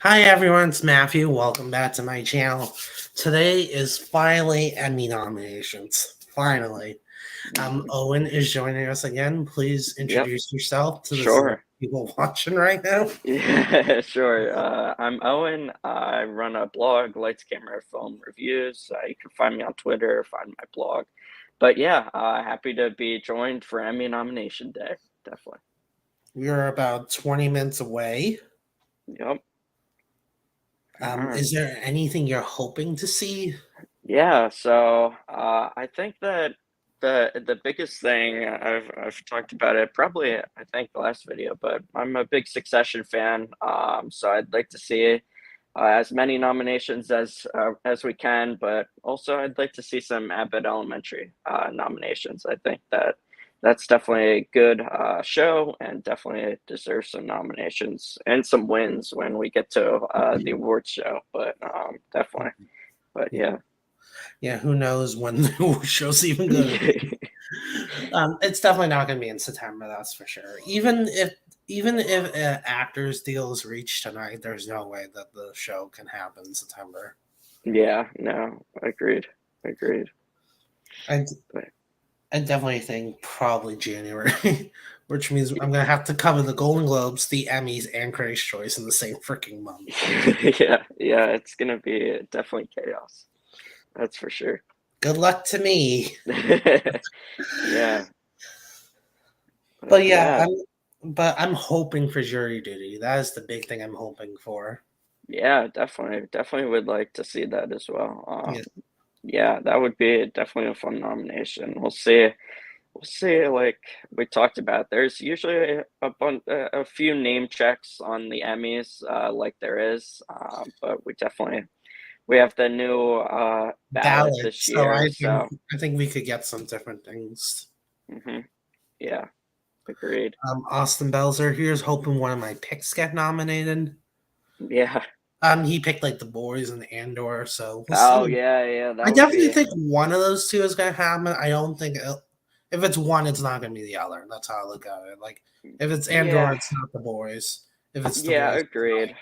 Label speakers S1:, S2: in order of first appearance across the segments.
S1: Hi everyone, it's Matthew. Welcome back to my channel. Today is finally Emmy nominations. Finally.
S2: Mhm.
S1: Owen is joining us again. Please
S2: Yep,
S1: introduce yourself to the select
S2: sure.
S1: people watching right now.
S2: Yeah, sure. I'm Owen. I run a blog, Lights, Camera, Film Reviews. You can find me on Twitter, find my blog. But yeah, happy to be joined for Emmy nomination day. Definitely.
S1: We are about 20 minutes away.
S2: Yep. All right.
S1: Is there anything you're hoping to see?
S2: Yeah, so I think that the biggest thing I've talked about it probably I think the last video, but I'm a big Succession fan. So I'd like to see as many nominations as we can, but also I'd like to see some Abbott Elementary nominations. I think that's definitely a good show and definitely deserves some nominations and some wins when we get to the awards show. But definitely, but
S1: Yeah,
S2: yeah.
S1: yeah, who knows when the show's even going to be. It's definitely not going to be in September, that's for sure. Even if actors deal is reached tonight, there's no way that the show can happen in September.
S2: Yeah, no, agreed, agreed.
S1: I
S2: But
S1: I definitely think probably January, which means I'm gonna have to cover the Golden Globes, the Emmys, and Critics' Choice in the same freaking month.
S2: yeah, yeah, it's gonna be definitely chaos. That's for sure.
S1: Good luck to me.
S2: Yeah, but
S1: But yeah,
S2: yeah,
S1: I'm hoping for jury duty. That is the big thing I'm hoping for.
S2: yeah, definitely would like to see that as well.
S1: Yeah,
S2: Yeah, that would be definitely a fun nomination. We'll see. We'll see. Like we talked about, there's usually a few name checks on the Emmys, like there is, but we have the new ballot
S1: ballot.
S2: this
S1: So
S2: year,
S1: I think
S2: so
S1: I think we could get some different things.
S2: hmm yeah, agreed.
S1: Austin Belzer here's hoping one of my picks get nominated.
S2: Yeah.
S1: He picked like the boys and Andor, so we'll
S2: Oh
S1: see.
S2: yeah, yeah, that
S1: I
S2: would
S1: definitely
S2: be
S1: think one of those two is gonna happen. I don't think if it's one, it's not gonna be the other. That's how I look at it. Like if it's Andor,
S2: yeah,
S1: it's not the boys. If it's the
S2: yeah,
S1: boys, it's
S2: agreed.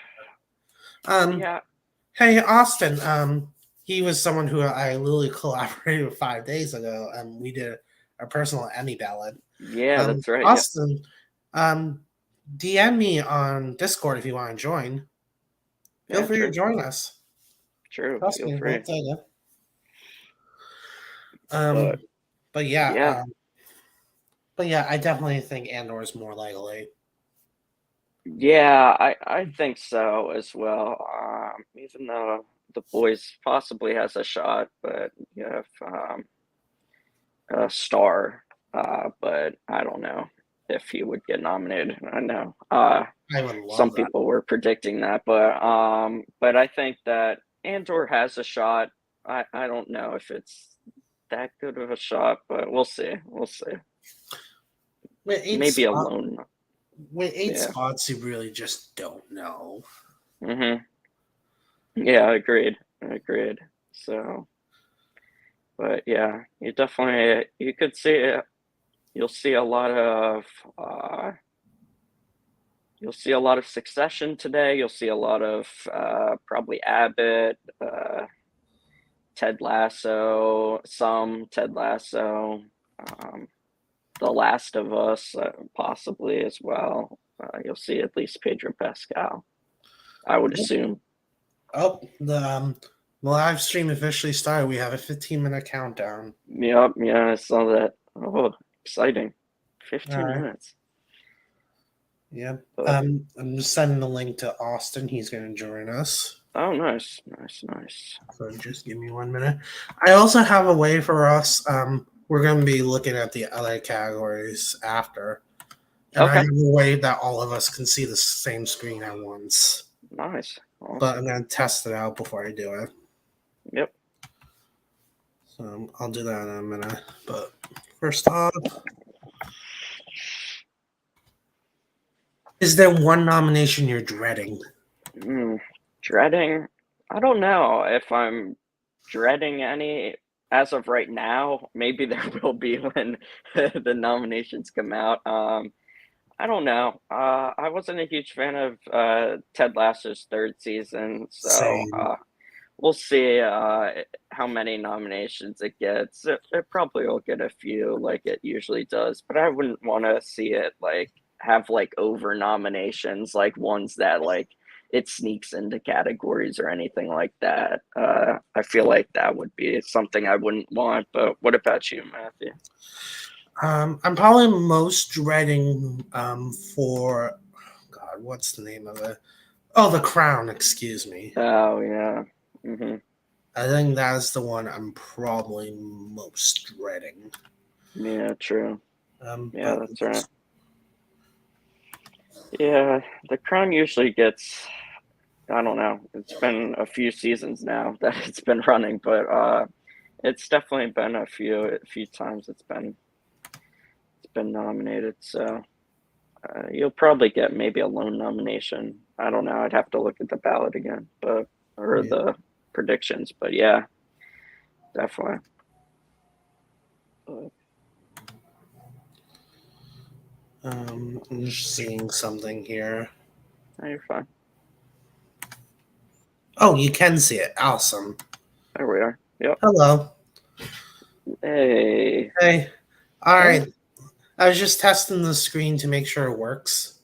S1: not.
S2: Yeah.
S1: Hey Austin. He was someone who I literally collaborated with 5 days ago. We did a personal Emmy ballot.
S2: Yeah, that's right. Yeah.
S1: Austin. Um, DM me on Discord if you want to join. Feel
S2: Yeah,
S1: free to
S2: true.
S1: join us.
S2: True.
S1: Trust
S2: Feel
S1: me, we'll
S2: free.
S1: tell you.
S2: But
S1: Um, but yeah,
S2: yeah.
S1: but yeah, I definitely think Andor is more likely.
S2: Yeah, I think so as well. Even though the boys possibly has a shot, but you have a star, but I don't know if he would get nominated. I know
S1: I would
S2: some
S1: love that.
S2: people were predicting that, but I think that Andor has a shot. I don't know if it's that good of a shot, but we'll see. We'll see.
S1: With eight
S2: Maybe
S1: spot,
S2: alone.
S1: with eight
S2: Yeah.
S1: spots, you really just don't know.
S2: hmm Yeah, agreed. Agreed. So, but yeah, you could see it. You'll see a lot of uh you'll see a lot of Succession today. You'll see a lot of probably Abbott, Ted Lasso, some Ted Lasso, um, The Last of Us, possibly as well. You'll see at least Pedro Pascal, I would assume.
S1: Oh, the live stream officially started. We have a 15-minute countdown.
S2: Yep, yeah, I saw that. Oh, exciting.
S1: All
S2: 15
S1: right.
S2: minutes.
S1: Yep.
S2: But,
S1: I'm just sending the link to Austin. He's going to join us.
S2: oh, nice, nice, nice.
S1: So just give me 1 minute. I also have a way for us. We're going to be looking at the other categories after, and I
S2: Okay,
S1: have a way that all of us can see the same screen at once.
S2: nice.
S1: But I'm
S2: Awesome.
S1: going to test it out before I do it.
S2: Yep.
S1: So I'll do that in a minute. But first off, is there one nomination you're dreading?
S2: Mm, dreading. I don't know if I'm dreading any as of right now. Maybe there will be when the nominations come out. I don't know. I wasn't a huge fan of Ted Lasso's third season, so
S1: Same.
S2: we'll see how many nominations it gets. It probably will get a few, like it usually does, but I wouldn't want to see it like have like over nominations, like ones that like it sneaks into categories or anything like that. I feel like that would be something I wouldn't want. But what about you, Matthew?
S1: I'm probably most dreading for God, what's the name of it? Oh, The Crown. Excuse me.
S2: Oh yeah. Hmm.
S1: I think that's the one I'm probably most dreading.
S2: Yeah, true. Yeah,
S1: But
S2: that's right. Yeah, The Crown usually gets, I don't know. It's been a few seasons now that it's been running, but it's definitely been a few times it's been nominated. So you'll probably get maybe a lone nomination. I don't know. I'd have to look at the ballot again, but or
S1: yeah,
S2: the predictions. But yeah, definitely. But,
S1: I'm just seeing something here.
S2: no, you're fine.
S1: Oh, you can see it. Awesome.
S2: There we are. Yep.
S1: Hello.
S2: Hey.
S1: Hey. All
S3: Hey.
S1: right. I was just testing the screen to make sure it works.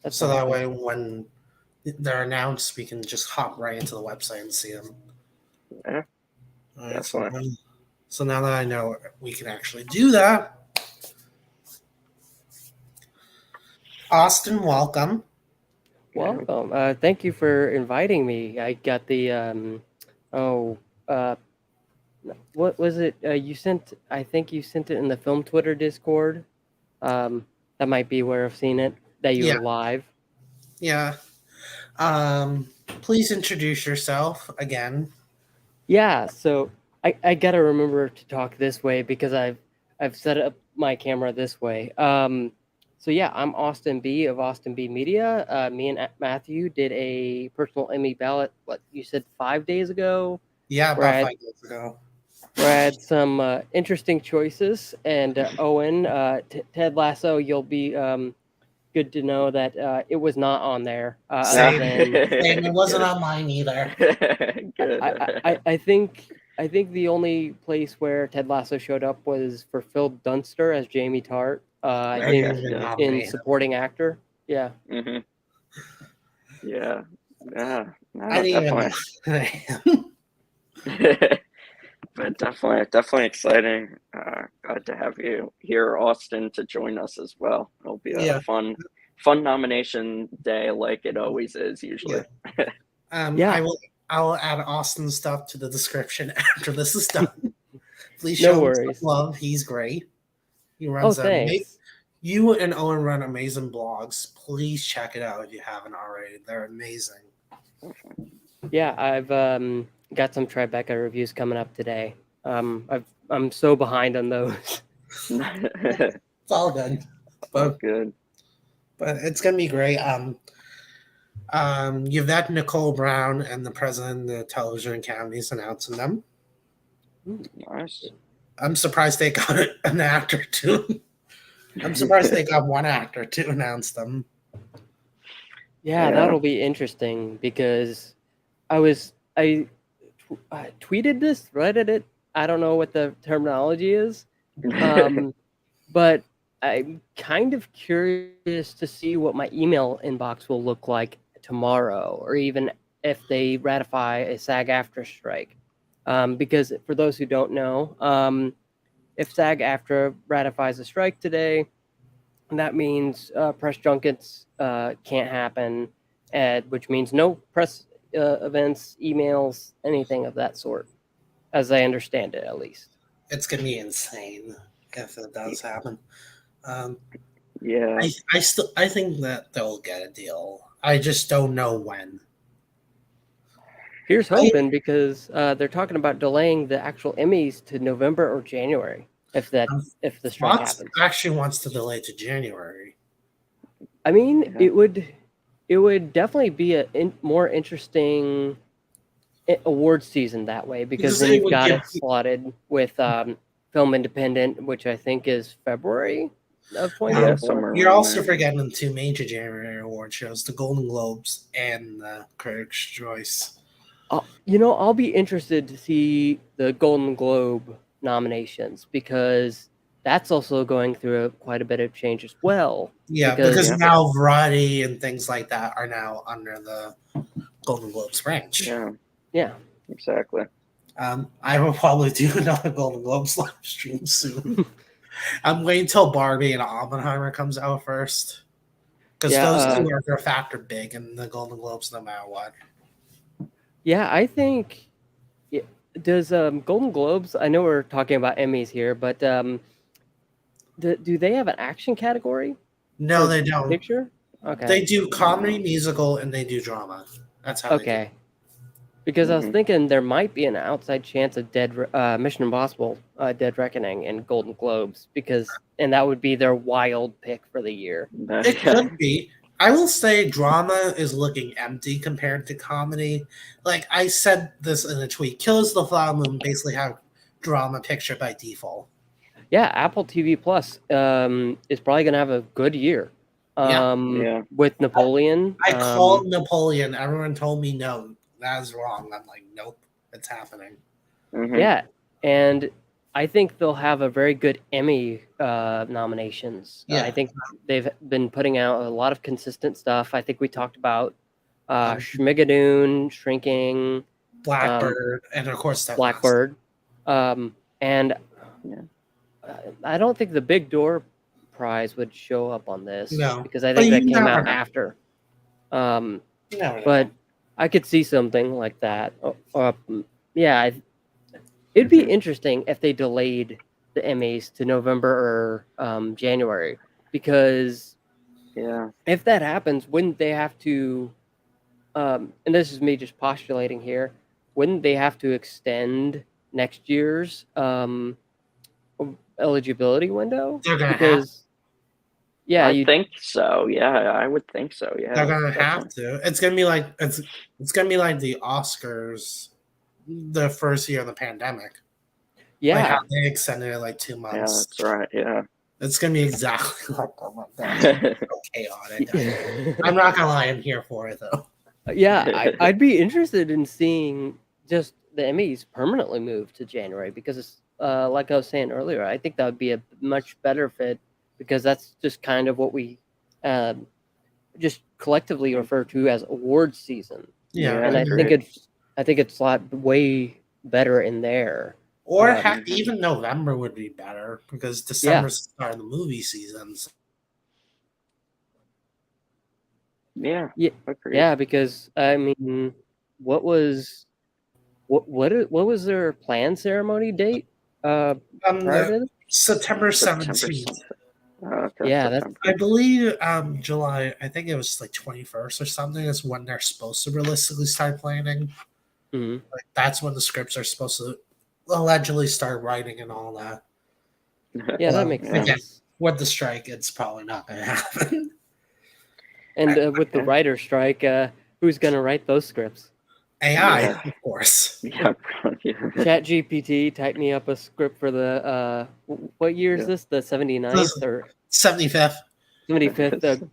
S3: That's
S1: So that
S3: awesome.
S1: way when they're announced, we can just hop right into the website and see them.
S2: Yeah.
S1: All right.
S2: Definitely.
S1: So now that I know we can actually do that, Austin, welcome.
S3: Welcome. Thank you for inviting me. I got the oh what was it? You sent. I think you sent it in the Film Twitter Discord. That might be where I've seen it. That you
S1: Yeah.
S3: were live.
S1: Yeah. Please introduce yourself again.
S3: Yeah. So I gotta remember to talk this way because I've set up my camera this way. So yeah, I'm Austin B of Austin B Media. Me and Matthew did a personal Emmy ballot. What you said 5 days ago?
S1: Yeah,
S3: Where
S1: about
S3: I
S1: 5 days ago.
S3: where I had some interesting choices. And Owen, Ted Lasso, you'll be good to know that it was not on there. Other
S1: Same.
S3: than
S1: Same. It wasn't
S2: Good.
S1: on mine either.
S3: I think the only place where Ted Lasso showed up was for Phil Dunster as Jamie Tart. I
S1: I
S3: think
S1: didn't even
S2: Yeah.
S3: in
S1: nominate him.
S3: supporting actor. Yeah.
S2: Hmm. Yeah. Yeah.
S1: I
S2: No,
S1: didn't even
S2: definitely.
S1: nominate him.
S2: But definitely exciting. Glad to have you here, Austin, to join us as well. It'll be a
S1: Yeah.
S2: fun nomination day, like it always is
S1: Yeah.
S2: usually.
S3: Yeah.
S1: I'll add Austin's stuff to the description after this is done. Please
S3: No
S1: show him some
S3: worries.
S1: love. He's great. He
S3: Oh,
S1: runs
S3: thanks.
S1: you and Owen run amazing blogs. Please check it out if you haven't already. They're amazing.
S3: Yeah, I've got some Tribeca reviews coming up today. I'm so behind on those.
S1: It's all good.
S2: Oh,
S1: But
S2: good.
S1: it's gonna be great. You've got Nicole Brown and the president of the Television Academies announcing them.
S2: Nice.
S1: I'm surprised they got an actor to. I'm surprised they got one actor to announce them.
S3: Yeah,
S2: Yeah.
S3: that'll be interesting because I tweeted this, reddit it. I don't know what the terminology is, but I'm kind of curious to see what my email inbox will look like tomorrow, or even if they ratify a SAG-AFTRA strike. Because for those who don't know, if SAG-AFTRA ratifies a strike today, that means press junkets can't happen, which means no press events, emails, anything of that sort, as I understand it, at least.
S1: It's gonna be insane if it does happen.
S2: Yeah.
S1: I think that they'll get a deal. I just don't know when.
S3: Here's hoping, because they're talking about delaying the actual Emmys to November or January if the strike
S1: Fox
S3: happens.
S1: actually wants to delay to January.
S3: I mean,
S2: Yeah.
S3: it would definitely be a more interesting award season that way, because then
S1: it
S3: you've
S1: would
S3: got
S1: give
S3: it slotted with Film Independent, which I think is February. of
S2: Yeah,
S3: 2024.
S2: somewhere
S1: You're
S2: around
S1: also
S2: there.
S1: forgetting the two major January award shows: the Golden Globes and the Critics' Choice.
S3: I'll be interested to see the Golden Globe nominations because that's also going through quite a bit of change as well.
S1: Yeah, because
S2: Yeah.
S1: now Variety and things like that are now under the Golden Globes branch.
S3: Yeah,
S2: Exactly.
S1: I will probably do another Golden Globes live stream soon. I'm waiting till Barbie and Oppenheimer comes out first, because those two are going to factor big in the Golden Globes no matter what.
S3: Yeah, I think. Does Golden Globes? I know we're talking about Emmys here, but do they have an action category?
S1: No, they don't.
S3: Picture? Okay.
S1: They do comedy, musical, and they do drama. That's how they do it.
S3: Because I was thinking there might be an outside chance of Mission Impossible Dead Reckoning in Golden Globes and that would be their wild pick for the year.
S1: It could be. I will say drama is looking empty compared to comedy. Like I said this in a tweet, Killers of the Flower Moon basically have drama picture by default.
S3: Yeah, Apple TV Plus is probably going to have a good year. With Napoleon.
S1: I called Napoleon. Everyone told me no, that is wrong. I'm like, nope, it's happening.
S3: Yeah, and I think they'll have a very good Emmy nominations.
S1: Yeah.
S3: I think they've been putting out a lot of consistent stuff. I think we talked about Schmigadoon, Shrinking,
S1: Blackbird, and of course
S3: Blackbird. And I don't think the Big Door prize would show up on this because I think that came out after. But I could see something like that. It'd be interesting if they delayed the Emmys to November or January, because if that happens, wouldn't they have to? And this is me just postulating here. Wouldn't they have to extend next year's eligibility window?
S2: I think so. Yeah, I would think so. Yeah,
S1: they're gonna have to. It's gonna be like it's gonna be like the Oscars, the first year of the pandemic.
S3: Yeah,
S1: like how they extended it like 2 months.
S2: Yeah, that's right. Yeah,
S1: it's gonna be exactly like that. So chaotic. I'm not gonna lie, I'm here for it though.
S3: Yeah, I'd be interested in seeing just the Emmys permanently move to January because it's like I was saying earlier. I think that would be a much better fit because that's just kind of what we just collectively refer to as awards season.
S1: Yeah,
S3: and I think it's a lot way better in there.
S1: Or even November would be better because December's the start of the movie seasons.
S2: Yeah,
S3: because I mean, what was their planned ceremony date?
S1: September 17th. I believe July. I think it was like 21st or something. Is when they're supposed to realistically start planning.
S3: Mm-hmm.
S1: Like that's when the scripts are supposed to allegedly start writing and all that.
S3: Yeah, that makes sense.
S1: Again, with the strike, it's probably not going to happen.
S3: And with the writer strike, who's going to write those scripts?
S1: AI, of course.
S3: ChatGPT, type me up a script for the what year is this? The 79th or
S1: 75th?
S3: 75th.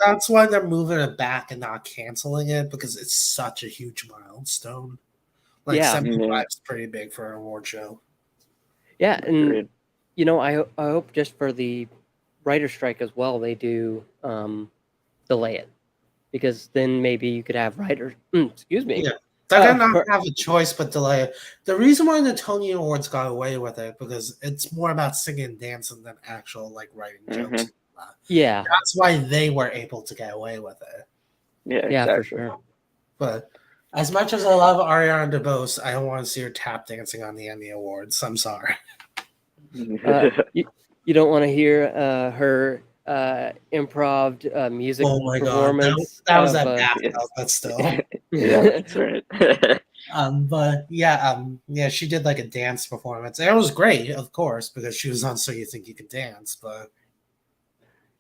S1: That's why they're moving it back and not canceling it because it's such a huge milestone. Like 75 is pretty big for an award show.
S3: Yeah, and I hope just for the writer strike as well, they do delay it because then maybe you could have writers. Excuse me.
S1: Yeah, they're gonna not have a choice but delay it. The reason why the Tony Awards got away with it because it's more about singing and dancing than actual like writing jokes.
S3: Yeah,
S1: that's why they were able to get away with it.
S2: Yeah, exactly.
S3: For sure.
S1: But as much as I love Ariana DeBose, I don't want to see her tap dancing on the Emmy Awards. I'm sorry.
S3: You don't want to hear her improv music performance.
S1: God, that was that bad, but still.
S2: Yeah, that's right.
S1: But yeah, she did like a dance performance. And it was great, of course, because she was on So You Think You Can Dance, but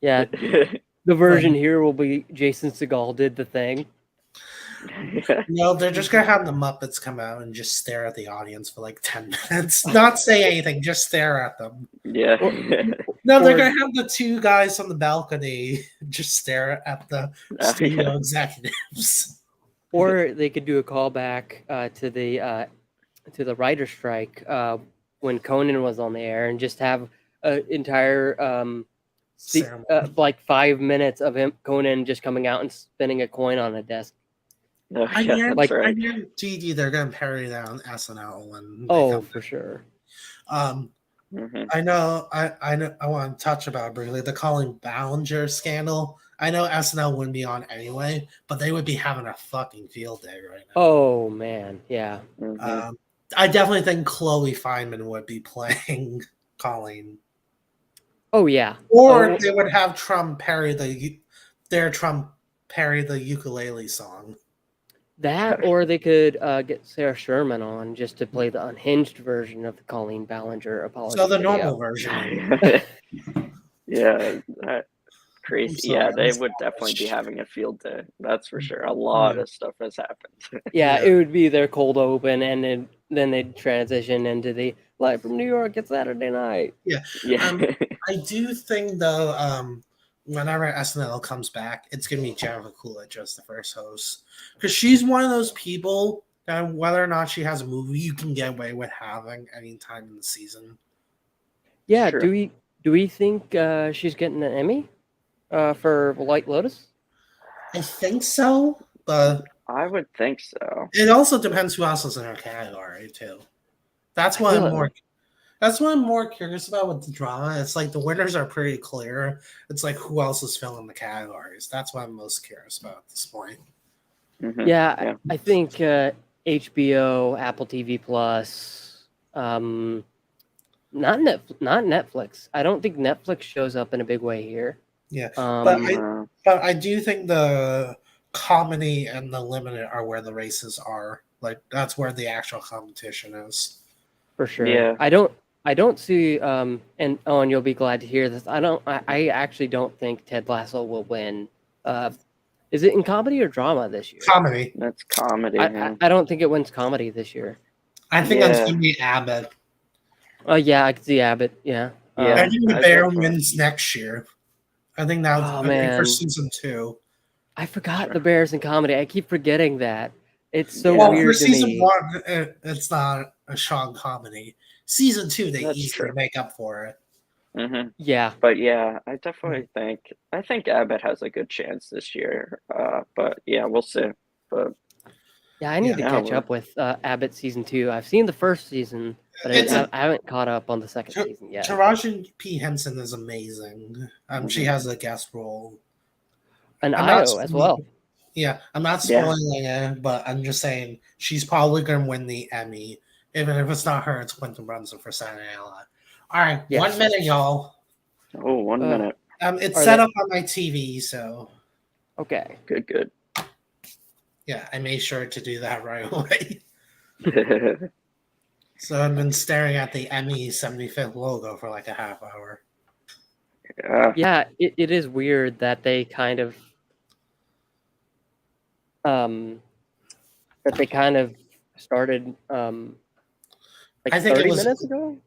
S3: yeah, the version here will be Jason Segel did the thing.
S1: No, they're just gonna have the Muppets come out and just stare at the audience for like 10 minutes, not say anything, just stare at them.
S2: Yeah.
S1: No, they're
S3: Or-
S1: gonna have the two guys on the balcony just stare at the studio executives.
S3: Or they could do a callback to the writer strike when Conan was on the air, and just have an entire
S1: Ceremony.
S3: like 5 minutes of him Conan just coming out and spinning a coin on a desk.
S1: I
S2: That's right.
S1: guarantee you they're gonna parody that on SNL when they
S3: Oh,
S1: come
S3: for
S1: back.
S3: sure.
S2: Mhm.
S1: I know. I want to touch about briefly the Colin Ballinger scandal. I know SNL wouldn't be on anyway, but they would be having a fucking field day right now.
S3: Oh man, yeah.
S2: Mhm.
S1: I definitely think Chloe Feynman would be playing Colleen,
S3: Oh yeah.
S1: or they would have Trump parry the ukulele song.
S3: That, or they could get Sarah Sherman on just to play the unhinged version of the Colleen Ballinger apology
S1: So the
S3: video.
S1: normal version.
S2: Yeah, crazy.
S1: So
S2: Yeah, they
S1: that's
S2: would definitely be having a field day. That's for sure. A
S1: Mm-hmm.
S2: lot of stuff has happened.
S3: Yeah, it would be their cold open, and then they'd transition into the live from New York. It's Saturday night.
S1: Yeah. I do think though, whenever SNL comes back, it's gonna be Jennifer Coolidge as the first host, because she's one of those people that whether or not she has a movie, you can get away with having any time in the season.
S3: Yeah.
S2: Sure.
S3: Do we think she's getting an Emmy for White Lotus?
S1: I think so, but
S2: I would think so.
S1: it also depends who else is in her category too. That's what I'm more. That's what I'm more curious about with the drama. It's like the winners are pretty clear. It's like who else is filling the categories. That's what I'm most curious about at this point.
S2: Mhm.
S3: Yeah, I think HBO, Apple TV Plus, not Netflix. I don't think Netflix shows up in a big way here.
S1: Yeah,
S3: Um,
S1: but I do think the comedy and the limited are where the races are. Like that's where the actual competition is.
S3: for sure.
S2: Yeah.
S3: I don't see and Owen, you'll be glad to hear this. I actually don't think Ted Lasso will win. Is it in comedy or drama this year?
S1: Comedy.
S2: That's comedy.
S3: I don't think it wins comedy this year.
S1: I think that's gonna be Abbott.
S3: Yeah, I could see Abbott. Yeah.
S2: Yeah.
S1: I think the
S2: I
S1: Bear
S2: definitely-
S1: wins next year. I think that
S3: Oh,
S1: I think for
S3: man.
S1: season 2.
S3: I forgot
S2: Sure.
S3: the Bears in comedy. I keep forgetting that. It's so
S2: Yeah.
S1: Well, for
S3: weird to
S1: season
S3: me.
S1: 1, it's not a strong comedy. Season 2, they
S2: That's
S1: easily
S2: true.
S1: make up for it.
S2: Mhm.
S3: Yeah.
S2: But yeah, I definitely think Abbott has a good chance this year. But yeah, we'll see. But
S3: Yeah, I need to
S2: Yeah,
S3: catch
S2: we're-
S3: up with Abbott season 2. I've seen the first season, but I haven't caught up on the second season yet.
S1: Taraji P. Henson is amazing. She has a guest role.
S3: And
S1: I'm not
S3: Io as well.
S1: Yeah, I'm not
S2: Yeah.
S1: spoiling it, but I'm just saying she's probably going to win the Emmy. Even if it's not her, it's Quentin Brunson for Saturday Night Live. All right,
S3: Yes.
S1: 1 minute, y'all.
S2: Oh, 1 minute.
S1: It's
S3: Are
S1: set
S3: they-
S1: up on my TV, so
S3: Okay.
S2: Good.
S1: yeah, I made sure to do that right away. So I've been staring at the Emmy 75th logo for like a half hour.
S2: Yeah.
S3: Yeah, it is weird that they kind of started like
S1: I think it
S3: 30
S1: was-
S3: minutes ago.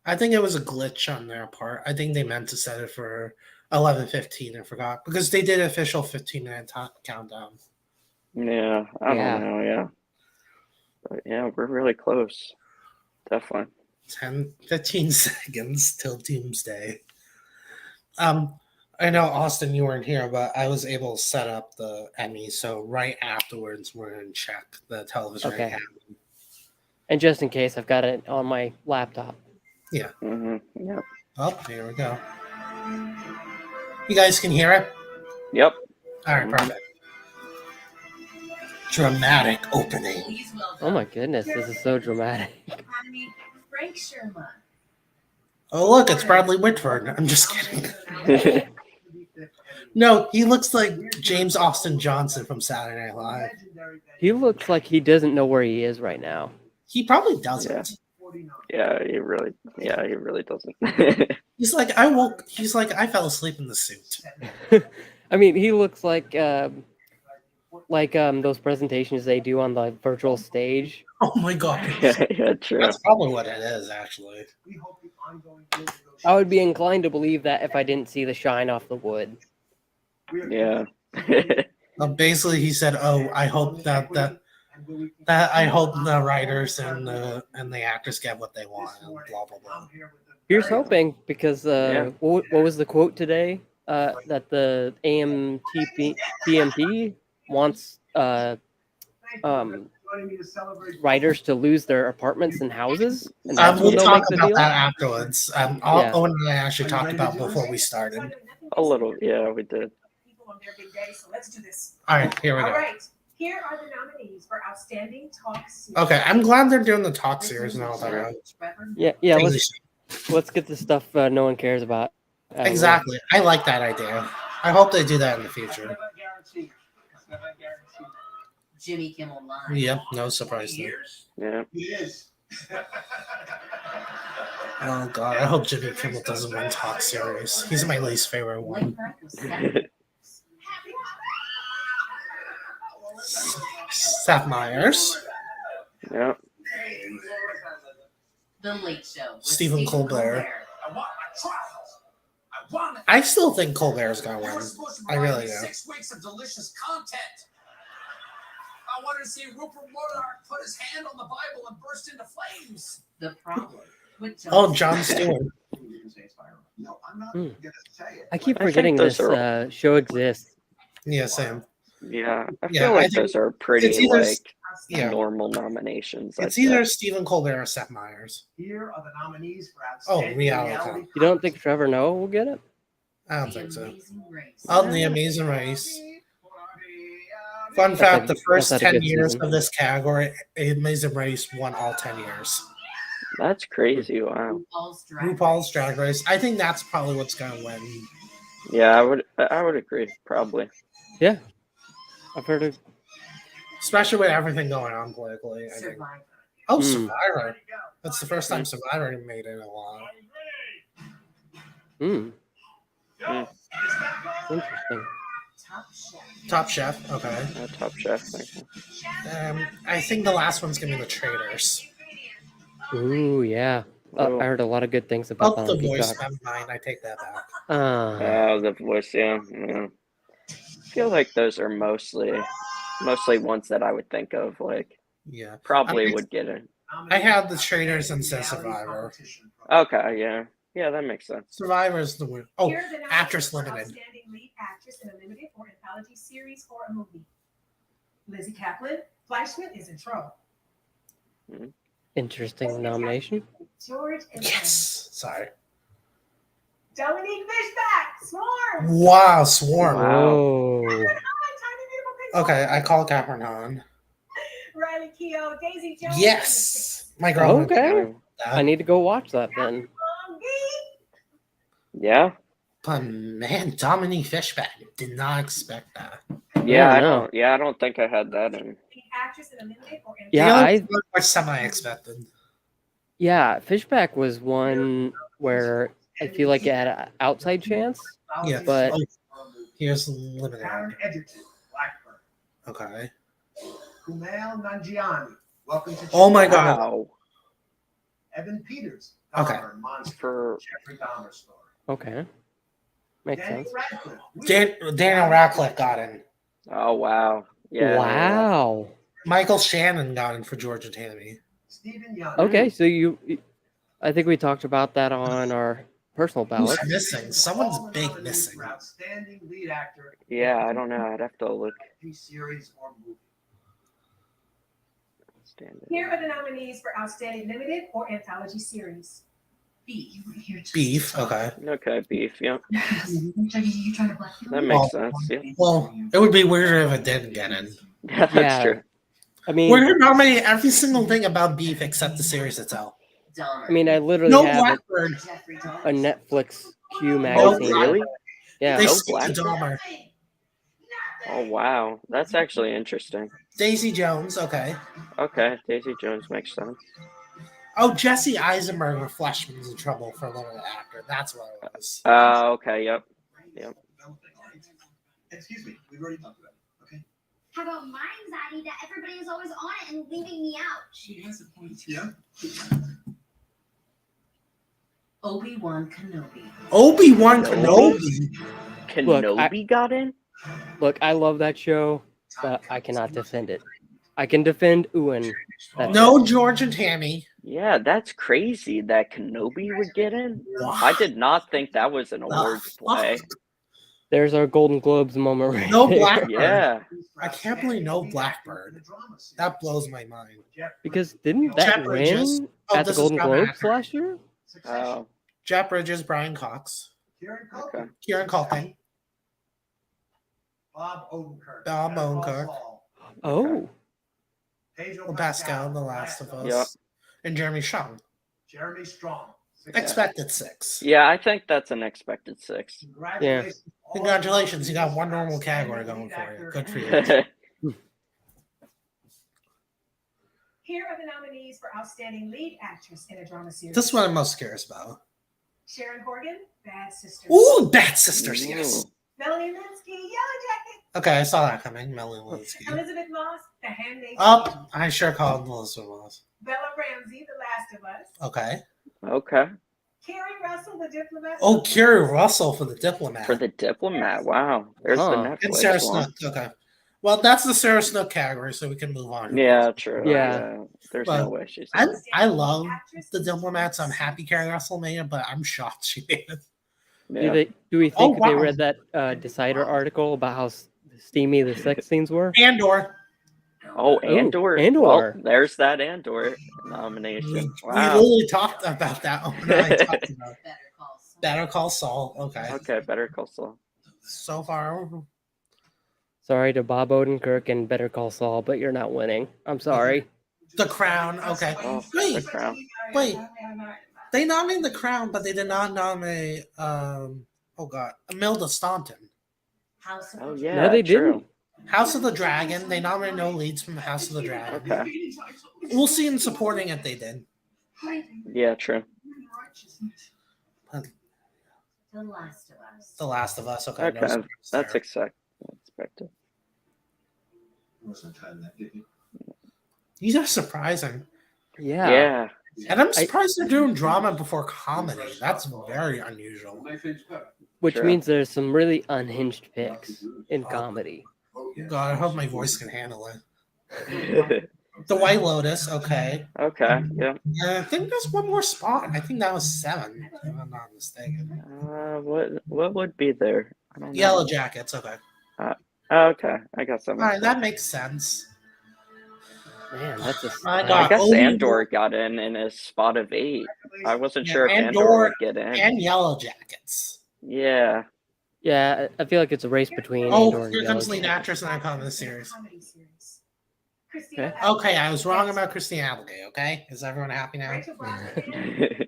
S1: I think it was a glitch on their part. I think they meant to set it for 11:15 and forgot because they did official 15-minute countdown.
S2: Yeah, I don't know, yeah. But yeah, we're really close. Definitely.
S1: 15 seconds till doomsday. I know Austin, you weren't here, but I was able to set up the Emmy. So right afterwards, we're gonna check the television.
S3: Okay.
S1: Academy.
S3: And just in case, I've got it on my laptop.
S1: Yeah.
S2: Mm-hmm. Yep.
S1: Oh, here we go. You guys can hear it.
S2: Yep.
S1: All right, perfect. Dramatic opening.
S3: Oh my goodness, this is so dramatic.
S1: Oh, look, it's Bradley Whitford. I'm just kidding. No, he looks like James Austin Johnson from Saturday Night Live.
S3: He looks like he doesn't know where he is right now.
S1: He probably doesn't.
S2: Yeah, he really doesn't.
S1: He's like, I fell asleep in the suit.
S3: I mean, he looks like like those presentations they do on the virtual stage.
S1: Oh my god.
S2: Yeah, true.
S1: That's probably what it is, actually.
S3: I would be inclined to believe that if I didn't see the shine off the wood.
S2: Yeah.
S1: Basically, he said, "Oh, I hope that I hope the writers and the actors get what they want." And blah blah blah.
S3: Here's hoping, because
S2: Yeah.
S3: what was the quote today? That the AMTP wants writers to lose their apartments and houses, and that's
S1: We'll
S3: when they'll
S1: talk
S3: make the
S1: about
S3: deal.
S1: that afterwards.
S3: Yeah.
S1: Owen and I actually talked about before we started.
S2: A little, yeah, we did.
S4: On their big day, so let's do this.
S1: All right, here we
S4: All
S1: go.
S4: right, here are the nominees for Outstanding Talk Series.
S1: Okay, I'm glad they're doing the talk series and all that.
S3: Yeah. Let's get the stuff no one cares about.
S1: Exactly. I like that idea. I hope they do that in the future.
S4: Jimmy Kimmel Live.
S1: Yep, no surprise there.
S2: Yeah.
S1: Oh god, I hope Jimmy Kimmel doesn't win talk series. He's my least favorite one. Seth Meyers.
S2: Yeah.
S4: The Late Show. with
S1: Stephen Colbert. I still think Colbert's gonna win. I really do.
S5: 6 weeks of delicious content. I wanted to see Rupert Murdoch put his hand on the Bible and burst into flames.
S4: The Problem. With
S1: Oh, Jon Stewart.
S5: No, I'm not
S3: Hmm.
S5: gonna say it.
S3: I keep
S2: I think
S3: forgetting
S2: those
S3: this
S2: are-
S3: show exists.
S1: Yeah, same.
S2: Yeah. I
S1: Yeah,
S2: feel
S1: I
S2: like
S1: think
S2: those are pretty
S1: it's either-
S2: like
S1: Yeah.
S2: normal nominations. I'd
S1: It's
S2: say.
S1: either Stephen Colbert or Seth Meyers.
S5: Here are the nominees for
S1: Oh,
S5: outstanding
S1: reality.
S3: You don't think Trevor Noah will get it?
S1: I don't
S4: The
S1: think so.
S4: Amazing Race.
S1: Oh, The Amazing Race. Fun
S3: That's
S1: fact,
S3: a-
S1: the first
S3: that's a
S1: 10
S3: good
S1: years
S3: season.
S1: of this category, Amazing Race won all 10 years.
S2: That's crazy. Wow.
S1: RuPaul's Drag Race. I think that's probably what's going to win.
S2: Yeah, I would agree. Probably.
S3: Yeah. I've heard of.
S1: Especially with everything going on politically. I think.
S4: Survivor.
S1: Oh,
S3: Hmm.
S1: Survivor. That's the first time Survivor made it in a while.
S3: Hmm.
S2: Hmm.
S3: Interesting.
S4: Top Chef.
S1: Top Chef. Okay.
S2: Top Chef. Okay.
S1: I think the last one's going to be The Traitors.
S3: Ooh, yeah.
S2: Ooh.
S3: I heard a lot of good things about
S1: Oh,
S3: that
S1: The
S3: on
S1: Voice.
S3: Peacock.
S1: Never mind. I take that back.
S2: The Voice. Yeah. Yeah. I feel like those are mostly ones that I would think of. Like
S1: Yeah.
S2: probably would get it.
S1: I had The Traitors and said Survivor.
S2: Okay. Yeah. Yeah, that makes sense.
S1: Survivor's the winner. Oh,
S4: Here are the nominees
S1: Actress
S4: for
S1: Limited.
S4: Outstanding Lead Actress in a Limited or Anthology Series or a Movie. Lizzie Kaplan. Fleischman is in trouble.
S3: Interesting nomination.
S4: George and
S1: Yes. Sorry.
S4: Dominique Fishback. Swarm.
S1: Wow, Swarm.
S2: Wow.
S3: Oh.
S4: Tiny Beautiful Prince.
S1: Okay, I call Catherine Hahn.
S4: Riley Keough. Daisy Jones.
S1: Yes. My girl. went
S3: Okay.
S1: down with
S3: I
S1: that.
S3: need to go watch that then.
S4: Long V.
S2: Yeah.
S1: But man, Dominique Fishback did not expect that.
S2: Yeah. I
S3: know.
S2: don't. Yeah, I don't think I had that in.
S4: Lead Actress in a Limited or
S3: Yeah,
S1: The other
S3: I-
S1: one was semi-expected.
S3: Yeah, Fishback was one where I feel like it had an outside chance.
S1: Yeah,
S3: But-
S1: oh, here's limited.
S5: Karen Edgerton, Blackburn.
S1: Okay.
S5: Kumail Nanjiani, Welcome to
S1: Oh my God.
S2: Wow.
S5: Evan Peters,
S1: Okay.
S5: Dahmer, Monster,
S2: For
S5: Jeffrey Dahmer story.
S3: Okay. Makes
S5: Daniel
S3: sense.
S5: Radcliffe.
S1: Daniel Radcliffe got in.
S2: oh wow. Yeah.
S3: Wow.
S1: Michael Shannon got in for George and Tammy.
S5: Stephen Young.
S3: Okay, so I think we talked about that on our personal
S1: Who's
S3: ballot.
S1: missing? Someone's
S5: All
S1: big
S5: nominees
S1: missing.
S5: for Outstanding lead actor.
S2: Yeah. I don't know. I'd have to look.
S5: TV series or movie.
S4: Here are the nominees for Outstanding Limited or Anthology Series. Beef.
S1: Beef. Okay.
S2: Okay. Beef. Yeah.
S4: You trying to blackmail
S2: That
S4: me?
S2: makes sense. Yeah.
S1: Well, it would be weirder if it didn't get in.
S2: That's
S3: Yeah.
S2: true.
S3: I mean,
S1: We're gonna nominate every single thing about Beef except the series itself.
S3: I literally
S1: No
S3: have
S1: Blackbird.
S3: a Netflix Q
S2: Oh,
S3: magazine.
S2: really?
S3: Yeah.
S1: They
S2: No
S1: stick to Dahmer.
S2: Oh wow. That's actually interesting.
S1: Daisy Jones. Okay.
S2: Okay. Daisy Jones makes sense.
S1: Oh, Jesse Eisenberg with Fleshman's in trouble for limited actor. That's what it was.
S2: Okay. Yep.
S5: Excuse me, we've already talked about it. Okay.
S6: How about my anxiety that everybody is always on it and leaving me out?
S5: She has a point. Yeah.
S4: Obi-Wan Kenobi.
S1: Obi-Wan
S2: Kenobi?
S1: Kenobi.
S3: Look,
S2: Kenobi got in?
S3: Look, I love that show, but I cannot defend it. I can defend Owen. That's
S1: No George and Tammy.
S2: Yeah, that's crazy that Kenobi would get in. I did not think that was an awards play.
S3: There's our Golden Globes moment right
S1: No
S3: there.
S1: Blackbird.
S2: Yeah.
S1: I can't believe no Blackbird. That blows my mind.
S3: Because didn't that
S1: Jeff Bridges.
S3: win
S1: Oh,
S3: at the
S1: this is
S3: Golden
S1: Drama
S3: Globes
S1: Actor.
S3: last year?
S2: Oh,
S1: Jeff Bridges, Brian Cox,
S2: okay.
S1: Kieran Culkin,
S5: Bob Odenkirk.
S1: Bob
S5: Better Call
S1: Odenkirk.
S5: Saul.
S3: Oh,
S5: Pedro
S1: Pascal, The Last of Us,
S2: Yep.
S1: and Jeremy Strong.
S5: Jeremy Strong.
S1: Expected 6.
S2: Yeah, I think that's an expected 6.
S5: Congratulations.
S1: Congratulations, you got one normal category going for you. Good for you.
S4: Here are the nominees for Outstanding Lead Actress in a Drama Series.
S1: This is what I'm most curious about.
S4: Sharon Horgan, Bad Sisters.
S1: Ooh, Bad Sisters, yes.
S4: Melanie Linsky, Yellow Jacket.
S1: Okay, I saw that coming. Melanie Linsky.
S4: Elizabeth Moss, The Handmaid's
S1: Oh,
S4: Tale.
S1: I sure called Melissa Moss.
S4: Bella Ramsey, The Last of Us.
S1: Okay.
S2: Okay.
S4: Carrie Russell, The Diplomat.
S1: Oh, Kerry Russell for The Diplomat.
S2: For The Diplomat. Wow. There's the
S3: Huh.
S1: And Sarah
S2: Netflix one.
S1: Snook. Okay. Well, that's the Sarah Snook category, so we can move on.
S2: Yeah, true.
S3: Yeah.
S2: There's
S1: But
S2: no way she's
S1: I love The Diplomats. I'm happy Carrie Russell made it, but I'm shocked she made it.
S2: Yeah.
S3: do we
S1: Oh,
S3: think they
S1: wow.
S3: read that Decider article about how steamy the sex scenes were?
S1: Andor.
S2: Oh, Andor.
S3: Andor.
S2: Well, there's that Andor nomination.
S1: We
S2: Wow.
S1: literally talked about that. Oh, no, I talked about
S4: Better Call Saul.
S1: Better Call Saul. Okay.
S2: Okay, Better Call Saul.
S1: So far,
S3: Sorry to Bob Odenkirk and Better Call Saul, but you're not winning. I'm sorry.
S1: The Crown. Okay.
S2: Oh,
S1: Wait.
S2: The Crown.
S1: Wait. They nominated The Crown, but they did not nominate. Imelda Staunton.
S4: House of
S2: Oh,
S4: the
S2: yeah.
S3: No, they
S2: true.
S3: didn't.
S1: House of the Dragon. They nominated no leads from House of the Dragon.
S2: Okay.
S1: We'll see in supporting if they did.
S2: Yeah, true.
S4: The Last of Us.
S1: The Last of Us. Okay.
S2: Okay.
S1: no surprise
S2: That's
S1: there.
S2: expected.
S1: These are surprising.
S3: Yeah.
S2: Yeah.
S1: And I'm surprised they're doing drama before comedy. That's very unusual.
S3: Which
S2: Sure.
S3: means there's some really unhinged picks in comedy.
S1: God, I hope my voice can handle it. The White Lotus, okay.
S2: Okay. Yeah.
S1: I think there's one more spot. I think that was 7, if I'm not mistaken.
S2: What would be there? I don't know.
S1: Yellow Jackets, okay.
S2: Oh, okay. I got something.
S1: All right, that makes sense.
S3: Man, that's a
S1: My
S2: I
S1: God.
S2: guess
S1: Obi-Wan-
S2: Andor got in a spot of 8. I wasn't
S1: Yeah,
S2: sure if Andor
S1: Andor
S2: would get in.
S1: And Yellow Jackets.
S2: Yeah.
S3: Yeah, I feel like it's a race between Andor
S1: Oh,
S3: and
S1: here
S3: Yellow
S1: comes lead
S3: Jackets.
S1: actress in that comedy series.
S4: Comedy series. Christina
S3: Okay.
S4: Applegate.
S1: Okay, I was wrong about Christine Applegate, okay? Is everyone happy now?
S4: Rachel Brosnahan.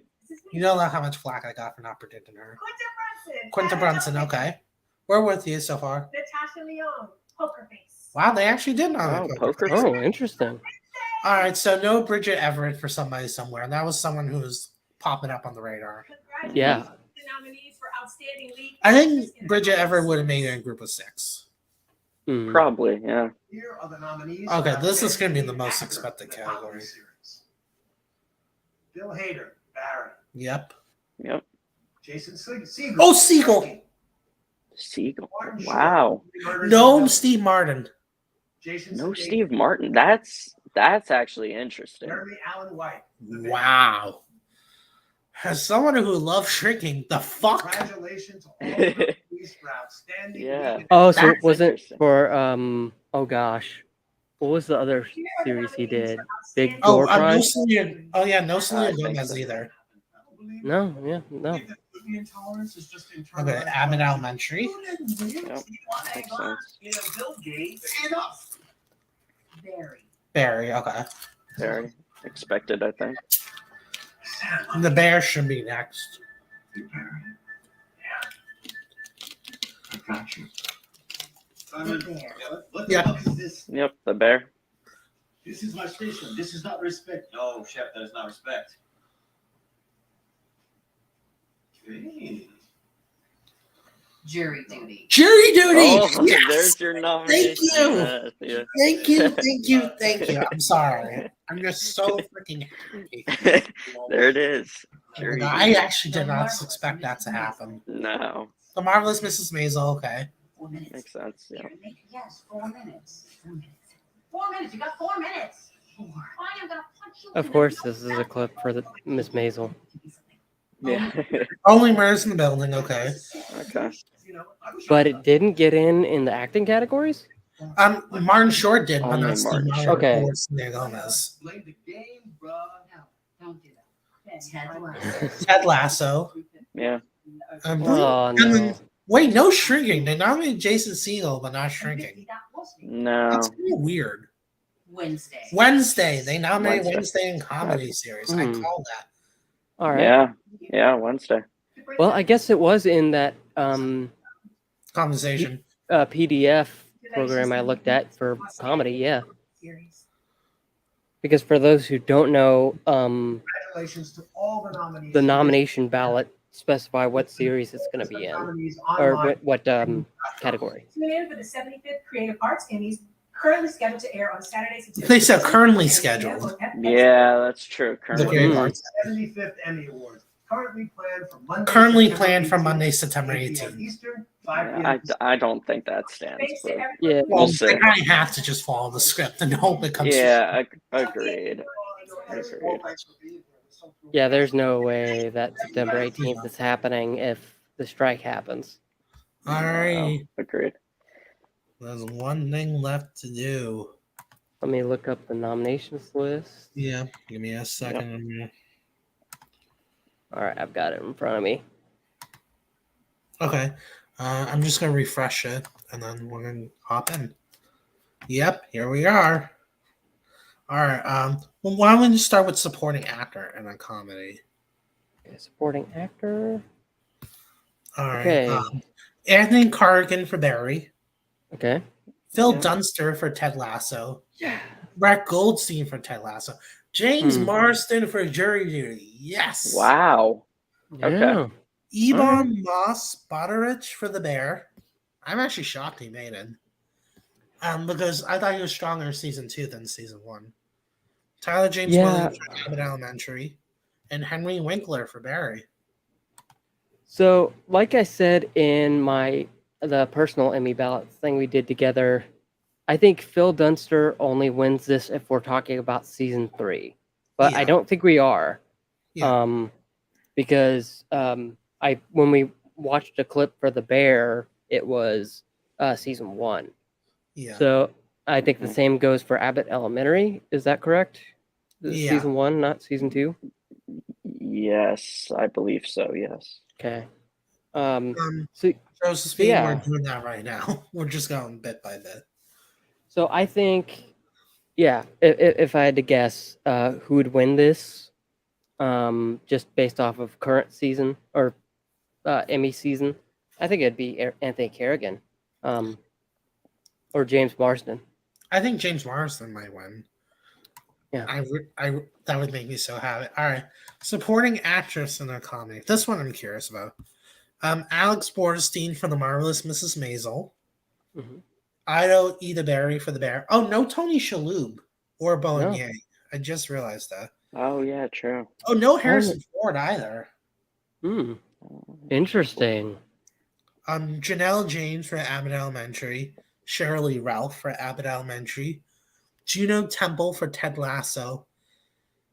S1: You know how much flack I got for not predicting her.
S4: Quinta
S1: Quinta Brunson, okay. We're with you so far.
S4: Natasha Lyonne. Poker Face.
S1: Wow, they actually did nominate
S2: Oh,
S1: Poker
S2: Poker
S1: Face.
S3: Oh, interesting.
S1: All right, so no Bridget Everett for somebody somewhere. And that was someone who was popping up on the radar.
S4: Congratulations
S3: Yeah.
S4: to the nominees for Outstanding Lead
S1: I
S4: Actress
S1: think
S4: in a
S1: Bridget
S4: Drama
S1: Everett would have
S4: Series.
S1: made it in a group of 6.
S3: Hmm.
S2: Probably. Yeah.
S5: Here are the nominees.
S1: Okay,
S5: for
S1: this is gonna be the
S5: Outstanding
S1: most
S5: Actor
S1: expected
S5: in a Comedy
S1: category.
S5: Series. Bill Hader, Barry.
S1: Yep.
S2: Yep.
S5: Jason Segel.
S1: Oh, Segel.
S2: Seagull.
S5: Martin Short,
S2: Wow.
S5: Murders in
S1: No,
S5: the
S1: Steve Martin.
S5: Jason
S2: No
S5: Sudeikis,
S2: Steve Martin. That's actually interesting.
S5: Jeremy Allen White.
S1: Wow. As someone who loves shrinking, the fuck?
S5: Congratulations to all of the nominees for Outstanding
S2: Yeah.
S5: Lead
S3: Oh, so
S1: That's
S3: it wasn't
S2: interesting.
S3: for oh gosh. What was the other series he did? Big
S1: Oh,
S3: Door
S1: no
S3: Prize?
S1: Selena. Oh yeah, no
S2: I
S1: Selena
S2: think
S1: Gomez
S2: so.
S1: either.
S3: No, yeah, no.
S5: Gluten intolerance is just
S1: Okay, Abbott Elementary.
S2: Yep. Makes sense.
S5: You know, Bill Gates. Enough.
S4: Barry.
S1: Barry. Okay.
S2: Very expected, I think.
S1: The Bear should be next.
S5: I got you.
S4: What
S1: Yeah.
S5: fuck is this?
S2: Yep. The bear.
S5: This is my station. This is not respect. No, chef, that is not respect. Okay.
S4: Jury duty.
S1: Jury duty.
S2: Oh,
S1: Yes!
S2: there's your nomination.
S1: you. Thank you. I'm sorry. I'm just so freaking happy.
S2: There it is.
S1: Oh my
S2: Jury
S1: God, I
S2: duty.
S1: actually did not expect that to happen.
S2: No,
S1: The Marvelous Mrs. Maisel, okay.
S4: 4 minutes.
S2: makes sense. Yeah.
S4: Yes, 4 minutes. 4 minutes. 4 minutes. You got 4 minutes. 4. Fine, I'm gonna punch you.
S3: Of course, this is a clip for the Miss Maisel.
S2: Yeah.
S1: Only Murders in the Building, okay.
S2: Okay.
S3: But it didn't get in the acting categories?
S1: Martin Short did, but
S2: Only
S1: not Steve
S2: Martin
S1: Martin
S2: Short.
S3: Okay.
S1: or Selena Gomez.
S5: Blame the game, bro.
S4: No, don't do that.
S1: Ted Lasso.
S2: Yeah.
S3: Oh,
S1: And then,
S3: no.
S1: wait, no Shrinking. They nominated Jason Segel, but not Shrinking.
S2: No.
S1: That's kind of weird.
S4: Wednesday.
S1: Wednesday. They nominated
S2: Wednesday.
S1: Wednesday in comedy series. I
S3: Hmm.
S1: call that.
S3: All right.
S2: Yeah. Yeah. Wednesday.
S3: Well, I guess it was in that
S1: Conversation.
S3: PDF program I looked at for comedy, yeah. Because for those who don't know,
S5: Congratulations to all the nominees.
S3: the nomination ballot specify what series it's going to be in, or what category.
S4: Tune in for the 75th Creative Arts Emmys, currently scheduled to air on Saturdays. and
S1: They said
S4: Tuesdays.
S1: currently scheduled.
S2: Yeah, that's true.
S1: The
S2: Currently.
S1: Creative
S3: Mm.
S1: Arts.
S5: 75th Emmy Awards.
S1: Currently planned for Monday, September 18th.
S5: Eastern, 5
S2: Yeah,
S5: p.m.
S2: I don't think that stands. But
S3: Yeah.
S1: Well,
S2: We'll see.
S1: they kind of have to just follow the script and hope it comes.
S2: Yeah, agreed. Agreed.
S3: Yeah, there's no way that September 18th is happening if the strike happens.
S1: All right.
S2: Agreed.
S1: There's one thing left to do.
S3: Let me look up the nominations list.
S1: Yeah, give me a second.
S3: All right, I've got it in front of me.
S1: Okay, I'm just gonna refresh it and then we're gonna hop in. Yep, here we are. All right. Well, why don't we just start with supporting actor in a comedy?
S3: Okay, supporting actor.
S1: All right.
S3: Okay.
S1: Anthony Carrigan for Barry.
S3: Okay.
S1: Phil
S2: Yeah.
S1: Dunster for Ted Lasso.
S3: Yeah.
S1: Brett Goldstein for Ted Lasso. James
S3: Hmm.
S1: Marsden for Jury Duty. Yes.
S2: Wow.
S3: Yeah.
S2: Okay.
S1: Ebon Moss Butterich for The Bear. I'm actually shocked he made it. Because I thought he was stronger in season 2 than season 1. Tyler James
S3: Yeah.
S1: Williams for Abbott Elementary. And Henry Winkler for Barry.
S3: So, like I said in the personal Emmy ballot thing we did together, I think Phil Dunster only wins this if we're talking about season 3, but I
S1: Yeah.
S3: don't think we are.
S1: Yeah.
S3: Because when we watched a clip for The Bear, it was season 1.
S1: Yeah.
S3: So I think the same goes for Abbott Elementary. Is that correct? This is
S1: Yeah.
S3: Season 1, not season 2.
S2: Yes, I believe so. Yes.
S3: Okay. So
S1: Josephine,
S3: yeah.
S1: we're doing that right now. We're just going bit by bit.
S3: So I think, yeah, if I had to guess who would win this, just based off of current season or Emmy season, I think it'd be Anthony Carrigan, or James Marsden.
S1: I think James Marsden might win.
S3: Yeah.
S1: That would make me so happy. All right. Supporting actress in a comedy. This one I'm curious about. Alex Borstein for The Marvelous Mrs. Maisel.
S3: Mm-hmm.
S1: Ido Edaberry for The Bear. Oh, no Tony Shalhoub or Bowen
S3: No.
S1: Yang. I just realized that.
S2: Oh yeah, true.
S1: Oh, no Harrison Ford either.
S3: Hmm. Interesting.
S1: Janelle James for Abbott Elementary. Shirley Ralph for Abbott Elementary. Juno Temple for Ted Lasso.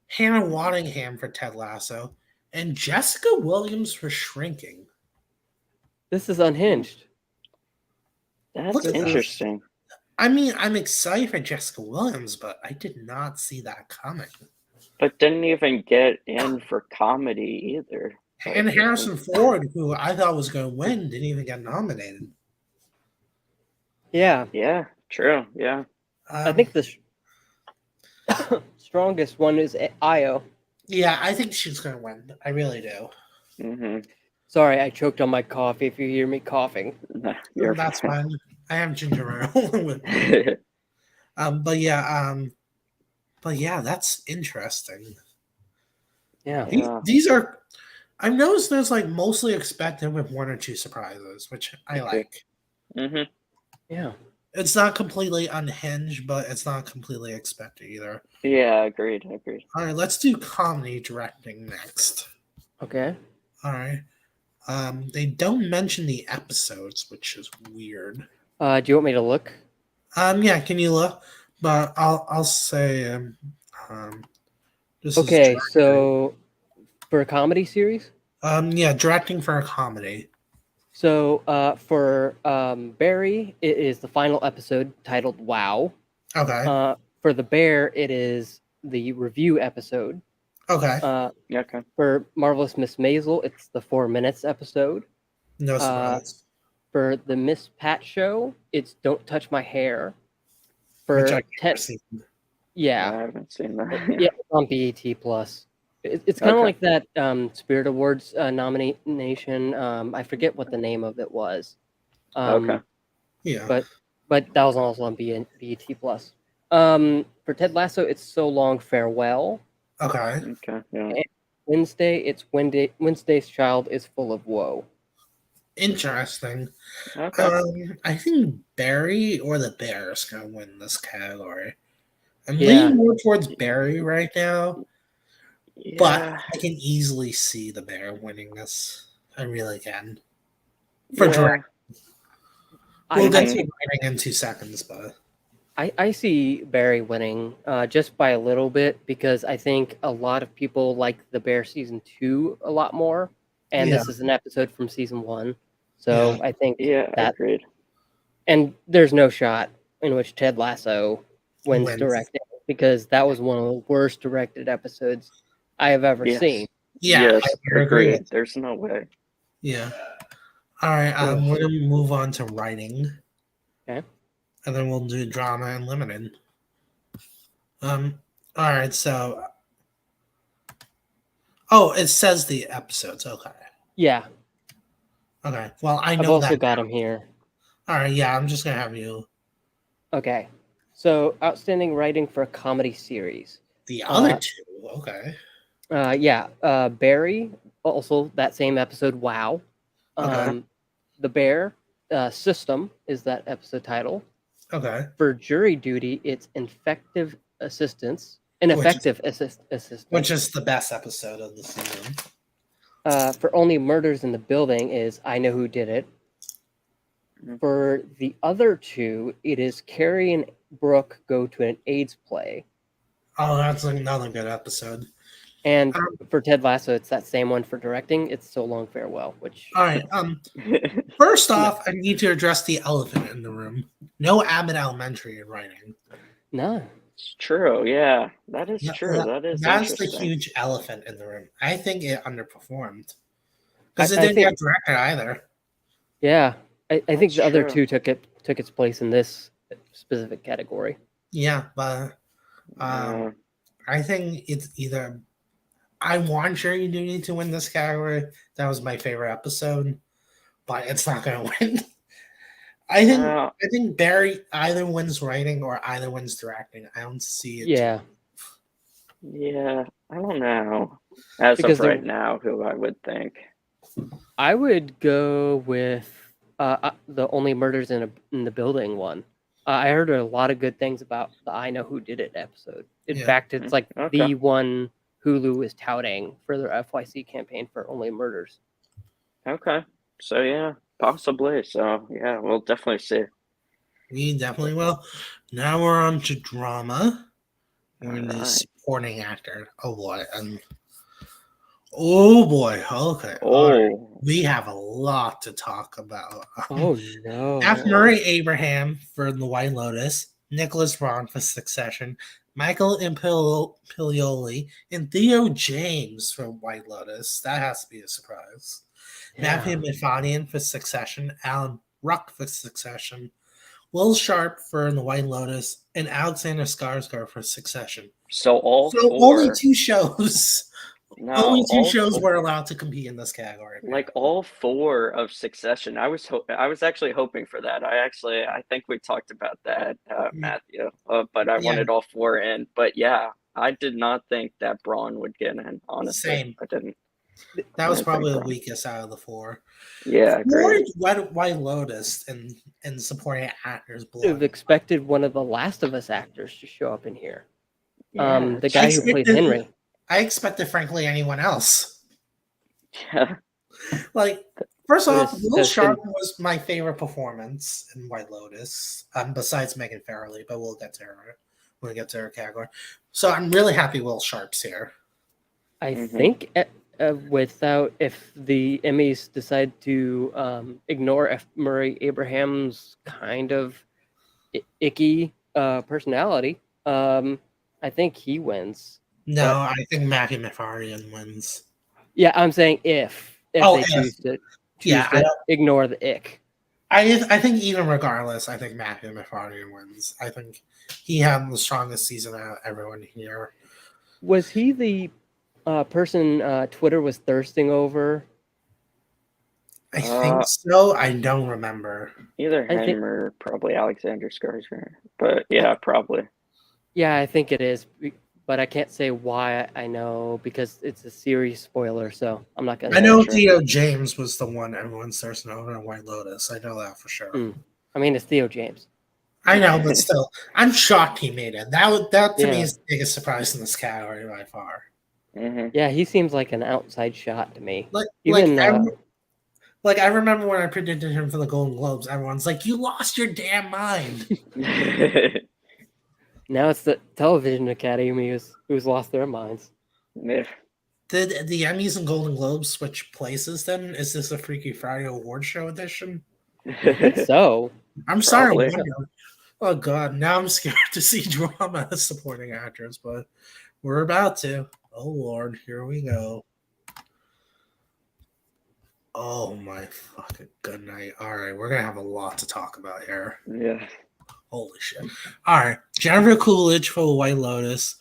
S1: Hannah Waddingham for Ted Lasso. And Jessica Williams for Shrinking.
S3: This is unhinged.
S2: That's
S1: Look at this.
S2: interesting.
S1: I mean, I'm excited for Jessica Williams, but I did not see that coming.
S2: But didn't even get in for comedy either.
S1: And Harrison Ford, who I thought was going to win, didn't even get nominated.
S3: Yeah.
S2: Yeah, true. Yeah.
S3: I think the strongest one is Io.
S1: Yeah, I think she's going to win. I really do.
S2: Mm-hmm.
S3: Sorry, I choked on my coffee. If you hear me coughing,
S1: That's fine. I have ginger ale with me. But yeah, that's interesting.
S3: yeah.
S2: Yeah.
S1: These are I've noticed there's like mostly expected with one or two surprises, which I
S2: Okay.
S1: like.
S2: Mm-hmm.
S3: Yeah.
S1: It's not completely unhinged, but it's not completely expected either.
S2: Yeah, agreed.
S1: All right, let's do comedy directing next.
S3: Okay.
S1: All right. They don't mention the episodes, which is weird.
S3: Do you want me to look?
S1: Yeah, can you look? But I'll say this is
S3: Okay,
S1: directing.
S3: so for a comedy series,
S1: Yeah, directing for a comedy.
S3: so for Barry, it is the final episode titled "Wow."
S1: Okay.
S3: For the Bear, it is the review episode.
S1: Okay.
S2: Okay.
S3: For Marvelous Miss Maisel, it's the 4 minutes episode.
S1: No surprise.
S3: For the Miss Pat show, it's Don't Touch My Hair.
S1: Which
S3: For
S1: I
S3: Ted,
S1: can't see.
S2: I
S3: yeah,
S2: haven't seen that.
S3: yeah, it's on BET Plus. It's kind of
S2: Okay.
S3: like that Spirit Awards nomination. I forget what the name of it was.
S2: Okay.
S1: Yeah.
S3: But that was also on BET Plus. For Ted Lasso, it's So Long Farewell.
S1: Okay.
S2: Okay. Yeah.
S3: And Wednesday, it's Wednesday's Child is Full of Woe.
S1: Interesting.
S2: Okay.
S1: I think Barry or the Bears gonna win this category. I'm
S3: Yeah.
S1: leaning more towards Barry right now, but
S2: Yeah.
S1: I can easily see the Bear winning this. I really can. For
S2: Yeah.
S1: direct,
S3: I,
S1: we'll
S3: I,
S1: get to
S3: see,
S1: writing in 2 seconds, but
S3: I see Barry winning just by a little bit because I think a lot of people like the Bear season 2 a lot more, and
S1: Yeah.
S3: this is an episode from season 1. So
S1: Yeah.
S3: I think
S2: Yeah.
S3: that,
S2: Agreed.
S3: and there's no shot in which Ted Lasso wins
S1: Wins.
S3: directing because that was one of the worst directed episodes I have ever
S2: Yes.
S3: seen.
S1: Yeah,
S2: Yes.
S1: I agree.
S2: Agreed. There's no way.
S1: Yeah. All right.
S3: Ugh.
S1: We're gonna move on to writing.
S3: Okay.
S1: And then we'll do drama and limited. All right. So, it says the episodes. Okay.
S3: Yeah,
S1: Okay. Well, I
S3: I've
S1: know
S3: also
S1: that.
S3: got him here.
S1: All right. Yeah, I'm just gonna have you.
S3: Okay. So outstanding writing for a comedy series.
S1: The other two. Okay.
S3: Barry, also that same episode, Wow.
S1: Okay.
S3: The Bear, System is that episode title.
S1: Okay.
S3: For jury duty, it's Ineffective Assistance. Ineffective Assistance.
S1: Which is the best episode of the season.
S3: For Only Murders in the Building is I Know Who Did It.
S2: Mhm.
S3: For the other two, it is Carrie and Brooke go to an AIDS play.
S1: Oh, that's another good episode.
S3: And for Ted Lasso, it's that same one for directing. It's So Long Farewell, which
S1: All right. First off, I need to address the elephant in the room. No Abbott Elementary in writing.
S3: no.
S2: It's true. Yeah. That is true.
S1: That's the
S2: Interesting.
S1: huge elephant in the room. I think it underperformed because it
S3: I
S1: didn't
S3: think-
S1: get directed either.
S3: Yeah, I think
S2: That's
S3: the other
S2: true.
S3: two took its place in this specific category.
S1: Yeah, but
S2: Yeah.
S1: I think it's either I want Jury Duty to win this category. That was my favorite episode, but it's not going to win. I think Barry either wins writing or either wins directing. I don't see it.
S3: Yeah,
S2: Yeah. I don't know. As
S3: Because
S2: of
S3: the-
S2: right now, who I would think.
S3: I would go with the Only Murders in the Building one. I heard a lot of good things about the I Know Who Did It episode. In
S1: Yeah.
S3: fact, it's like
S2: Okay.
S3: the one Hulu is touting for their FYC campaign for Only Murders.
S2: Okay. So yeah, possibly. So yeah, we'll definitely see.
S1: We definitely will. Now we're on to drama. We're in the
S2: Alright.
S1: supporting actor. Oh boy. Oh boy. Okay. All right.
S2: Oh.
S1: We have a lot to talk about.
S3: Oh no!
S1: F. Murray Abraham for The White Lotus, Nicholas Braun for Succession, Michael Imperioli, and Theo James for White Lotus. That has to be a surprise.
S3: Yeah.
S1: Matthew Mifadian for Succession, Alan Ruck for Succession, Will Sharp for The White Lotus, and Alexander Skarsgård for Succession.
S2: So all
S1: So
S2: four.
S1: only 2 shows.
S2: No,
S1: only 2
S2: all
S1: shows
S2: four-
S1: were allowed to compete in this category.
S2: like all 4 of Succession. I was actually hoping for that. I think we talked about that, Matthew. But I
S1: Yeah.
S2: wanted all 4 in. But yeah, I did not think that Braun would get in. Honestly,
S1: Same.
S2: I didn't.
S1: That was
S2: I
S1: probably
S2: think
S1: the weakest out of the four.
S2: Yeah,
S1: More
S2: agreed.
S1: White Lotus and supporting actors
S3: Would have
S1: blood.
S3: expected one of the Last of Us actors to show up in here.
S2: Yeah,
S3: The guy who played Henry.
S1: I expected, frankly, anyone else.
S2: yeah.
S1: Like, first
S3: Would
S1: off,
S3: have
S1: Will Sharp
S3: been-
S1: was my favorite performance in White Lotus, besides Megan Farrelly, but we'll get to her when we get to her category. So I'm really happy Will Sharp's here.
S3: I
S2: Mhm.
S3: think without if the Emmys decide to ignore F. Murray Abraham's kind of icky personality, I think he wins.
S1: No,
S3: But-
S1: I think Matthew Mafarian wins.
S3: Yeah, I'm saying if they choose to
S1: Yeah,
S3: ignore the ick.
S1: I think even regardless, I think Matthew Mafarian wins. I think he had the strongest season out of everyone here.
S3: Was he the person Twitter was thirsting over?
S1: I think so. I don't remember.
S2: Either
S3: I think-
S2: him or probably Alexander Skarsgård. But yeah, probably.
S3: Yeah, I think it is, but I can't say why I know because it's a series spoiler, so I'm not gonna.
S1: I know
S2: sure.
S1: Theo James was the one everyone's thirsting over in White Lotus. I know that for sure.
S3: Mm. I mean, it's Theo James.
S1: I know, but still, I'm shocked he made it. That to me
S3: Yeah.
S1: is the biggest surprise in this category by far.
S2: hmm
S3: Yeah, he seems like an outside shot to me.
S1: Like,
S3: Even
S1: I remember when I predicted him for the Golden Globes, everyone's like, "You lost your damn mind."
S3: now it's the Television Academy who's lost their minds.
S2: yeah.
S1: Did the Emmys and Golden Globes switch places then? Is this a Freaky Friday award show edition?
S3: I think so.
S1: I'm sorry.
S2: Probably.
S1: Wonder. Oh god, now I'm scared to see drama as supporting actors, but we're about to. Oh lord, here we go. Oh my fucking good night. All right, we're gonna have a lot to talk about here.
S2: Yeah.
S1: Holy shit. All right, Jennifer Coolidge for the White Lotus,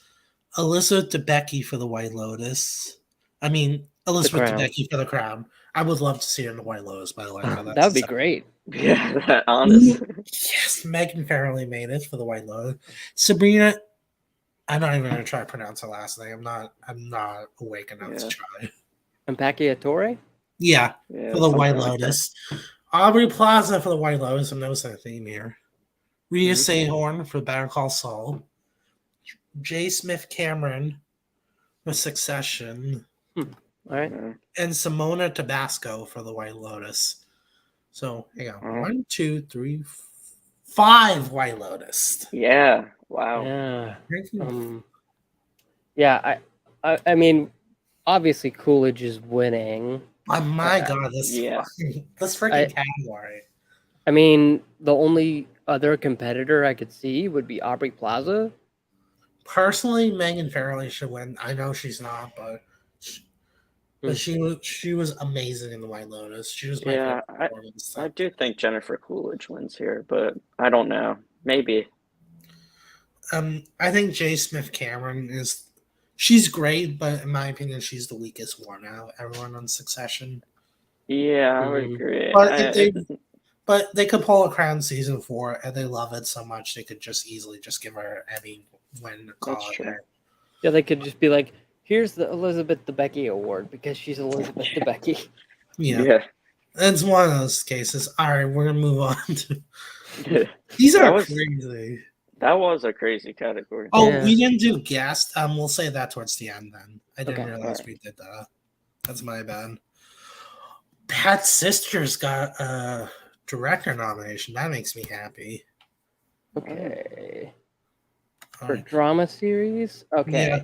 S1: Elizabeth Debicki for the White Lotus. I mean, Elizabeth
S3: Crown.
S1: Debicki for the Crown. I would love to see her in the White Lotus, by the way.
S3: That would be great.
S2: Yeah, that honest.
S1: Yes, Megan Farrelly made it for the White Lotus. Sabrina, I'm not even gonna try to pronounce her last name. I'm not awake enough to try.
S3: Impacciatore?
S1: Yeah,
S2: Yeah,
S1: for the White
S2: something like that.
S1: Lotus. Aubrey Plaza for the White Lotus. I'm noticing a theme here. Rhea Sayhorn for Better Call Saul. J. Smith Cameron for Succession.
S3: All right.
S2: Yeah.
S1: And Simona Tabasco for the White Lotus. So, hang on. 1, 2, 3, 5 White Lotus.
S2: Yeah. Wow.
S3: Yeah.
S1: Ranking-
S3: Yeah, I mean, obviously Coolidge is winning.
S1: Oh my god, this
S2: Yeah.
S1: freaking category.
S3: I mean, the only other competitor I could see would be Aubrey Plaza.
S1: Personally, Megan Farrelly should win. I know she's not, but she was amazing in the White Lotus. She was my
S2: Yeah,
S1: favorite performance.
S2: I do think Jennifer Coolidge wins here, but I don't know. Maybe.
S1: I think J. Smith Cameron she's great, but in my opinion, she's the weakest one out of everyone on Succession.
S2: Yeah, I would
S3: Mhm.
S2: agree.
S1: But they could pull a Crown season 4, and they love it so much they could just easily just give her Emmy win.
S2: That's true.
S3: Yeah, they could just be like, here's the Elizabeth Debicki Award because she's Elizabeth Debicki.
S1: Yeah. It's one of those cases. All right, we're gonna move on to
S2: Yeah.
S1: these
S2: That
S1: are
S2: was-
S1: crazy.
S2: That was a crazy category.
S1: Oh,
S3: Yeah.
S1: we didn't do guest. We'll say that towards the end then. I didn't
S3: Okay.
S1: realize we did that. That's my bad. Pat's sister's got a director nomination. That makes me happy.
S3: Okay.
S1: All
S3: For
S1: right.
S3: drama series? Okay.
S1: Yeah.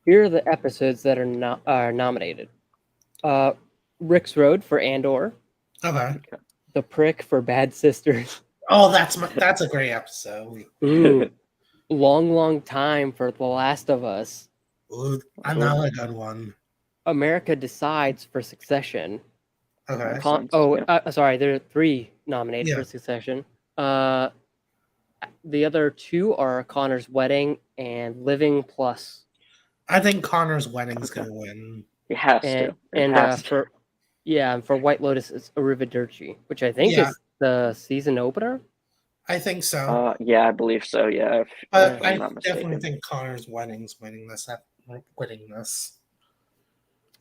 S3: Here are the episodes that are nominated. Rick's Road for Andor.
S1: Okay.
S3: The Prick for Bad Sisters.
S1: Oh, that's a great episode.
S3: Ooh. Long Time for The Last of Us.
S1: Ooh, another good one.
S3: America Decides for Succession.
S1: Okay.
S3: Sorry, there are 3 nominated
S1: Yeah.
S3: for Succession. The other 2 are Connor's Wedding and Living Plus.
S1: I think Connor's Wedding's gonna win.
S2: It has
S3: And
S2: to. It has to.
S3: for White Lotus, it's Arrivederci, which I think
S1: Yeah.
S3: is the season opener.
S1: I think so.
S2: Yeah, I believe so. Yeah, if
S1: But
S2: I'm
S1: I
S2: not
S1: definitely
S2: mistaken.
S1: think Connor's Wedding's winning this.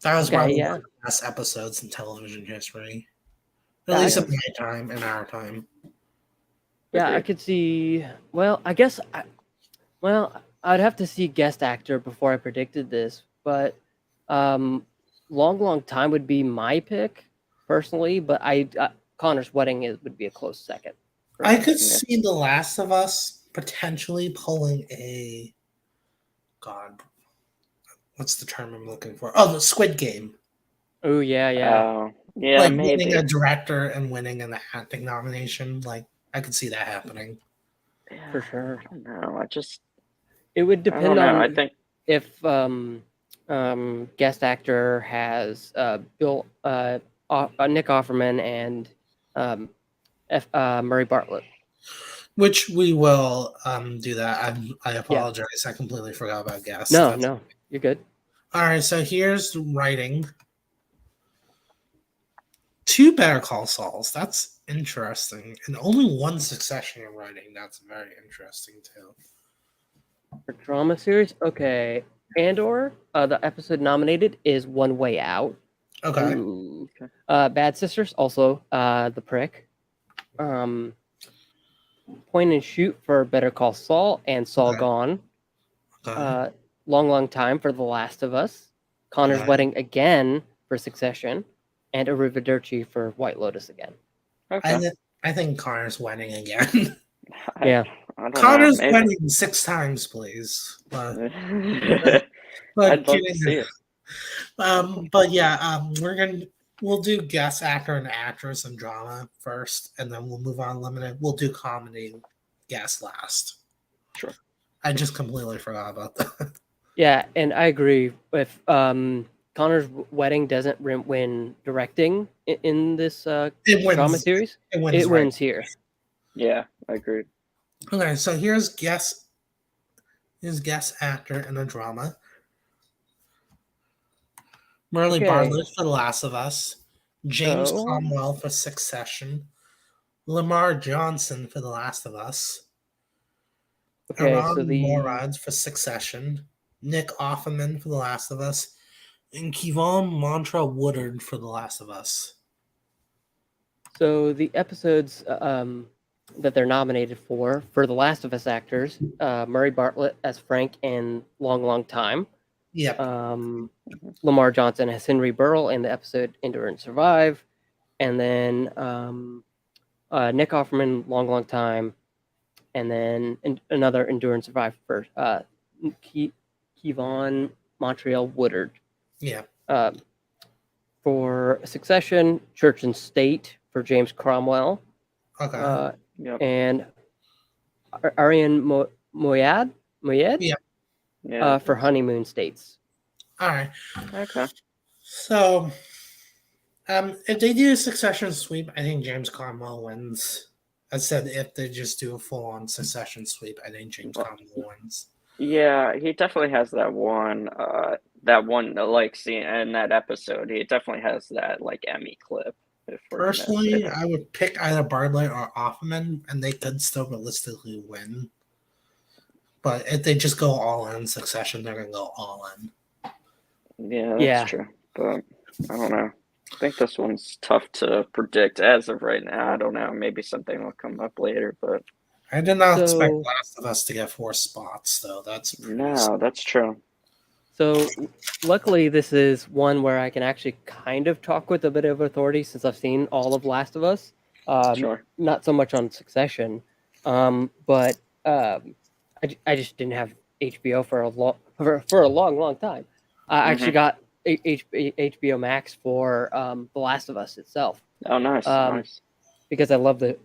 S1: That was
S3: Okay,
S1: probably
S3: yeah.
S1: one of the best episodes in television history.
S3: Yeah,
S1: At
S3: I
S1: least in
S3: can-
S1: my time, in our time.
S3: Yeah, I
S2: Agreed.
S3: could see. Well, I guess. I'd have to see guest actor before I predicted this, but um, long time would be my pick personally. But Connor's wedding would be a close second for
S1: I
S3: me.
S1: could
S2: Yeah.
S1: see The Last of Us potentially pulling a God. What's the term I'm looking for? Oh, the Squid Game.
S3: Oh yeah.
S2: Yeah,
S1: Like winning
S2: maybe.
S1: a director and winning an acting nomination. Like I could see that happening.
S2: Yeah,
S3: For sure.
S2: I don't know.
S3: It would
S2: I
S3: depend
S2: don't know. I
S3: on
S2: think
S3: if guest actor has Bill Nick Offerman and Murray Bartlett.
S1: Which we will do that. I
S3: Yeah.
S1: apologize. I completely forgot about guests.
S3: No, you're good.
S1: All right, so here's writing. 2 Better Call Sauls. That's interesting. And only 1 Succession in writing. That's very interesting too.
S3: For drama series, okay. Andor, the episode nominated is One Way Out.
S1: Okay.
S2: Ooh, okay.
S3: Bad Sisters, also The Prick. Point and Shoot for Better Call Saul and Saul
S1: Okay.
S3: Gone.
S1: Okay.
S3: Long Time for The Last of Us. Connor's
S1: Okay.
S3: Wedding again for Succession. And Arrivederci for White Lotus again.
S2: Okay.
S1: I think Connor's winning again.
S3: Yeah.
S2: I don't
S1: Connor's
S2: know. Maybe.
S1: winning 6 times, please. But
S2: I'd love to
S1: kidding.
S2: see it.
S1: But yeah, we'll do guest actor and actress and drama first, and then we'll move on limited. We'll do comedy guest last.
S2: Sure.
S1: I just completely forgot about that.
S3: Yeah, and I agree. If Connor's Wedding doesn't win directing in this
S1: It wins.
S3: drama series,
S1: It wins.
S3: it
S1: right.
S3: wins here.
S2: Yeah, I agree.
S1: Okay, so here's guest actor in a drama. Merle
S3: Okay.
S1: Bartlett for The Last of Us. James
S3: So-
S1: Cromwell for Succession. Lamar Johnson for The Last of Us.
S3: Okay,
S1: Aaron
S3: so the
S1: Morad for Succession. Nick Offerman for The Last of Us. And Kevon Montra Woodard for The Last of Us.
S3: episodes that they're nominated for The Last of Us actors, Murray Bartlett as Frank in Long Time.
S1: Yep.
S3: Lamar Johnson as Henry Burrell in the episode Endure and Survive. And then Nick Offerman, Long Time. And then another Endure and Survive for Kevon Montreal Woodard.
S1: Yeah.
S3: For Succession, Church and State for James Cromwell.
S1: Okay.
S2: Yep.
S3: And Arian Moyed
S1: Yeah.
S3: for Honeymoon States.
S1: All right.
S2: Okay.
S1: So, if they do a Succession sweep, I think James Cromwell wins. I said if they just do a full-on Succession sweep, I think James Cromwell wins.
S2: Yeah, he definitely has that one like scene in that episode. He definitely has that like Emmy clip.
S1: Personally, I would pick either Bartlett or Offerman, and they could still realistically win. But if they just go all in Succession, they're gonna go all in.
S2: Yeah, that's true. But I don't know. I think this one's tough to predict as of right now. I don't know. Maybe something will come up later, but
S1: I did not expect Last of Us to get 4 spots, though. That's
S2: true.
S3: So, luckily, this is one where I can actually kind of talk with a bit of authority since I've seen all of Last of Us.
S2: Sure.
S3: Not so much on Succession, but I just didn't have HBO for a long time. I actually got HBO Max for The Last of Us itself.
S2: Oh, nice, nice.
S3: Because I love the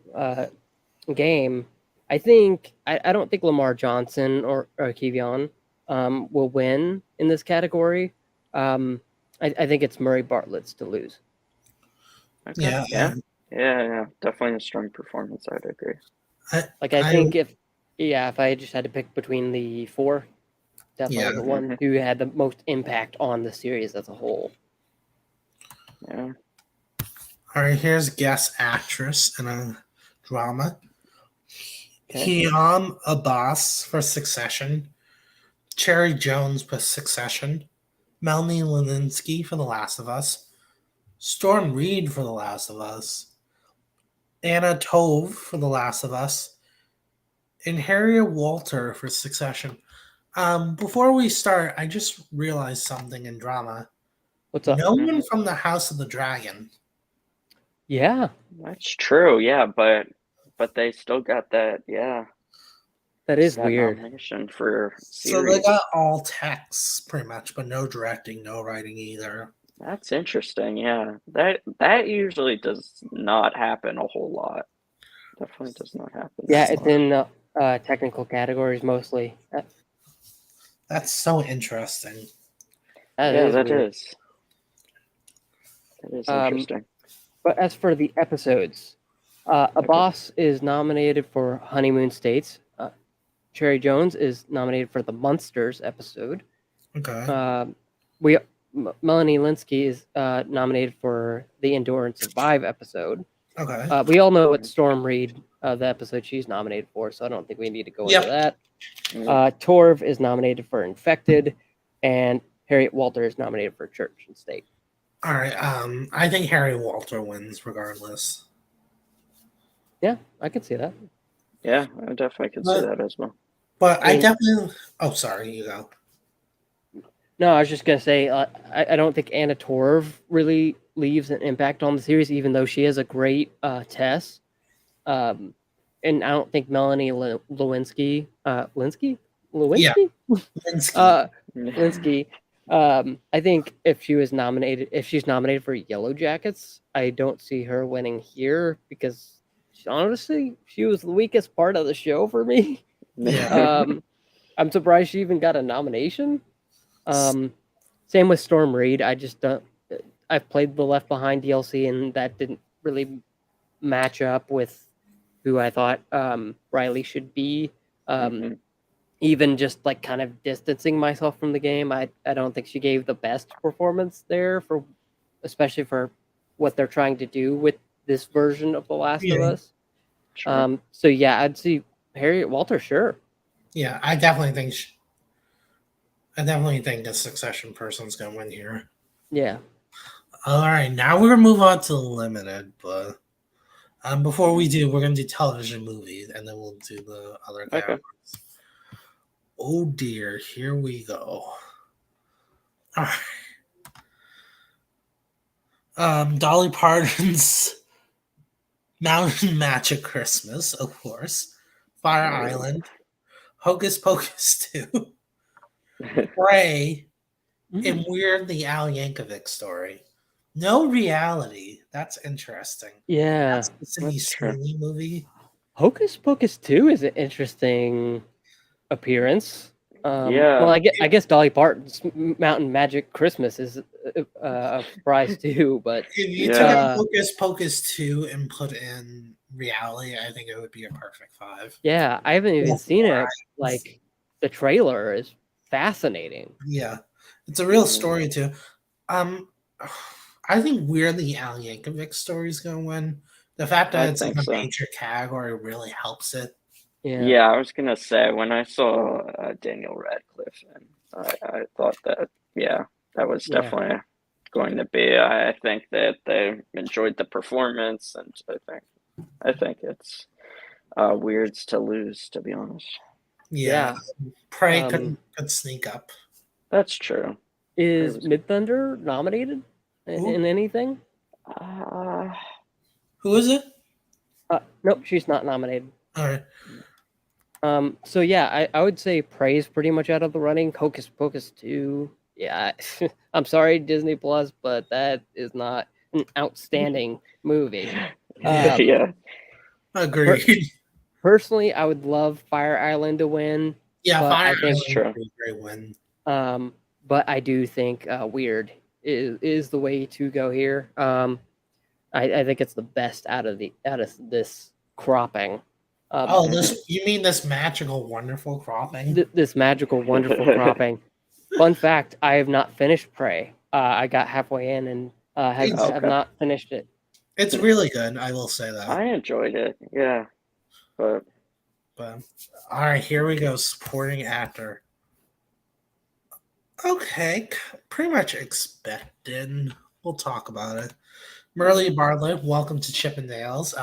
S3: game. I don't think Lamar Johnson or Kevon will win in this category. I think it's Murray Bartlett's to lose.
S2: Okay. Yeah. Definitely a strong performance. I'd agree.
S3: I think if I just had to pick between the 4, definitely the one who had the most impact on the series as a whole.
S2: Yeah.
S1: All right, here's guest actress in a drama. Hiam Abbas for Succession. Cherry Jones for Succession. Melanie Lynskey for The Last of Us, Storm Reed for The Last of Us, Anna Tove for The Last of Us, and Harriet Walter for Succession. Before we start, I just realized something in drama.
S3: What's up?
S1: No one from the House of the Dragon.
S3: Yeah,
S2: That's true. Yeah, but they still got that. Yeah,
S3: that is
S2: that
S3: weird.
S2: nomination for
S1: So
S2: series.
S1: they got all texts pretty much, but no directing, no writing either.
S2: That's interesting. Yeah, that usually does not happen a whole lot. Definitely does not happen.
S3: Yeah,
S2: that
S3: it's
S2: lot.
S3: in technical categories mostly.
S1: That's so interesting.
S3: That
S2: Yeah,
S3: is
S2: that
S3: weird.
S2: is. That is
S3: Um,
S2: interesting.
S3: But as for the episodes, A Boss is nominated for Honeymoon States. Cherry Jones is nominated for the Munsters episode.
S1: Okay.
S3: Melanie Linsky is nominated for the Endure and Survive episode.
S1: Okay.
S3: We all know what Storm Reed, the episode she's nominated for, so I don't think we need to go into that. Torv is nominated for Infected, and Harriet Walter is nominated for Church and State.
S1: All right. I think Harry Walter wins regardless.
S3: Yeah, I can see that.
S2: Yeah, I definitely could see that as well.
S1: But I definitely. Oh, sorry. You go.
S3: No, I was just gonna say I don't think Anna Torv really leaves an impact on the series, even though she is a great Tess. And I don't think Melanie Lewinsky, Linsky,
S1: Yeah.
S3: Linsky, Linsky. I think if she's nominated for Yellow Jackets, I don't see her winning here because honestly, she was the weakest part of the show for me.
S1: Yeah.
S3: I'm surprised she even got a nomination. Same with Storm Reed. I just don't. I've played the Left Behind DLC, and that didn't really match up with who I thought Riley should be. Even just like kind of distancing myself from the game, I don't think she gave the best performance there especially for what they're trying to do with this version of The Last of Us.
S2: Sure.
S3: So yeah, I'd see Harriet Walter, sure.
S1: Yeah, I definitely think a Succession person's gonna win here.
S3: Yeah.
S1: All right, now we're gonna move on to the limited, but before we do, we're gonna do television movies, and then we'll do the other categories. Oh dear, here we go. All right. Dolly Parton's Mountain Match at Christmas, of course. Fire Island, Hocus Pocus 2, Prey, and Weird the Al Yankovic Story. No reality. That's interesting.
S3: Yeah.
S1: That's the Sydney Sweeney movie.
S3: Hocus Pocus 2 is an interesting appearance.
S2: Yeah.
S3: Well, I guess Dolly Parton's Mountain Magic Christmas is a surprise too. But
S1: if you took out Hocus Pocus 2 and put in reality, I think it would be a perfect 5.
S3: Yeah, I haven't even seen it. Like the trailer is fascinating.
S1: Yeah, it's a real story too. I think weirdly Al Yankovic story is going to win. The fact that it's in a major category really helps it.
S2: Yeah, I was gonna say when I saw Daniel Radcliffe, and I thought that that was definitely going to be. I think that they enjoyed the performance, and I think it's Weird's to lose, to be honest.
S1: Yeah, Prey could sneak up.
S2: That's true.
S3: Is Midthunder nominated in anything?
S1: Who is it?
S3: Nope, she's not nominated.
S1: All right.
S3: So yeah, I would say Prey's pretty much out of the running. Hocus Pocus 2. Yeah, I'm sorry, Disney Plus, but that is not an outstanding movie.
S2: Yeah.
S1: Agreed.
S3: Personally, I would love Fire Island to win.
S1: Yeah, Fire
S2: Island
S1: would be a great win.
S3: But I do think Weird is the way to go here. I think it's the best out of this cropping.
S1: You mean this magical, wonderful cropping?
S3: This magical, wonderful cropping. Fun fact: I have not finished Prey. I got halfway in and have not finished it.
S1: It's really good. I will say that.
S2: I enjoyed it. Yeah, but
S1: all right, here we go. Supporting actor. Okay, pretty much expected. We'll talk about it. Merle Bartlett, welcome to Chippendales.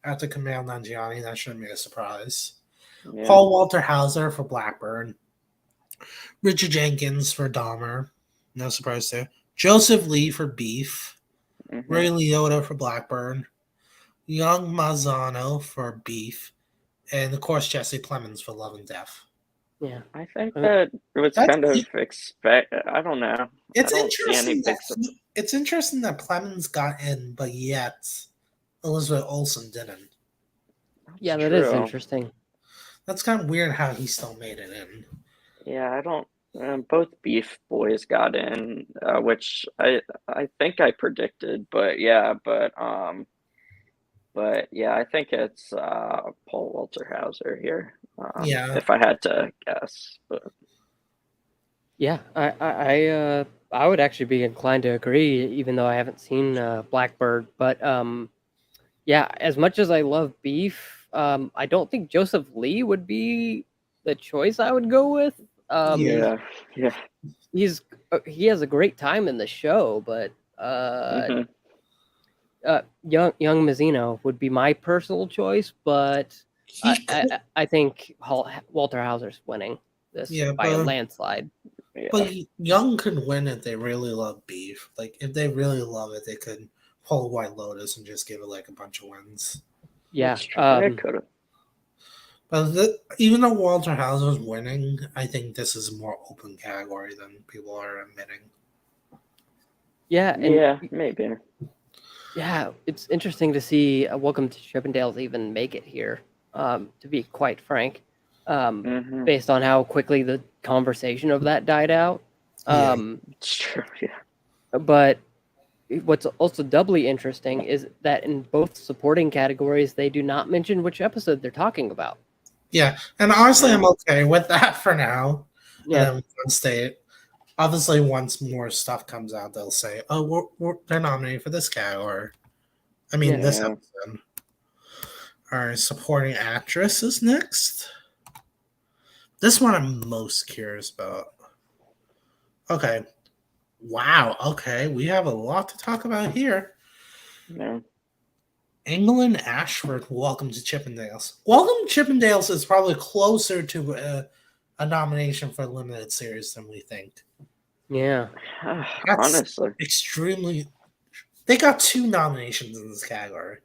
S1: After Camille Nanjiani, that shouldn't be a surprise.
S2: Yeah.
S1: Paul Walter Hauser for Blackburn. Richard Jenkins for Dahmer. No surprise there. Joseph Lee for Beef. Ray Liotta for Blackburn. Young Mazzano for Beef. And of course, Jesse Plemons for Love and Death.
S3: Yeah.
S2: I think that was
S1: That's
S2: kind of
S1: it.
S2: I don't know.
S1: It's
S2: I don't see any
S1: interesting
S2: big
S1: that it's interesting that Plemons got in, but yet Elizabeth Olsen didn't.
S3: Yeah, that is
S2: True.
S3: interesting.
S1: That's kind of weird how he still made it in.
S2: Yeah, I don't. Both Beef Boys got in, which I think I predicted, but yeah, I think it's Paul Walter Hauser here.
S1: Yeah.
S2: If I had to guess, but
S3: Yeah, I would actually be inclined to agree, even though I haven't seen Blackbird. But yeah, as much as I love Beef, I don't think Joseph Lee would be the choice I would go with.
S2: yeah.
S3: He has a great time in the show, but
S2: Mhm.
S3: young Mazzino would be my personal choice. But I think Walter Hauser's winning this by a landslide.
S2: Yeah.
S1: But Young could win if they really love Beef. Like, if they really love it, they could pull White Lotus and just give it like a bunch of wins.
S3: Yeah,
S2: That's true. I could have.
S1: But even though Walter Hauser's winning, I think this is a more open category than people are admitting.
S3: Yeah,
S2: Yeah, maybe.
S3: Yeah, it's interesting to see Welcome to Chippendales even make it here, to be quite frank, based on how quickly the conversation of that died out.
S2: It's true, yeah.
S3: But what's also doubly interesting is that in both supporting categories, they do not mention which episode they're talking about.
S1: Yeah, and honestly, I'm okay with that for now.
S3: Yeah.
S1: And then obviously, once more stuff comes out, they'll say, "Oh, they're nominated for this category." I mean, this episode. All right, supporting actress is next. This one I'm most curious about. Okay. Wow. Okay, we have a lot to talk about here.
S2: Yeah.
S1: England Ashford, welcome to Chippendales. Welcome to Chippendales is probably closer to a nomination for a limited series than we think.
S3: Yeah.
S1: That's
S2: honestly.
S1: extremely. They got 2 nominations in this category.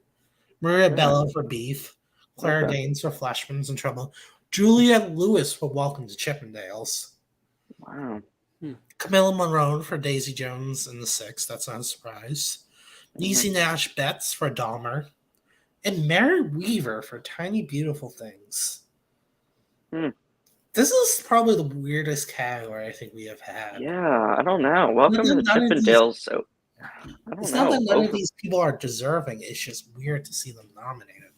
S1: Maria Bello for Beef, Claire Danes for Fleshman's in Trouble, Juliette Lewis for Welcome to Chippendales.
S2: Wow.
S1: Camilla Monroe for Daisy Jones in the Six. That's not a surprise. Niecy Nash Betts for Dahmer. And Mary Weaver for Tiny Beautiful Things. This is probably the weirdest category I think we have had.
S2: Yeah, I don't know. Welcome to Chippendales. So I don't know.
S1: It's not that none of these people are deserving. It's just weird to see them nominated.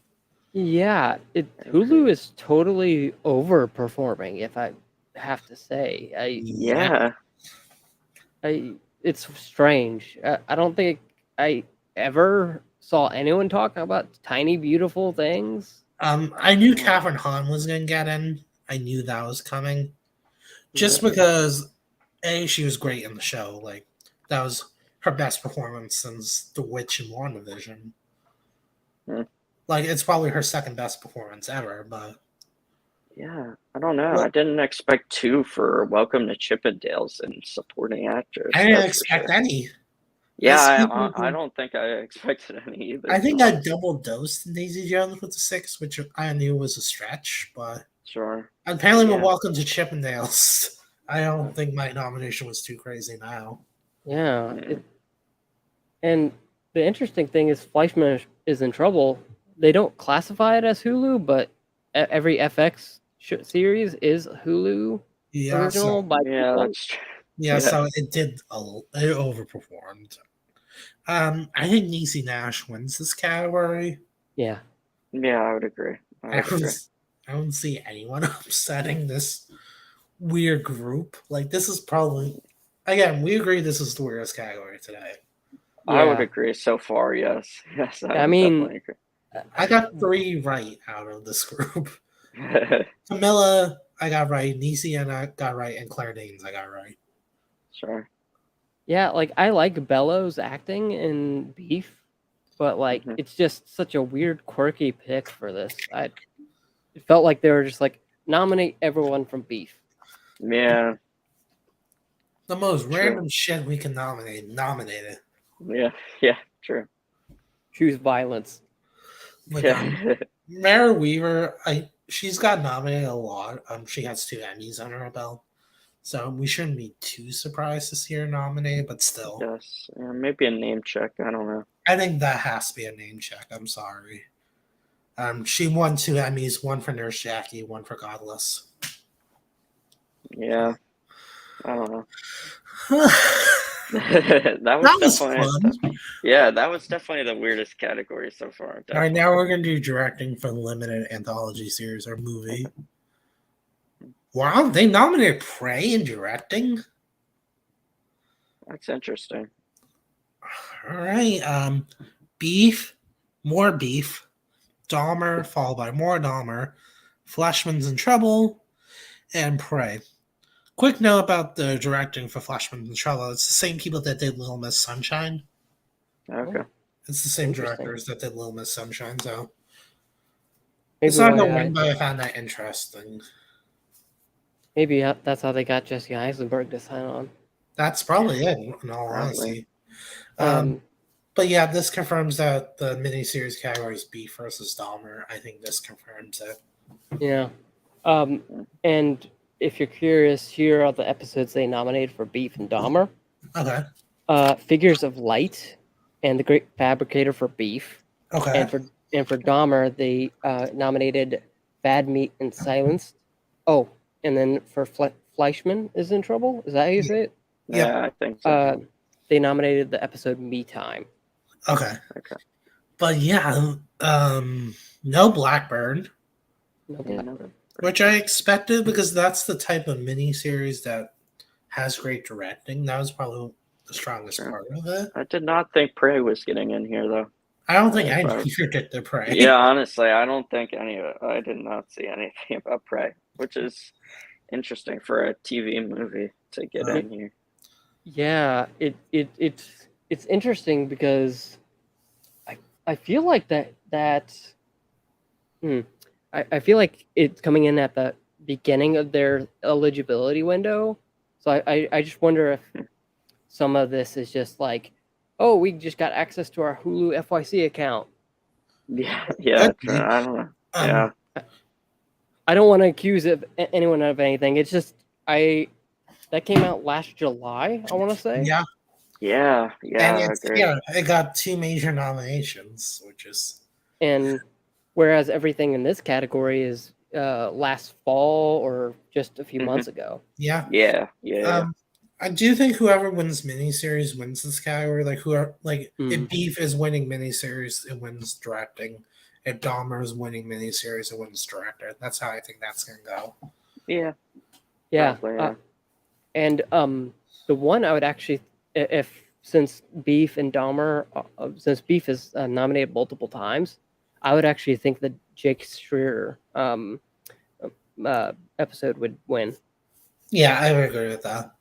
S3: Yeah, Hulu is totally overperforming, if I have to say. It's strange. I don't think I ever saw anyone talking about Tiny Beautiful Things.
S1: I knew Catherine Hahn was going to get in. I knew that was coming. Just because, A, she was great in the show. Like, that was her best performance since The Witch in WandaVision. Like, it's probably her second best performance ever, but...
S2: Yeah, I don't know. I didn't expect 2 for Welcome to Chippendales and supporting actress.
S1: I didn't expect any.
S2: Yeah, I don't think I expected any either.
S1: I think I double dosed in Daisy Jones with the 6, which I knew was a stretch, but...
S2: Sure.
S1: Apparently, with Welcome to Chippendales, I don't think my nomination was too crazy now.
S3: Yeah. And the interesting thing is Fleischman is in Trouble. They don't classify it as Hulu, but every FX series is Hulu original.
S1: So it overperformed. I think Niecy Nash wins this category.
S3: Yeah,
S2: I would agree.
S1: I don't see anyone upsetting this weird group. Like, this is probably, again, we agree this is the weirdest category today.
S2: I would agree so far. Yes.
S3: I mean,
S1: I got 3 right out of this group. Camilla, I got right. Niecy, I got right, and Claire Danes, I got right.
S2: Sure.
S3: Yeah, like I like Bellows acting in Beef, but like
S2: Mhm.
S3: it's just such a weird, quirky pick for this. It felt like they were just like nominate everyone from Beef.
S2: Yeah.
S1: The most
S2: True.
S1: random shit we can nominate it.
S2: Yeah. Yeah. True.
S3: Choose violence.
S1: Like
S2: Yeah.
S1: Mara Weaver, she's got nominated a lot. She has 2 Emmys on her belt, so we shouldn't be too surprised to see her nominated. But still,
S2: Yes. Yeah, maybe a name check. I don't know.
S1: I think that has to be a name check. I'm sorry. She won 2 Emmys, one for Nurse Jackie, one for Godless.
S2: Yeah. I don't know.
S1: That
S2: That was
S1: was
S2: definitely.
S1: fun.
S2: Yeah, that was definitely the weirdest category so far.
S1: All right,
S2: Definitely.
S1: now we're gonna do directing for the limited anthology series or movie. Wow, they nominated Prey in directing.
S2: That's interesting.
S1: All right, Beef, more Beef, Dahmer, followed by more Dahmer, Fleshman's in Trouble, and Prey. Quick note about the directing for Fleshman's in Trouble. It's the same people that did Little Miss Sunshine.
S2: Okay.
S1: It's the same
S3: Interesting.
S1: directors that did Little Miss Sunshine, so
S3: Maybe
S1: it's not
S3: why
S1: gonna win, but I found that interesting.
S3: maybe that's how they got Jesse Eisenberg to sign on.
S1: That's probably it, in all
S2: Probably.
S1: honesty.
S3: Um,
S1: But yeah, this confirms that the miniseries category is Beef versus Dahmer. I think this confirms it.
S3: yeah. And if you're curious, here are the episodes they nominated for Beef and Dahmer.
S1: Okay.
S3: Figures of Light and The Great Fabricator for Beef.
S1: Okay.
S3: And for Dahmer, they nominated Bad Meat and Silenced. Oh, and then for Fleischman is in Trouble. Is that how you say it?
S2: Yeah, I think so.
S3: They nominated the episode Me Time.
S1: Okay.
S2: Okay.
S1: But yeah, no Blackbird,
S3: No
S2: Yeah,
S3: Blackbird.
S1: which I expected because that's the type of miniseries that has great directing. That was probably the strongest
S2: Sure.
S1: part of it.
S2: I did not think Prey was getting in here though.
S1: I don't think I
S2: But-
S1: predicted Prey.
S2: Yeah, honestly, I don't think any of it. I did not see anything about Prey, which is interesting for a TV movie to get in here.
S3: Yeah, it's interesting because I feel like I feel like it's coming in at the beginning of their eligibility window. So I just wonder if some of this is just like, oh, we just got access to our Hulu FYC account.
S2: Yeah,
S1: Okay.
S2: true. I don't know.
S1: Um,
S2: Yeah,
S3: I don't want to accuse anyone of anything. It's just that came out last July, I want to say.
S1: Yeah.
S2: yeah,
S1: And
S2: I
S1: it's,
S2: agree.
S1: yeah, it got 2 major nominations, which is
S3: And whereas everything in this category is last fall or just a few months ago.
S1: yeah.
S2: Yeah.
S1: I do think whoever wins miniseries wins this category. Like if Beef is winning miniseries, it wins directing. If Dahmer is winning miniseries, it wins director. That's how I think that's gonna go.
S2: Yeah.
S3: Yeah.
S2: Probably, yeah.
S3: And the one I would actually, since Beef and Dahmer, since Beef is nominated multiple times, I would actually think the Jake Schreier episode would win.
S1: Yeah, I would agree with that.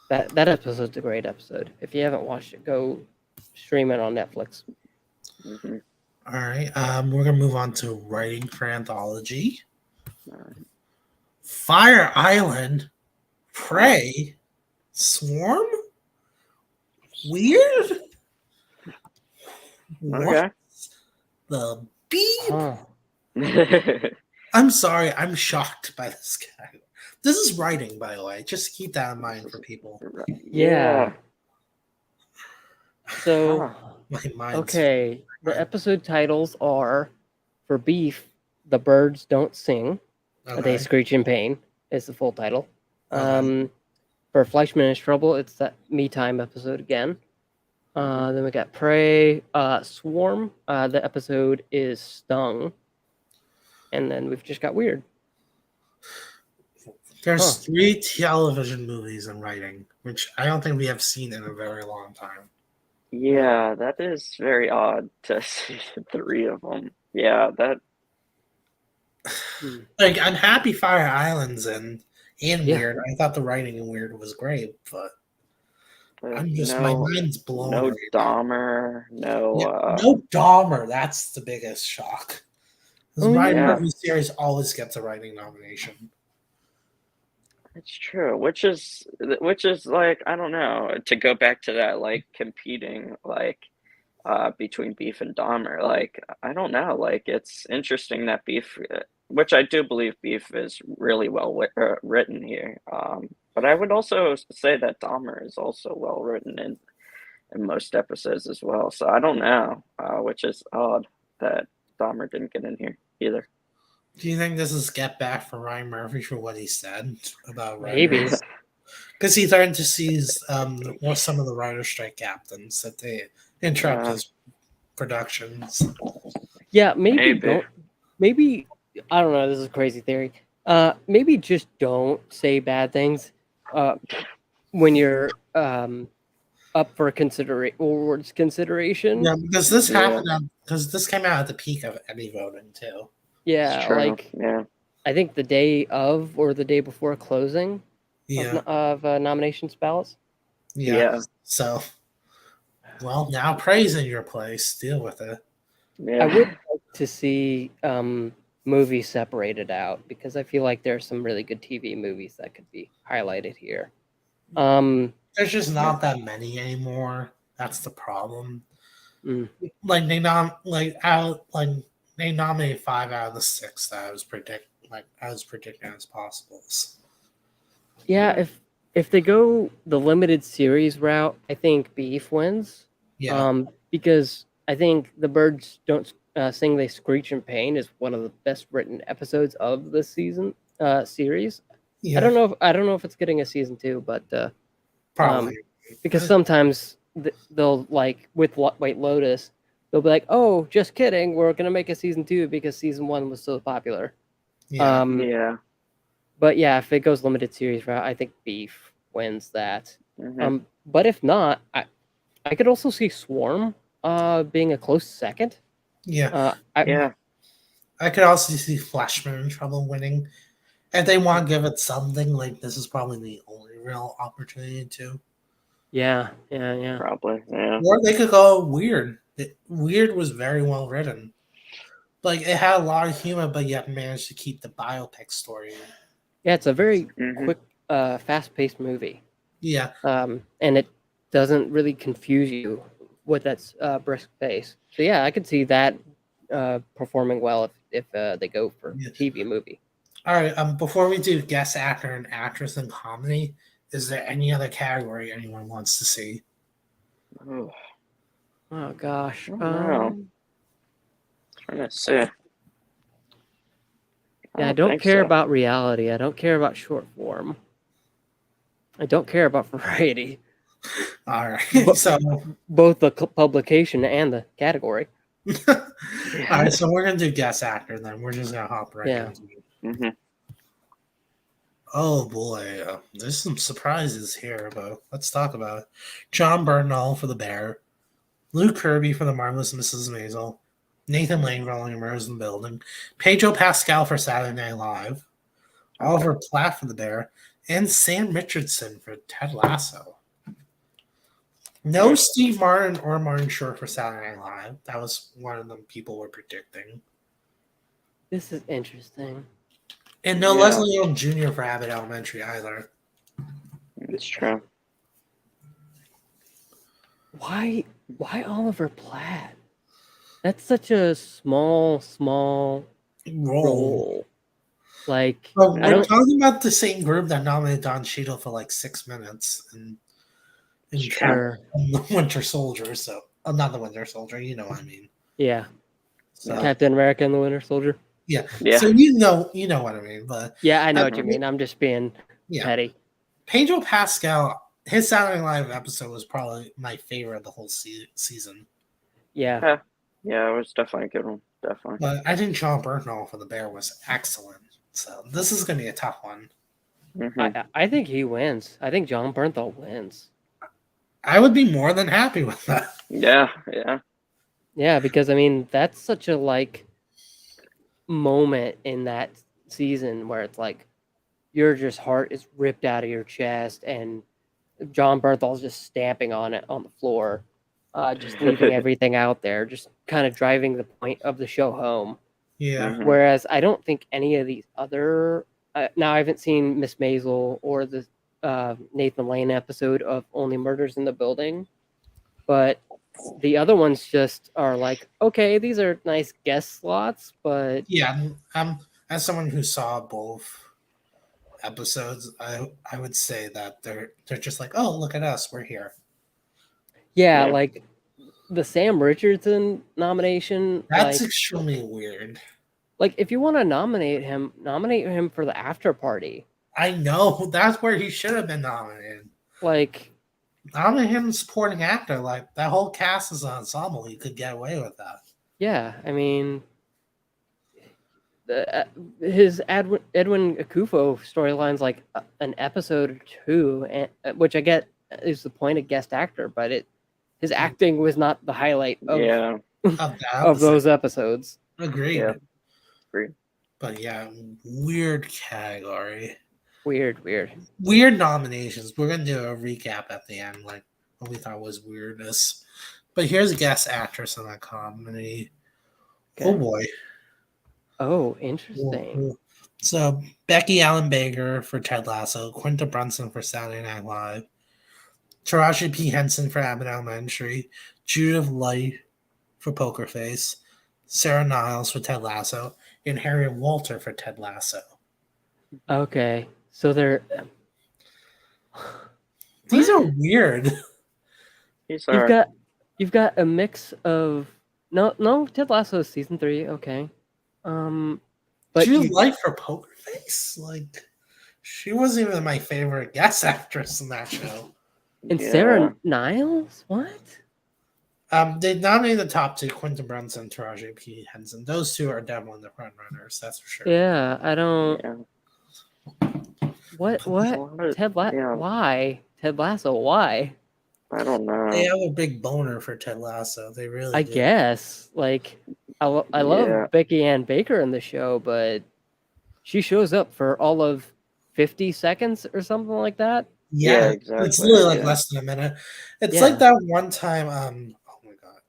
S3: That episode's a great episode. If you haven't watched it, go stream it on Netflix.
S2: Mm-hmm.
S1: All right. We're gonna move on to writing for anthology. Fire Island, Prey, Swarm. Weird. What the beep?
S3: Huh.
S1: I'm sorry. I'm shocked by this guy. This is writing, by the way. Just keep that in mind for people.
S3: Yeah. So,
S1: My mind's
S3: okay, the episode titles are for Beef, The Birds Don't Sing.
S1: okay.
S3: They Screech in Pain is the full title.
S1: Okay.
S3: For Fleischman is Trouble, it's that Me Time episode again. Then we got Prey, Swarm. The episode is Stung. And then we've just got Weird.
S1: There's 3 television movies in writing, which I don't think we have seen in a very long time.
S2: Yeah, that is very odd to see 3 of them. Yeah, that.
S1: Like, I'm happy Fire Island's in. and
S3: Yeah.
S1: Weird. I thought the writing in Weird was great, but I'm just my
S2: no,
S1: mind's blown
S2: no
S1: right now.
S2: Dahmer, no.
S1: No Dahmer. That's the biggest shock. Because
S3: Oh,
S1: Ryan
S2: yeah.
S1: Murphy's series always gets a writing nomination.
S2: It's true, which is like, I don't know, to go back to that, like, competing, like, between Beef and Dahmer. Like, I don't know, like, it's interesting that Beef, which I do believe Beef is really well written here. But I would also say that Dahmer is also well written in most episodes as well. So I don't know, which is odd that Dahmer didn't get in here either.
S1: Do you think this is get back for Ryan Murphy for what he said about
S3: Maybe.
S1: writers? Because he threatened to seize some of the writer strike captains that they interrupt his productions.
S3: Yeah, maybe
S2: Maybe.
S3: don't. Maybe I don't know. This is a crazy theory. Maybe just don't say bad things when you're up for consideration.
S1: Yeah, because this
S2: Yeah.
S1: happened because this came out at the peak of Emmy voting too.
S3: Yeah,
S2: It's true.
S3: like
S2: Yeah.
S3: I think the day of or the day before closing
S1: Yeah,
S3: of nominations ballots.
S1: yeah.
S2: Yeah.
S1: So, well, now praise in your place. Deal with it.
S2: Yeah.
S3: I would like to see movies separated out because I feel like there's some really good TV movies that could be highlighted here.
S1: There's just not that many anymore. That's the problem.
S3: Mm.
S1: Like they nominate 5 out of the 6 that I was predicting as possibles.
S3: Yeah, if they go the limited series route, I think Beef wins.
S1: Yeah,
S3: Because I think The Birds Don't Sing, They Screech in Pain is one of the best written episodes of the season series.
S1: yeah,
S3: I don't know if it's getting a season 2, but
S1: probably.
S3: because sometimes they'll like with White Lotus, they'll be like, "Oh, just kidding, we're gonna make a season 2 because season 1 was so popular."
S1: Yeah,
S2: Yeah.
S3: But yeah, if it goes limited series route, I think Beef wins that.
S2: Mhm.
S3: But if not, I could also see Swarm being a close second.
S1: yeah.
S2: Yeah.
S1: I could also see Flashman in Trouble winning. If they want to give it something, like this is probably the only real opportunity to.
S3: Yeah.
S2: Probably. Yeah.
S1: Or they could go Weird. Weird was very well written. Like it had a lot of humor, but yet managed to keep the biopic story.
S3: Yeah, it's a very
S2: Mhm.
S3: quick, fast-paced movie.
S1: Yeah,
S3: And it doesn't really confuse you with that brisk pace. So yeah, I could see that performing well if they go for
S1: Yeah.
S3: TV movie.
S1: All right. Before we do guest actor and actress in comedy, is there any other category anyone wants to see?
S2: Oh,
S3: Oh gosh.
S2: I don't know. Trying to see.
S3: Yeah, I
S2: don't
S3: don't
S2: think
S3: care
S2: so.
S3: about reality. I don't care about short form. I don't care about variety,
S1: All right.
S3: But-
S1: So,
S3: both the publication and the category.
S1: all right. So we're gonna do guest actor then. We're just gonna hop right
S3: Yeah.
S1: into it.
S2: Mhm.
S1: Oh boy, there's some surprises here, but let's talk about it. John Bernthal for The Bear, Luke Kirby for The Marvelous Mrs. Maisel, Nathan Lane for Only Murders in the Building, Pedro Pascal for Saturday Night Live, Oliver Platt for The Bear, and Sam Richardson for Ted Lasso. No Steve Martin or Martin Short for Saturday Night Live. That was one of them people were predicting.
S3: This is interesting.
S1: And no
S2: Yeah.
S1: Leslie Odom Jr. for Abbott Elementary either.
S2: It's true.
S3: Why Oliver Platt? That's such a small role. Like
S1: But
S3: I
S1: we're
S3: don't
S1: talking about the same group that nominated Don Cheadle for like 6 minutes in
S3: sure.
S1: The Winter Soldier. So, not the Winter Soldier, you know what I mean.
S3: Yeah.
S1: So,
S3: Captain America and the Winter Soldier.
S1: yeah.
S2: Yeah.
S1: So you know what I mean. But
S3: Yeah, I know what
S1: I
S3: you mean. I'm just being
S1: yeah,
S3: petty.
S1: Pedro Pascal, his Saturday Night Live episode was probably my favorite of the whole season.
S3: Yeah.
S2: Yeah, it was definitely a good one. Definitely.
S1: But I think John Bernthal for The Bear was excellent. So this is going to be a tough one.
S2: Mhm.
S3: I think he wins. I think John Bernthal wins.
S1: I would be more than happy with that.
S2: Yeah. Yeah.
S3: Yeah, because I mean that's such a like moment in that season where it's like, your just heart is ripped out of your chest, and John Bernthal's just stamping on it on the floor, just leaving everything out there, just kind of driving the point of the show home.
S1: Yeah.
S2: Mhm.
S3: Whereas I don't think any of these other now I haven't seen Miss Maisel or the Nathan Lane episode of Only Murders in the Building, but the other ones just are like, okay, these are nice guest slots, but
S1: Yeah. As someone who saw both episodes, I would say that they're just like, oh, look at us, we're here.
S3: yeah,
S2: Yeah.
S3: like the Sam Richardson nomination,
S1: That's extremely weird.
S3: like if you want to nominate him for the after party.
S1: I know that's where he should have been nominated.
S3: Like,
S1: Nominate him supporting actor. Like that whole cast is an ensemble. He could get away with that.
S3: yeah, I mean, his Edwin Akufo storyline's like an episode or two, and, which I get is the point of guest actor, but his acting was not the highlight of
S2: Yeah.
S1: Of that
S3: of those episodes.
S1: Agreed.
S2: Yeah. Agreed.
S1: But yeah, weird category.
S3: Weird.
S1: Weird nominations. We're gonna do a recap at the end, like what we thought was weirdness. But here's a guest actress in that comedy.
S3: Okay.
S1: Oh boy.
S3: Oh, interesting.
S1: So Becky Allen Baker for Ted Lasso, Quinta Brunson for Saturday Night Live, Taraji P. Henson for Abbott Elementary, Judith Light for Poker Face, Sarah Niles for Ted Lasso, and Harriet Walter for Ted Lasso.
S3: Okay, so they're
S1: These are weird.
S2: These are.
S3: you've got a mix of no Ted Lasso season 3. Okay, but
S1: Judith Light for Poker Face, like she wasn't even my favorite guest actress in that show.
S3: and
S2: Yeah.
S3: Sarah Niles, what?
S1: They nominated the top two, Quentin Brunson and Taraji P. Henson. Those two are definitely the front runners, that's for sure.
S3: Yeah, I don't.
S2: Yeah.
S3: What?
S2: What?
S3: Ted Lasso?
S2: Yeah.
S3: Why? Ted Lasso? Why?
S2: I don't know.
S1: They have a big boner for Ted Lasso. They really
S3: I
S1: do.
S3: guess. Like, I love
S2: Yeah.
S3: Becky Ann Baker in the show, but she shows up for all of 50 seconds or something like that.
S1: Yeah,
S2: exactly.
S1: It's literally like
S2: Yeah.
S1: less than a minute. It's
S3: Yeah.
S1: like that one time. Oh my god,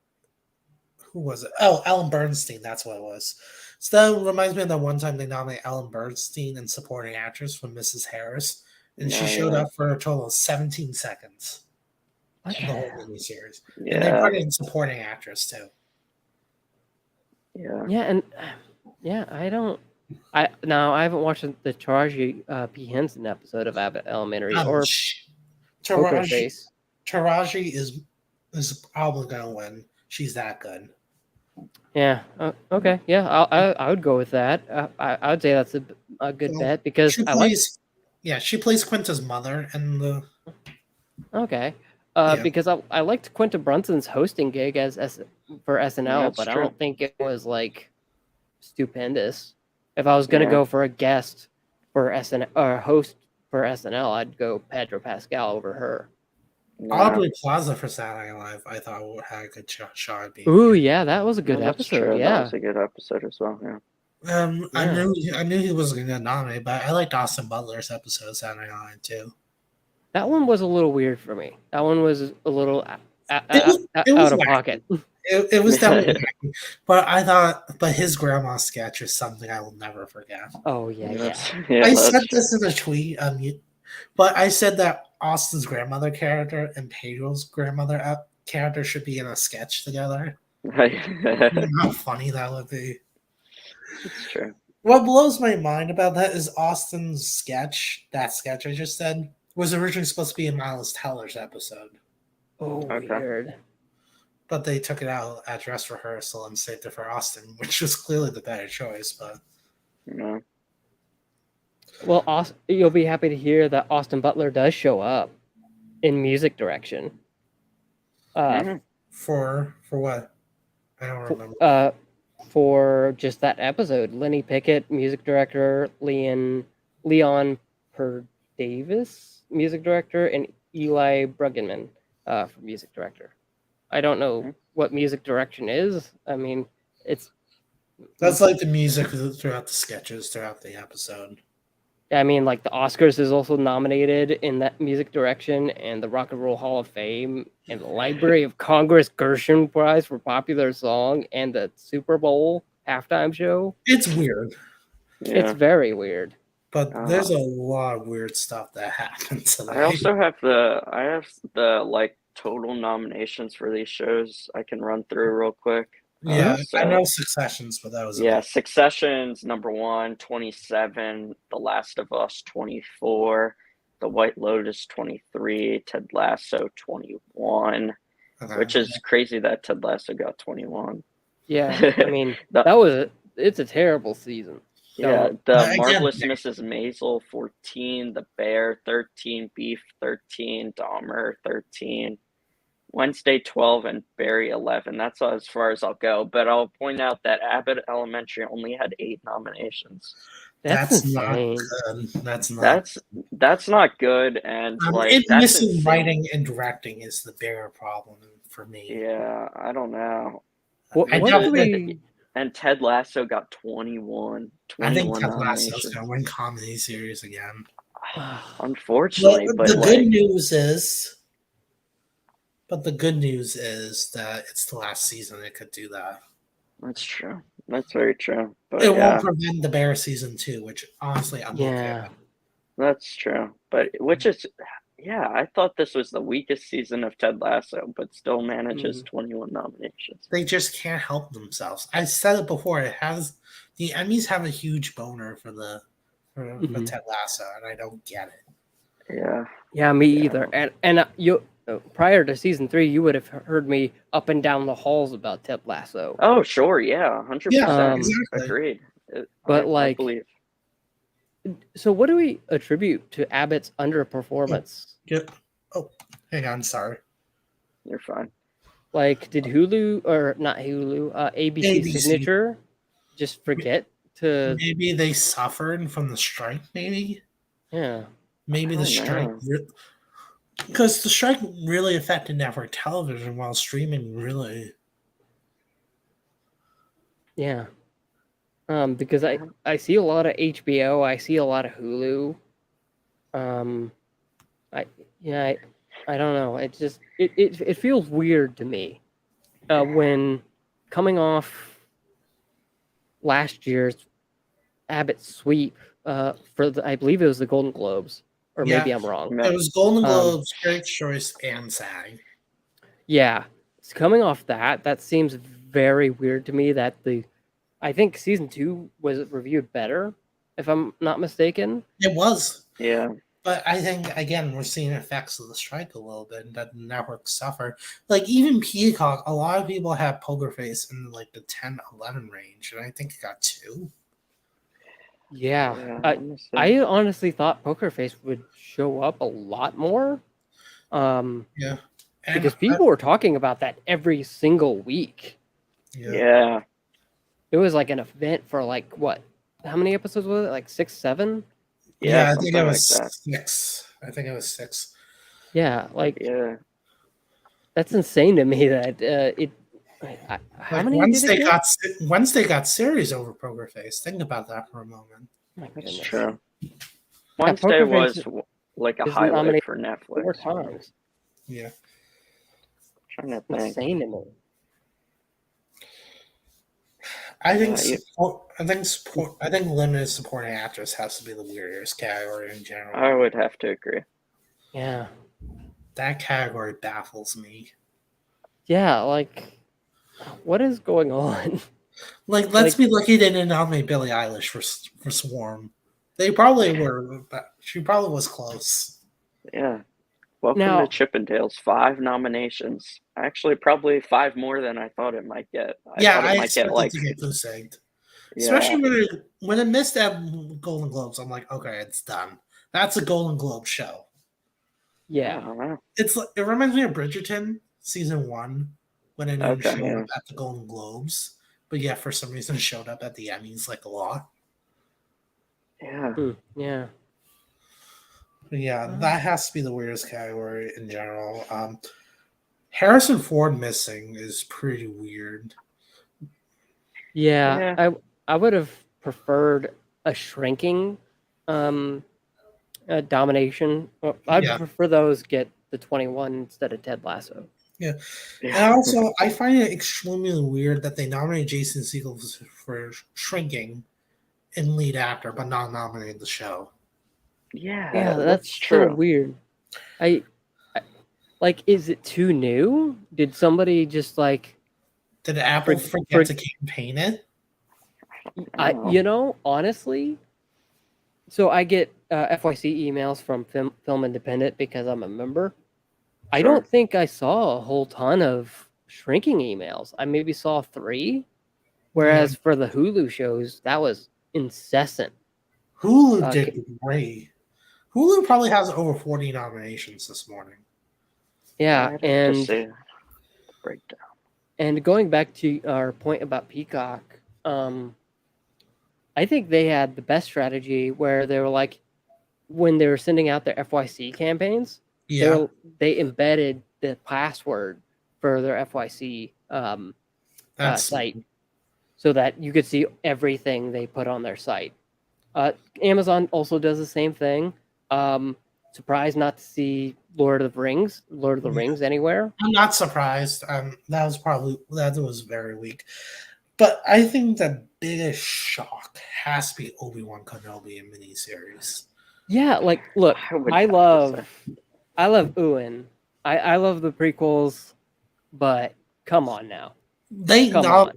S1: who was it? Oh, Ellen Bernstein. That's what it was. So that reminds me of the one time they nominated Ellen Bernstein in supporting actress for Mrs. Harris, and she
S2: Yeah,
S1: showed
S2: yeah.
S1: up for a total of 17 seconds
S3: What
S1: in the whole
S3: the-
S1: miniseries. And they
S2: Yeah.
S1: put it in supporting actress too.
S2: Yeah.
S3: Yeah, and yeah, I haven't watched the Taraji P. Henson episode of Abbott Elementary or Poker
S1: Taraji,
S3: Face.
S1: Taraji is probably gonna win. She's that good.
S3: Yeah. Okay. Yeah, I would go with that. I would say that's a good
S1: Well,
S3: bet because
S1: She
S3: I like.
S1: plays, yeah, she plays Quinta's mother in the.
S3: Okay.
S1: Yeah.
S3: Because I liked Quinta Brunson's hosting gig for SNL,
S2: That's
S3: but I
S2: true.
S3: don't think it was like stupendous. If I was gonna
S2: Yeah.
S3: go for a guest for SNL or host for SNL, I'd go Pedro Pascal over her.
S2: Yeah.
S1: Aubrey Plaza for Saturday Night Live, I thought had a good shot at being.
S3: Ooh, yeah, that was a good
S2: Yeah, that's
S3: episode.
S2: true. That
S3: Yeah.
S2: was a good episode as well. Yeah.
S1: I
S3: Yeah.
S1: knew he wasn't going to nominate, but I liked Austin Butler's episode of Saturday Night Live too.
S3: That one was a little weird for me. That one was a little
S1: It was
S3: out of
S1: wacky.
S3: pocket.
S1: It was definitely, wacky, but his grandma sketch is something I will never forget.
S3: Oh yeah.
S2: Yeah,
S1: I
S2: that's
S1: said
S2: true.
S1: this in a tweet, but I said that Austin's grandmother character and Pedro's grandmother character should be in a sketch together. You know how funny that would be.
S2: It's true.
S1: What blows my mind about that is Austin's sketch, that sketch I just said, was originally supposed to be in Miles Teller's episode,
S3: Oh,
S2: Okay.
S3: weird.
S1: but they took it out at dress rehearsal and saved it for Austin, which was clearly the better choice. But
S2: Yeah.
S3: Well, you'll be happy to hear that Austin Butler does show up in music direction.
S2: Mhm.
S1: for what? I don't remember.
S3: For just that episode, Lenny Pickett, music director, Leon Per Davis, music director, and Eli Bruggeman, for music director. I don't know what music direction is. I mean, it's
S1: That's like the music throughout the sketches throughout the episode.
S3: I mean, like the Oscars is also nominated in that music direction, and the Rock and Roll Hall of Fame, and the Library of Congress Gershwin Prize for Popular Song, and the Super Bowl halftime show.
S1: It's weird,
S3: It's
S2: Yeah.
S3: very weird.
S1: but there's a lot of weird stuff that happens today.
S2: I also have the like total nominations for these shows I can run through real quick.
S1: Yeah, I
S2: So
S1: know Successions, but that was
S2: yeah,
S1: about
S2: Succession's number 1, 27, The Last of Us 24, The White Lotus 23, Ted Lasso 21,
S1: okay.
S2: which is crazy that Ted Lasso got 21.
S3: Yeah, I mean,
S2: The-
S3: it's a terrible season.
S2: Yeah,
S3: So,
S2: The
S1: Again,
S2: Marvelous Mrs. Maisel 14, The Bear 13, Beef 13, Dahmer 13, Wednesday 12, and Barry 11. That's as far as I'll go. But I'll point out that Abbott Elementary only had 8 nominations.
S3: that's
S1: not
S3: insane.
S1: good. That's not.
S2: That's not good, and like
S1: it
S2: that's
S1: missing
S2: insane.
S1: writing and directing is the bigger problem for me.
S2: Yeah, I don't know.
S3: What
S1: I
S3: do
S1: doubt
S3: we?
S2: And Ted Lasso got 21
S1: I think Ted Lasso's
S2: nominations.
S1: gonna win comedy series again.
S2: Unfortunately,
S1: But
S2: but
S1: the
S2: like,
S1: good news is, that it's the last season it could do that.
S2: that's true. That's very true. But
S1: It
S2: yeah,
S1: won't prevent the Bear season 2, which honestly I'm okay
S3: Yeah,
S1: with.
S2: that's true. But which is, yeah, I thought this was the weakest season of Ted Lasso, but still manages 21 nominations.
S1: They just can't help themselves. I said it before. The Emmys have a huge boner for Ted Lasso, and I don't get it.
S2: Yeah.
S3: yeah, me either. And you prior to season 3, you would have heard me up and down the halls about Ted Lasso.
S2: Oh, sure. Yeah. 100%.
S1: Yeah, exactly.
S2: Agreed.
S3: But
S2: I
S3: like,
S2: believe.
S3: so what do we attribute to Abbott's underperformance?
S1: Oh, hang on. Sorry.
S2: You're fine.
S3: Like, did Hulu or not Hulu, ABC,
S1: ABC.
S3: Signature just forget to?
S1: Maybe they suffered from the strike. Maybe
S3: Yeah,
S1: the
S2: I don't
S1: strike,
S2: know.
S1: because the strike really affected network television, while streaming really.
S3: yeah. Because I see a lot of HBO, I see a lot of Hulu. I don't know. It just it feels weird to me when coming off last year's Abbott sweep for I believe it was the Golden Globes, or maybe I'm wrong.
S1: It was Golden Globes, Critics' Choice, and SAG.
S3: Yeah, it's coming off that seems very weird to me. That I think season 2 was reviewed better, if I'm not mistaken.
S1: It was.
S2: Yeah.
S1: But I think, again, we're seeing effects of the strike a little bit, and that the network suffered. Like, even Peacock, a lot of people have Poker Face in, like, the 10-11 range, and I think it got 2.
S3: Yeah,
S2: honestly.
S3: I honestly thought Poker Face would show up a lot more.
S1: Yeah. And
S3: Because people were talking about that every single week.
S2: Yeah.
S3: It was like an event for like what? How many episodes was it? Like 6, 7?
S1: Yeah, I think it
S2: something
S1: was
S2: like that.
S1: 6. I think it was 6.
S3: Yeah, like
S2: Yeah.
S3: that's insane to me that how
S1: Like,
S3: many
S1: Wednesday
S3: did it get?
S1: Wednesday got series over Poker Face. Think about that for a moment.
S3: My
S2: That's
S3: goodness.
S2: true.
S3: Yeah,
S2: Wednesday
S3: Poker
S2: was
S3: Face
S2: like a
S3: is
S2: highlight
S3: nominated
S2: for
S3: 4
S2: Netflix.
S3: times.
S1: Yeah.
S2: Trying to think.
S3: Insane to me.
S1: I think
S2: Yeah,
S1: I think limited supporting actress has to be the weirdest category in general.
S2: I would have to agree.
S3: Yeah.
S1: That category baffles me.
S3: Yeah, like what is going on?
S1: Like, let's be lucky they didn't nominate Billie Eilish for Swarm. They probably were, but she probably was close.
S2: Yeah. Welcome
S3: Now-
S2: to Chippendales. 5 nominations. Actually, probably 5 more than I thought it might get.
S1: I expected to get goose egged.
S2: Yeah.
S1: Especially when it missed that Golden Globes, I'm like, okay, it's done. That's a Golden Globe show.
S2: I
S3: Yeah.
S2: don't know.
S1: It reminds me of Bridgerton season 1 when it didn't
S2: Okay,
S1: show
S2: yeah.
S1: up at the Golden Globes, but yeah, for some reason it showed up at the Emmys like a lot.
S2: Yeah.
S3: Yeah.
S1: But yeah, that has to be the weirdest category in general. Harrison Ford missing is pretty weird.
S3: Yeah. I would have preferred a shrinking Domination. Well, I'd
S1: Yeah.
S3: prefer those get the 21 instead of Ted Lasso.
S1: And also, I find it extremely weird that they nominate Jason Segel for Shrinking in lead actor, but not nominate the show.
S3: Yeah, that's
S2: that's
S3: so
S2: true.
S3: weird. I like, is it too new? Did somebody just like
S1: Did Apple
S3: For-
S1: forget
S3: for-
S1: to campaign it?
S3: honestly, so I get FYC emails from Film Independent because I'm a member. I
S2: Sure.
S3: don't think I saw a whole ton of Shrinking emails. I maybe saw 3, whereas for the Hulu shows that was incessant.
S1: Hulu did great. Hulu probably has over 40 nominations this morning.
S3: Yeah,
S2: I'd have to see the breakdown.
S3: and going back to our point about Peacock, I think they had the best strategy where they were like, when they were sending out their FYC campaigns,
S1: Yeah,
S3: they embedded the password for their FYC
S1: that's
S3: site so that you could see everything they put on their site. Amazon also does the same thing. Surprised not to see Lord of the Rings anywhere.
S1: I'm not surprised. That was very weak. But I think the biggest shock has to be Obi-Wan Kenobi in miniseries.
S3: Yeah, like look,
S2: would
S3: I
S2: have to
S3: love Owen. I love the prequels, but come on now. Come on.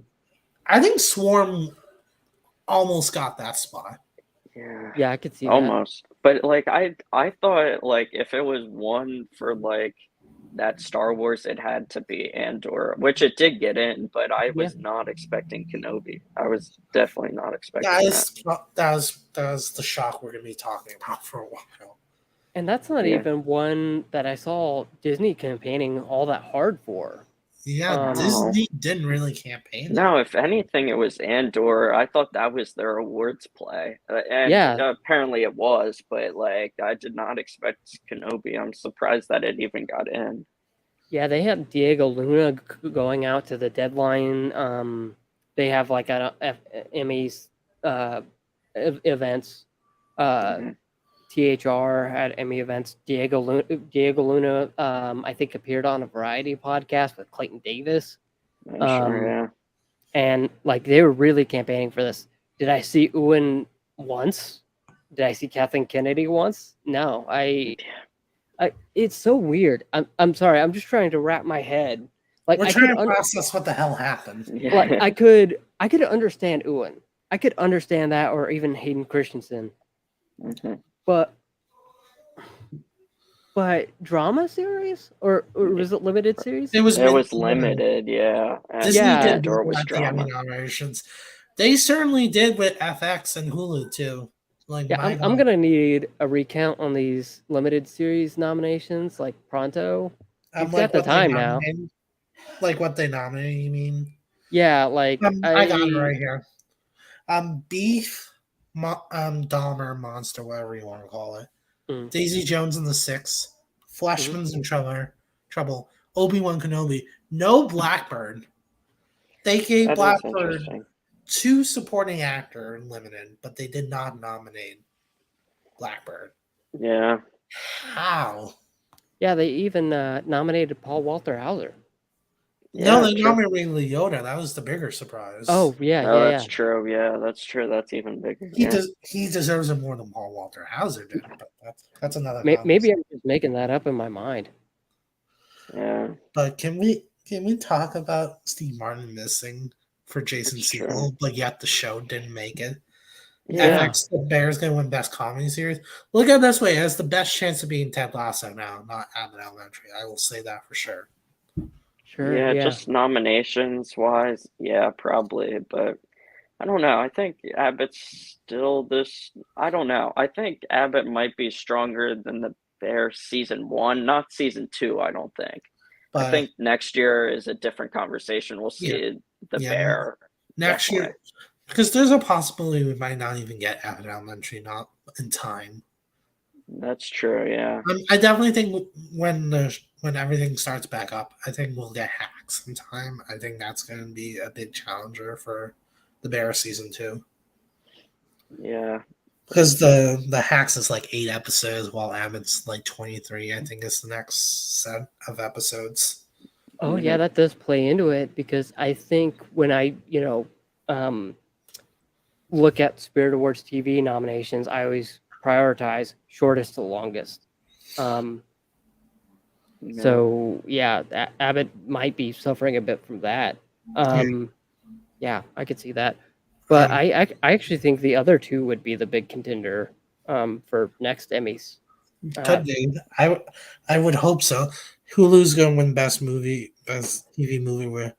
S1: I think Swarm almost got that spot.
S3: Yeah, I could see that.
S2: Almost. But like I thought like if it was one for like that Star Wars, it had to be Andor, which it did get in, but I was not expecting Kenobi. I was definitely not expecting that.
S1: That was the shock we're gonna be talking about for a while.
S3: And that's not even one that I saw Disney campaigning all that hard for.
S1: Yeah, Disney didn't really campaign.
S2: No, if anything, it was Andor. I thought that was their awards play, and apparently it was. But like, I did not expect Kenobi. I'm surprised that it even got in.
S3: Yeah, they have Diego Luna going out to the deadline. They have like Emmys events. THR had Emmy events. Diego Luna, I think, appeared on a variety podcast with Clayton Davis. And like they were really campaigning for this. Did I see Owen once? Did I see Kathleen Kennedy once? No, it's so weird. I'm sorry. I'm just trying to wrap my head. Like
S1: we're trying to process what the hell happened.
S3: Like I could understand Owen. I could understand that, or even Hayden Christensen. But drama series or was it limited series?
S2: It was limited, yeah.
S1: Disney did was drama nominations. They certainly did with FX and Hulu too. Like
S3: yeah, I'm gonna need a recount on these limited series nominations, like pronto. You've got the time now.
S1: Like what they nominated, you mean?
S3: Yeah, like
S1: I got it right here. Beef, Dahmer, Monster, whatever you want to call it. Daisy Jones and the Six, Fleshman's in Trouble, Obi-Wan Kenobi, no Blackbird. They gave Blackbird 2 supporting actor limited, but they did not nominate Blackbird.
S2: Yeah.
S1: How?
S3: Yeah, they even nominated Paul Walter Hauser.
S1: Yeah, no, they nominated Leota. That was the bigger surprise.
S3: Oh yeah,
S2: that's true. Yeah, that's true. That's even bigger.
S1: He deserves it more than Paul Walter Hauser did, but that's another.
S3: Maybe I'm just making that up in my mind.
S2: Yeah.
S1: But can we talk about Steve Martin missing for Jason Segel, but yet the show didn't make it?
S3: Yeah.
S1: FX, the Bears going to win Best Comedy Series. Look at it this way: it has the best chance of being Ted Lasso now, not Abbott Elementary. I will say that for sure.
S3: Sure.
S2: Yeah, just nominations wise, yeah, probably. But I don't know. I think Abbott's still this. I don't know. I think Abbott might be stronger than the Bears season 1, not season 2. I don't think. But I think next year is a different conversation. We'll see the Bear
S1: next year, because there's a possibility we might not even get Abbott Elementary not in time.
S2: That's true. Yeah,
S1: I definitely think when everything starts back up, I think we'll get Hacks in time. I think that's going to be a big challenger for the Bears season 2.
S2: Yeah,
S1: Because the Hacks is like 8 episodes, while Abbott's like 23. I think is the next set of episodes.
S3: Oh yeah, that does play into it because I think when I um, look at Spirit Awards TV nominations, I always prioritize shortest to longest. So yeah, Abbott might be suffering a bit from that. Yeah, I could see that. But I actually think the other two would be the big contender for next Emmys.
S1: Could be. I would hope so. Hulu's going to win best TV movie where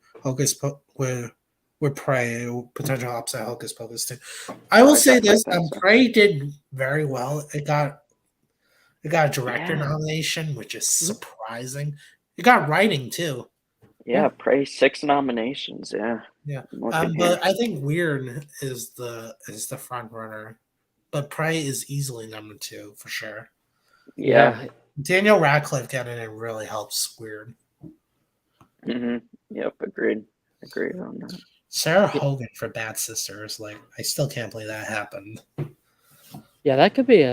S1: where Prey potential upset Hocus Pocus too. I will say this: Prey did very well. It got a director nomination, which is surprising. It got writing too.
S2: Yeah, Prey 6 nominations. Yeah.
S1: Yeah. But I think Weird is the front runner. But Prey is easily number 2 for sure.
S2: Yeah.
S1: Daniel Radcliffe getting it really helps Weird.
S2: Yep, agreed on that.
S1: Sarah Hogan for Bad Sisters, like I still can't believe that happened.
S3: Yeah, that could be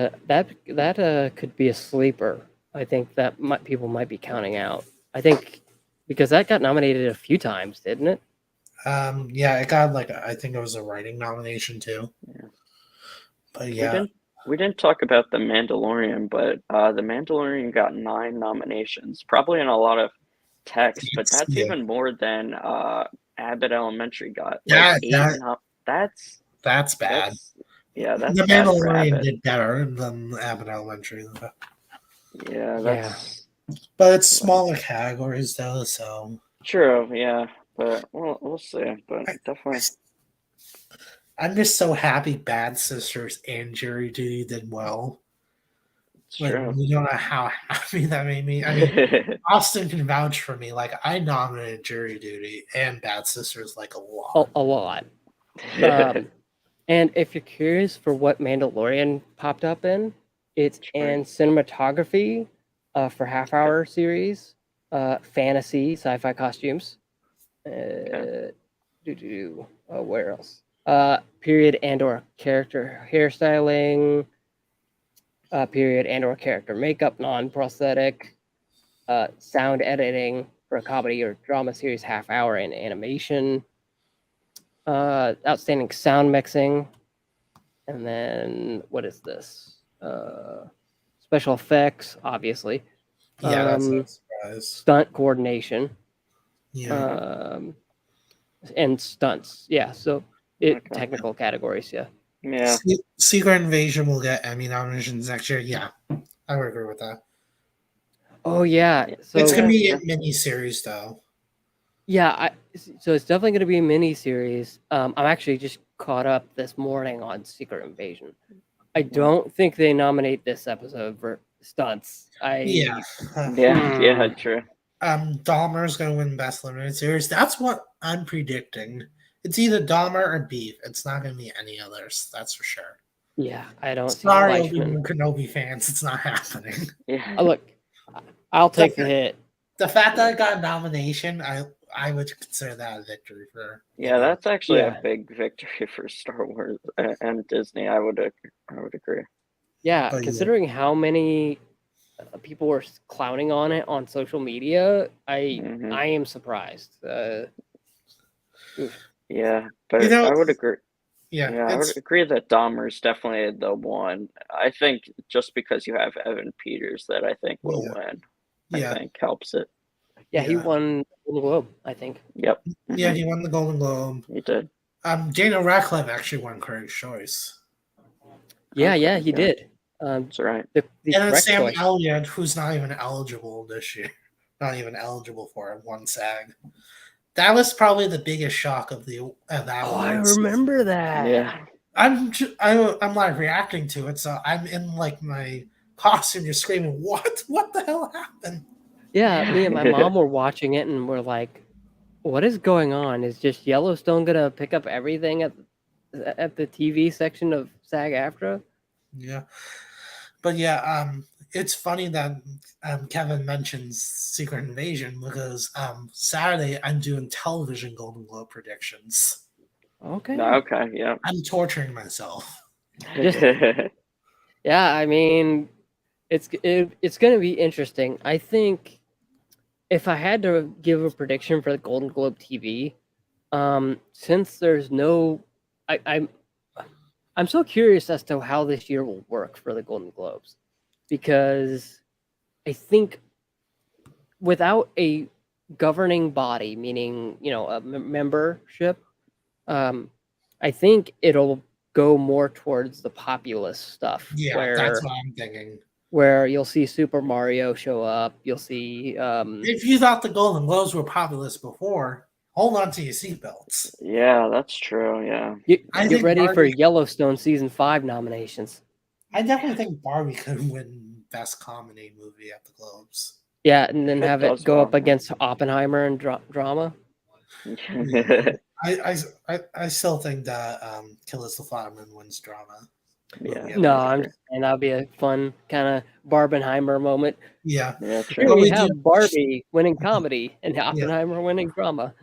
S3: could be a sleeper. I think that people might be counting out. I think because that got nominated a few times, didn't it?
S1: Yeah, it got I think it was a writing nomination too.
S2: Yeah.
S1: But yeah.
S2: We didn't talk about The Mandalorian, but The Mandalorian got 9 nominations, probably in a lot of text, but that's even more than Abbott Elementary got. Like 8
S1: that's bad.
S2: That's
S1: The
S2: bad
S1: Mandalorian did better than Abbott Elementary. But it's smaller categories though, so
S2: true. Yeah, but we'll see. But definitely,
S1: I'm just so happy Bad Sisters and Jury Duty did well.
S2: True.
S1: You don't know how happy that made me. I mean, Austin can vouch for me. Like I nominated Jury Duty and Bad Sisters like a lot.
S3: A lot. And if you're curious for what Mandalorian popped up in, it's in cinematography for half-hour series, fantasy, sci-fi costumes. Where else? Period and/or character hairstyling. Period and/or character makeup, non-prosthetic. Sound editing for a comedy or drama series, half-hour, and animation. Outstanding sound mixing, and then what is this? Special effects, obviously.
S1: Yeah, that's a surprise.
S3: Stunt coordination.
S1: Yeah.
S3: And stunts. Yeah, so technical categories. Yeah.
S2: Yeah.
S1: Secret Invasion will get Emmy nominations next year. Yeah, I would agree with that.
S3: Oh yeah, so
S1: it's gonna be a mini series though.
S3: Yeah, so it's definitely going to be a mini series. I'm actually just caught up this morning on Secret Invasion. I don't think they nominate this episode for stunts.
S2: True.
S1: Dahmer's going to win Best Limited Series. That's what I'm predicting. It's either Dahmer or Beef. It's not going to be any others. That's for sure.
S3: Yeah, I don't.
S1: Sorry, Kenobi fans. It's not happening.
S2: Yeah.
S3: Look, I'll take the hit.
S1: The fact that I got a nomination, I would consider that a victory for.
S2: Yeah, that's actually a big victory for Star Wars and Disney. I would agree.
S3: Yeah, considering how many people were clowning on it on social media, I am surprised.
S2: Yeah, but I would agree. Yeah, I would agree that Dahmer's definitely the one. I think just because you have Evan Peters that I think will win. I think helps it.
S3: Yeah, he won the Golden Globe, I think.
S2: Yep.
S1: Yeah, he won the Golden Globe.
S2: He did.
S1: Daniel Radcliffe actually won Critics' Choice.
S3: Yeah, he did.
S2: That's right.
S1: And then Sam Elliott, who's not even eligible this year, not even eligible for it, won SAG. That was probably the biggest shock of that.
S3: Oh, I remember that.
S2: Yeah.
S1: I'm like reacting to it, so I'm in like my costume, just screaming, "What? What the hell happened?"
S3: Yeah, me and my mom were watching it, and we're like, "What is going on? Is just Yellowstone gonna pick up everything at the TV section of SAG-AFTRA?"
S1: Yeah, but it's funny that Kevin mentions Secret Invasion because Saturday I'm doing television Golden Globe predictions.
S3: Okay.
S2: Okay. Yeah.
S1: I'm torturing myself.
S3: Yeah, I mean, it's going to be interesting. I think if I had to give a prediction for the Golden Globe TV, since there's no, I'm so curious as to how this year will work for the Golden Globes, because I think without a governing body, meaning a membership, I think it'll go more towards the populist stuff,
S1: Yeah, that's what I'm thinking.
S3: where you'll see Super Mario show up. You'll see.
S1: If you thought the Golden Globes were populist before, hold on to your seatbelts.
S2: Yeah, that's true. Yeah.
S1: I
S3: Get
S1: think
S3: ready for
S1: Barbie-
S3: Yellowstone season 5 nominations.
S1: I definitely think Barbie could win Best Comedy Movie at the Globes.
S3: Yeah, and then
S2: It
S3: have it
S2: does
S3: go
S2: well,
S3: up against Oppenheimer and drama.
S1: Yeah. I still think that Calista Flanagan wins drama.
S2: Yeah.
S1: movie.
S3: No, I'm just saying that'd be a fun kind of Barbenheimer moment.
S1: Yeah.
S2: Yeah,
S3: Here
S2: true.
S3: we
S1: we
S3: have
S1: do-
S3: Barbie winning comedy and Oppenheimer winning drama.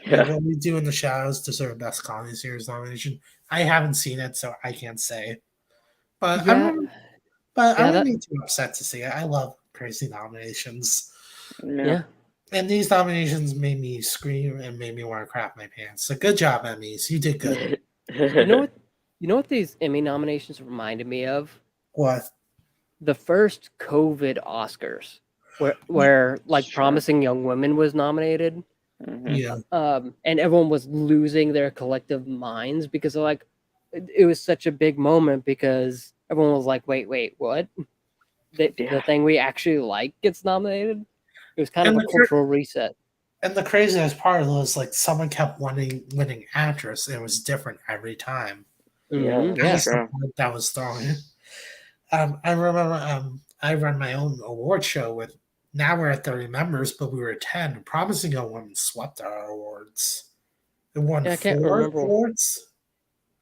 S1: Yeah,
S2: Yeah.
S1: what we do in the shadows deserve Best Comedy Series nomination. I haven't seen it, so I can't say. But
S3: Yeah.
S1: I'm
S3: Yeah,
S1: really too upset to see it. I love crazy nominations.
S3: Yeah.
S1: And these nominations made me scream and made me want to crap my pants. So good job, Emmys. You did good.
S3: You know what? You know what these Emmy nominations reminded me of?
S1: What?
S3: The first COVID Oscars, where like
S2: Sure.
S3: Promising Young Women was nominated.
S2: Mhm.
S1: Yeah.
S3: And everyone was losing their collective minds because like it was such a big moment because everyone was like, wait, what? The
S2: Yeah.
S3: thing we actually like gets nominated. It was kind
S1: And
S3: of a
S1: the
S3: cultural reset.
S1: And the craziest part was like someone kept winning actress. And it was different every time.
S3: Mhm,
S2: Yeah,
S3: yeah.
S1: That's the
S2: sure.
S1: part that was thrown. I remember I run my own award show with. Now we're at 30 members, but we were at 10. Promising Young Woman swept our awards. It won
S3: Yeah, I can't
S1: 4
S3: remember.
S1: awards.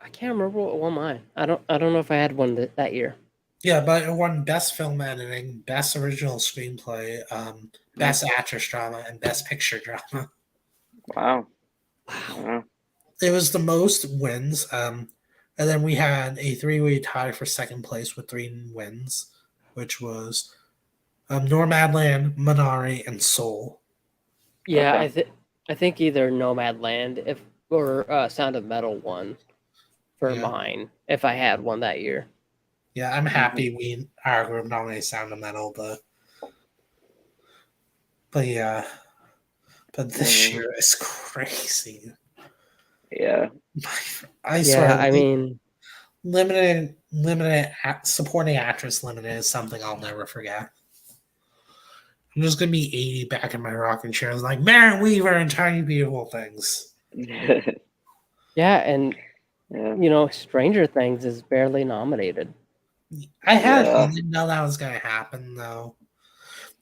S3: I can't remember what won mine. I don't know if I had one that year.
S1: Yeah, but it won Best Film Editing, Best Original Screenplay, Best Actress Drama, and Best Picture Drama.
S2: Wow.
S1: It was the most wins. And then we had a 3-way tie for second place with 3 wins, which was Nomadland, Minari, and Soul.
S3: Yeah,
S2: Okay.
S3: I think either Nomadland or Sound of Metal won for
S1: Yeah.
S3: mine if I had one that year.
S1: Yeah, I'm happy our group nominated Sound of Metal, but yeah. But this year is crazy.
S2: Yeah.
S1: I swear.
S3: Yeah, I mean,
S1: limited supporting actress limited is something I'll never forget. I'm just gonna be 80 back in my rocking chair, like Maren Weaver and Tiny Beautiful Things.
S3: yeah, and
S2: Yeah.
S3: Stranger Things is barely nominated.
S1: I
S2: Yeah.
S1: didn't know that was gonna happen though.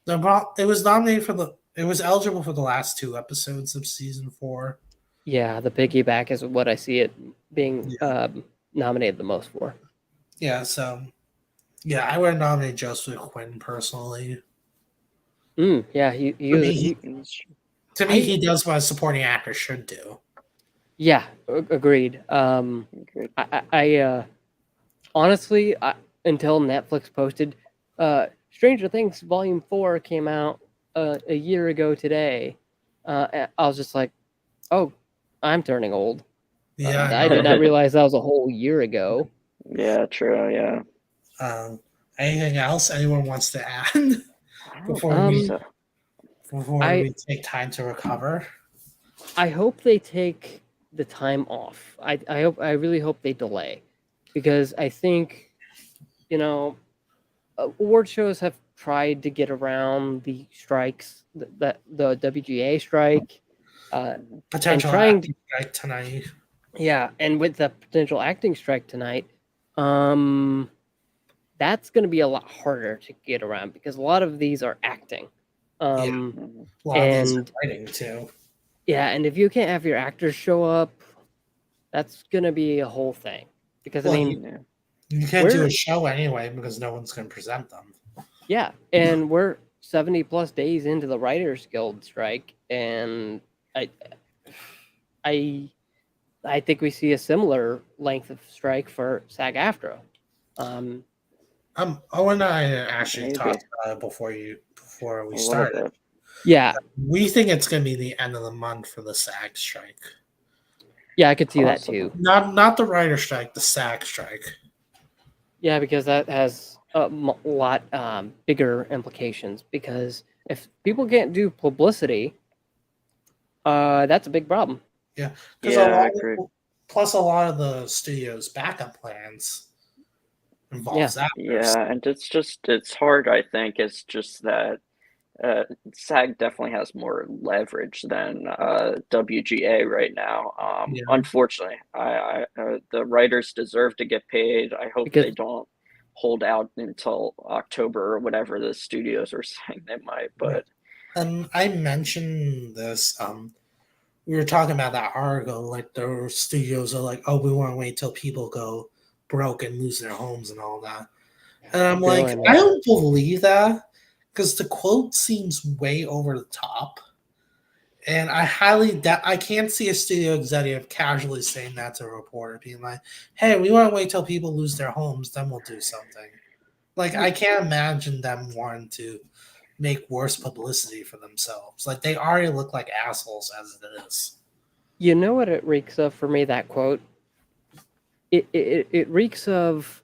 S1: It was nominated it was eligible for the last 2 episodes of season 4.
S3: Yeah, the piggyback is what I see it being nominated the most for.
S1: Yeah, so yeah, I would nominate Joseph Quinn personally.
S3: Yeah,
S1: To me, he does what a supporting actor should do.
S3: Yeah, agreed.
S2: Agreed.
S3: I honestly, until Netflix posted, Stranger Things Volume 4 came out a year ago today. I was just like, oh, I'm turning old.
S1: Yeah,
S3: I did not realize that was a whole year ago.
S2: Yeah, true. Yeah.
S1: Anything else anyone wants to add before we take time to recover?
S3: I hope they take the time off. I really hope they delay, because I think, award shows have tried to get around the strikes, the WGA strike,
S1: Potential
S3: trying
S1: acting strike tonight.
S3: yeah, and with the potential acting strike tonight, that's going to be a lot harder to get around because a lot of these are acting.
S1: A lot of these are writing too.
S3: Yeah, and if you can't have your actors show up, that's going to be a whole thing. Because
S1: you can't do a show anyway because no one's going to present them.
S3: Yeah, and we're 70 plus days into the Writers Guild strike, and I think we see a similar length of strike for SAG-AFTRA.
S1: Owen and I actually
S2: Maybe
S1: talked about it before we
S2: a little
S1: started.
S2: bit.
S3: Yeah,
S1: We think it's going to be the end of the month for the SAG strike.
S3: yeah, I could see that
S2: Possible.
S3: too.
S1: Not the writer strike, the SAG strike.
S3: Yeah, because that has a lot bigger implications. Because if people can't do publicity, that's a big problem.
S1: Yeah, because
S2: Yeah, I agree.
S1: plus a lot of the studio's backup plans involves actors.
S2: Yeah, and it's hard. I think it's just that SAG definitely has more leverage than WGA right now.
S1: Yeah.
S2: Unfortunately, the writers deserve to get paid. I hope
S3: Because
S2: they don't hold out until October or whatever the studios are saying they might. But
S1: I mentioned this. We were talking about that article. Like the studios are like, "Oh, we want to wait till people go broke and lose their homes and all that." And I'm like,
S3: Really,
S1: I
S3: man.
S1: don't believe that because the quote seems way over the top. And I can't see a studio executive casually saying that to a reporter, being like, "Hey, we want to wait till people lose their homes, then we'll do something." Like, I can't imagine them wanting to make worse publicity for themselves. Like, they already look like assholes as it is.
S3: You know what it reeks of for me, that quote? It reeks of,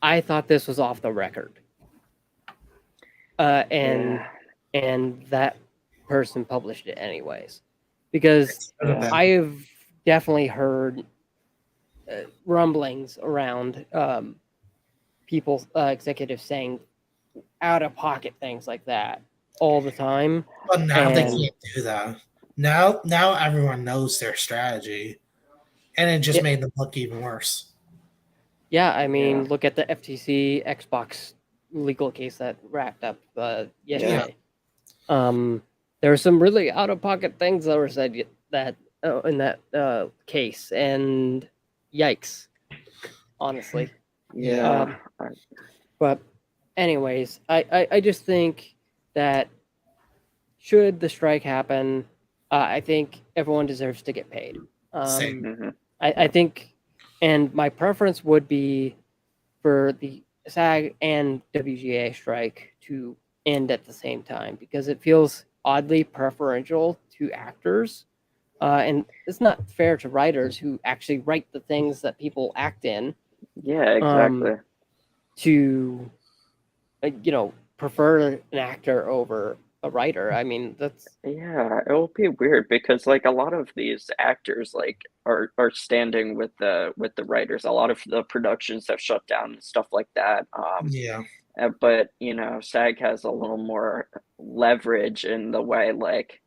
S3: I thought this was off the record. And that person published it anyways. Because
S2: Yeah.
S3: I have definitely heard rumblings around people, executives saying out-of-pocket things like that all the time.
S1: But now they
S3: And
S1: can't do that. Now everyone knows their strategy, and it just
S3: Yeah.
S1: made them look even worse.
S3: yeah, I mean,
S2: Yeah.
S3: look at the FTC Xbox legal case that wrapped up yesterday. There were some really out-of-pocket things that were said that in that case, and yikes, honestly.
S2: Yeah.
S3: But anyways, I just think that should the strike happen, I think everyone deserves to get paid.
S1: Same.
S2: Mhm.
S3: I think, and my preference would be for the SAG and WGA strike to end at the same time, because it feels oddly preferential to actors. And it's not fair to writers who actually write the things that people act in
S2: Yeah, exactly.
S3: to, prefer an actor over a writer. I mean, that's
S2: Yeah, it will be weird because like a lot of these actors like are standing with the writers. A lot of the productions have shut down and stuff like that.
S1: Yeah.
S2: But SAG has a little more leverage in the way like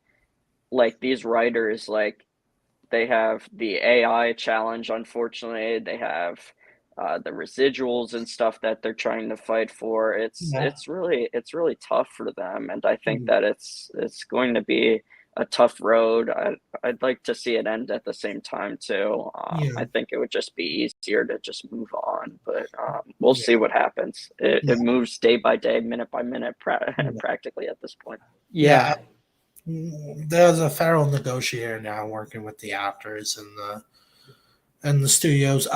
S2: these writers like they have the AI challenge, unfortunately. They have the residuals and stuff that they're trying to fight for.
S1: Yeah.
S2: It's really tough for them, and I think
S1: Mhm.
S2: that it's going to be a tough road. I'd like to see it end at the same time too.
S1: Yeah.
S2: I think it would just be easier to just move on, but we'll
S1: Yeah.
S2: see what happens.
S1: Yeah.
S2: It moves day by day, minute by minute,
S1: Yeah.
S2: practically at this point.
S3: yeah.
S1: There's a federal negotiator now working with the actors and the studios.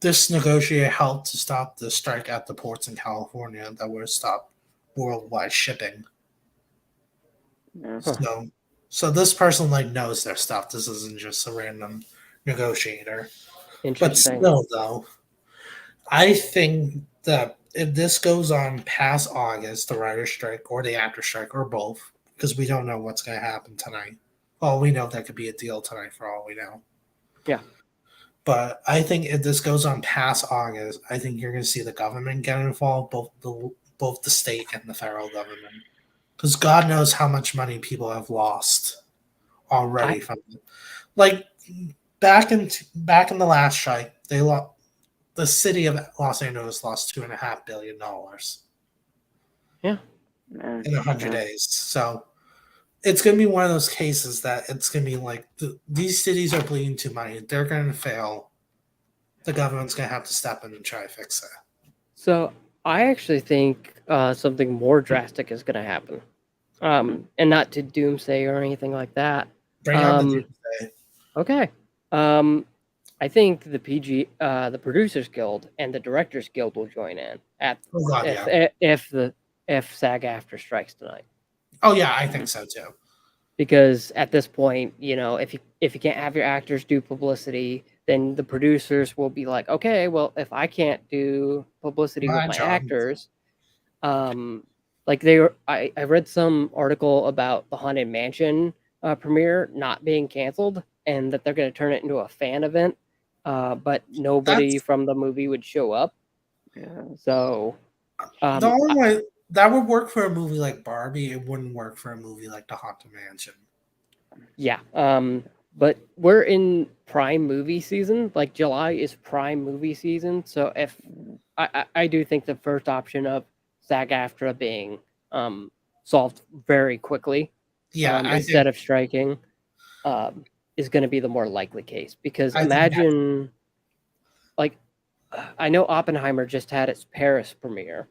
S1: This negotiator helped to stop the strike at the ports in California that would stop worldwide shipping.
S2: Yeah.
S1: So this person like knows their stuff. This isn't just a random negotiator. But
S3: Interesting.
S1: still, though, I think that if this goes on past August, the writer's strike or the actor strike or both, because we don't know what's going to happen tonight. Well, we know that could be a deal tonight for all we know.
S3: Yeah.
S1: But I think if this goes on past August, I think you're going to see the government get involved, both the state and the federal government, because God knows how much money people have lost already from it. Like back in the last strike, they lost. The city of Los Angeles lost $2.5 billion
S3: Yeah.
S1: in 100 days. So it's going to be one of those cases that it's going to be like these cities are bleeding too money. They're going to fail. The government's going to have to step in and try to fix it.
S3: So I actually think something more drastic is going to happen, and not to doomsday or anything like that.
S1: Bring on the doomsday.
S3: Okay. I think the Producers Guild and the Directors Guild will join in at
S1: Oh God, yeah.
S3: if SAG-AFTRA strikes tonight.
S1: Oh yeah, I think so too.
S3: Because at this point, if you can't have your actors do publicity, then the producers will be like, okay, well, if I can't do publicity with
S1: My
S3: my
S1: job.
S3: actors, like I read some article about the Haunted Mansion premiere not being canceled and that they're going to turn it into a fan event, but nobody
S1: That's
S3: from the movie would show up.
S2: Yeah.
S3: So
S1: the only way that would work for a movie like Barbie. It wouldn't work for a movie like The Haunted Mansion.
S3: yeah, but we're in prime movie season. Like July is prime movie season. So if I do think the first option of SAG-AFTRA being solved very quickly,
S1: Yeah, I
S3: instead
S1: think
S3: of striking, is going to be the more likely case. Because
S1: I think that-
S3: imagine, like, I know Oppenheimer just had its Paris premiere.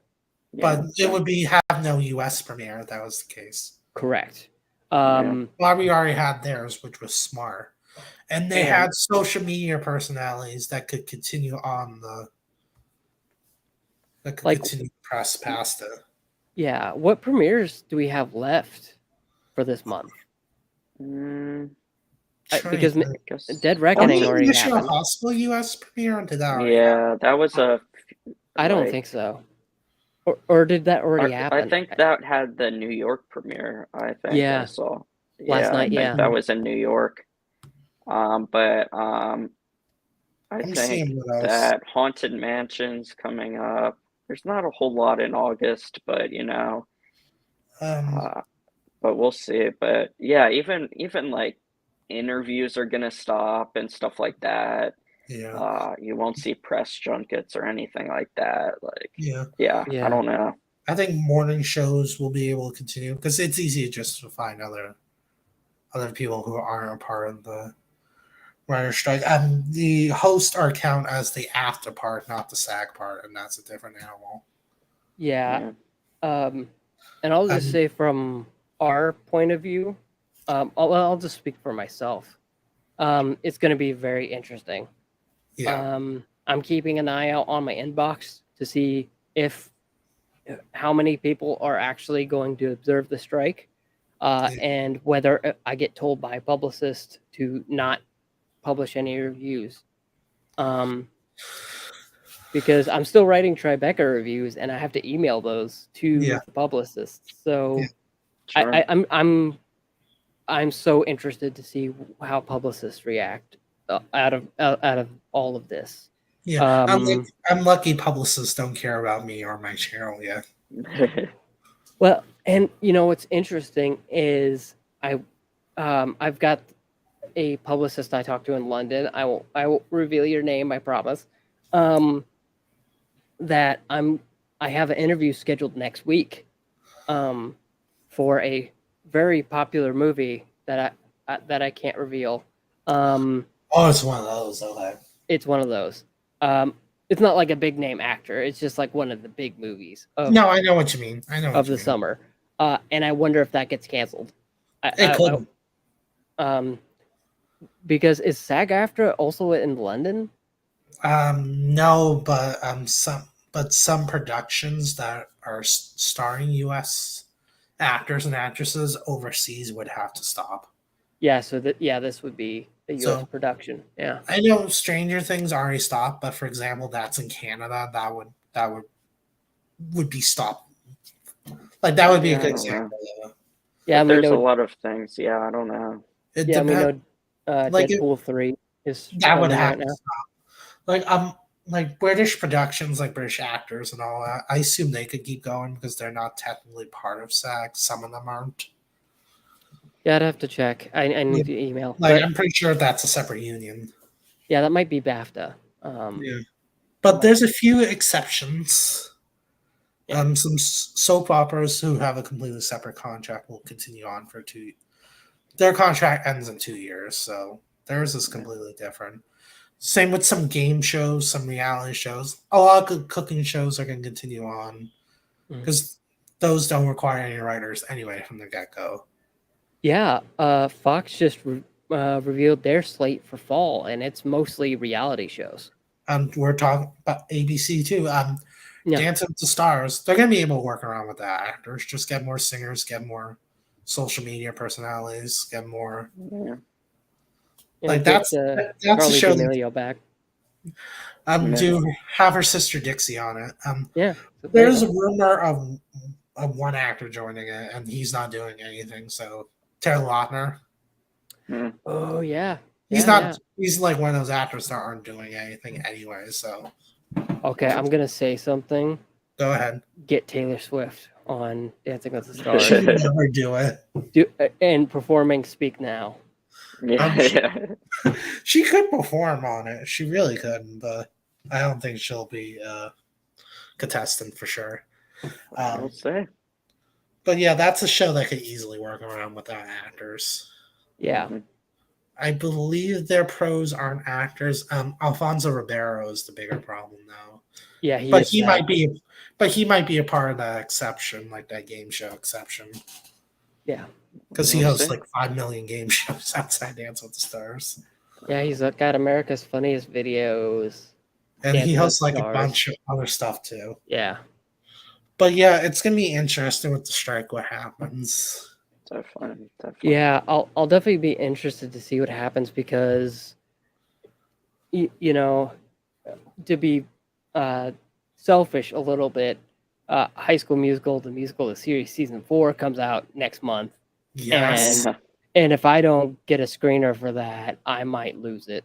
S1: but
S2: Yeah.
S1: it would be have no U.S. premiere if that was the case.
S3: Correct.
S1: Barbie already had theirs, which was smart, and they
S3: And-
S1: had social media personalities that could continue on continue to press past it.
S3: Yeah. What premieres do we have left for this month? Because
S1: Trying to-
S2: I guess.
S3: Dead
S1: Are
S3: Reckoning
S1: we
S3: already
S1: Mission
S3: happened.
S1: Impossible U.S. premiere? Or did that already happen?
S2: Yeah, that was a.
S3: I don't
S2: like-
S3: think so. Or did that already happen?
S2: I think that had the New York premiere. I think
S3: Yeah.
S2: I saw
S3: Last night,
S2: I think
S3: yeah.
S2: that was in New York. But I
S1: I'm
S2: think
S1: seeing what else.
S2: that Haunted Mansion's coming up. There's not a whole lot in August, but but we'll see. But yeah, even like interviews are gonna stop and stuff like that.
S1: Yeah,
S2: You won't see press junkets or anything like that. Like,
S1: yeah.
S2: yeah,
S3: Yeah.
S2: I don't know.
S1: I think morning shows will be able to continue because it's easy just to find other people who aren't a part of the writer strike. The hosts are count as the after part, not the SAG part, and that's a different animal.
S3: Yeah. And I'll just say from our point of view, I'll just speak for myself. It's going to be very interesting.
S1: Yeah,
S3: I'm keeping an eye out on my inbox to see how many people are actually going to observe the strike, and whether I get told by a publicist to not publish any reviews. Because I'm still writing Tribeca reviews and I have to email those to the publicists. So
S2: Sure.
S3: I'm so interested to see how publicists react out of all of this.
S1: yeah. I'm lucky publicists don't care about me or my channel yet.
S3: Well, and what's interesting is I've got a publicist I talked to in London. I won't reveal your name, I promise. That I have an interview scheduled next week for a very popular movie that I can't reveal.
S1: Oh, it's one of those. Okay.
S3: It's one of those. It's not like a big name actor. It's just like one of the big movies
S1: No, I know what you mean. I know what
S3: of
S1: you
S3: the
S1: mean.
S3: summer. And I wonder if that gets canceled.
S1: It could.
S3: Because is SAG-AFTRA also in London?
S1: No, but some productions that are starring U.S. actors and actresses overseas would have to stop.
S3: Yeah, so this would be a U.S. production. Yeah,
S1: I know Stranger Things already stopped, but for example, that's in Canada. That would be stopped. Like that would be a good example.
S3: Yeah,
S2: there's a lot of things. Yeah, I don't know.
S1: It
S3: yeah, we
S1: depends.
S3: know Deadpool 3 is
S1: That would
S3: filming
S1: have
S3: right
S1: to
S3: now.
S1: stop. Like British productions, like British actors and all that. I assume they could keep going because they're not technically part of SAG. Some of them aren't.
S3: Yeah, I'd have to check. I need to email.
S1: Like
S3: But,
S1: I'm pretty sure that's a separate union.
S3: yeah, that might be BAFTA.
S1: Yeah, but there's a few exceptions.
S3: Yeah.
S1: Some soap operas who have a completely separate contract will continue on for 2. Their contract ends in 2 years, so theirs is completely different. Same with some game shows, some reality shows. A lot of good cooking shows are going to continue on because those don't require any writers anyway from the get-go.
S3: Yeah, Fox just revealed their slate for fall, and it's mostly reality shows.
S1: We're talking about ABC too.
S3: Yeah.
S1: Dancing with the Stars. They're gonna be able to work around with that actors. Just get more singers, get more social media personalities, get more.
S2: Yeah.
S1: Like,
S3: Get,
S1: that's a
S3: Charlie
S1: show that
S3: D'Amelio back.
S2: Yeah.
S1: do have her sister Dixie on it.
S3: Yeah. So there you
S1: There's
S3: go.
S1: a rumor of one actor joining it, and he's not doing anything. So Taylor Lautner,
S3: Oh yeah.
S1: he's
S3: Yeah,
S1: not.
S3: yeah.
S1: He's like one of those actors that aren't doing anything anyway. So
S3: Okay, I'm gonna say something.
S1: go ahead.
S3: Get Taylor Swift on Dancing with the
S1: She
S3: Stars.
S1: would never do it.
S3: And performing Speak Now.
S2: Yeah.
S1: She could perform on it. She really could, but I don't think she'll be a contestant for sure.
S2: I'll say.
S1: But yeah, that's a show that could easily work around without actors.
S3: Yeah.
S1: I believe their pros aren't actors. Alfonso Ribeiro is the bigger problem now.
S3: Yeah,
S1: He might be a part of that exception, like that game show exception.
S3: Yeah.
S1: Because he
S2: We'll
S1: hosts
S2: see.
S1: like 5 million game shows outside Dance with the Stars.
S3: Yeah, he's got America's Funniest Videos.
S1: And
S3: Dancing
S1: he
S3: with
S1: hosts
S3: the
S1: like a
S3: Stars.
S1: bunch of other stuff too.
S3: Yeah.
S1: But yeah, it's gonna be interesting with the strike what happens.
S2: Definitely.
S3: Yeah, I'll definitely be interested to see what happens because, you know, to be selfish a little bit, High School Musical, the musical, the series season 4 comes out next month,
S1: Yes.
S3: and if I don't get a screener for that, I might lose it.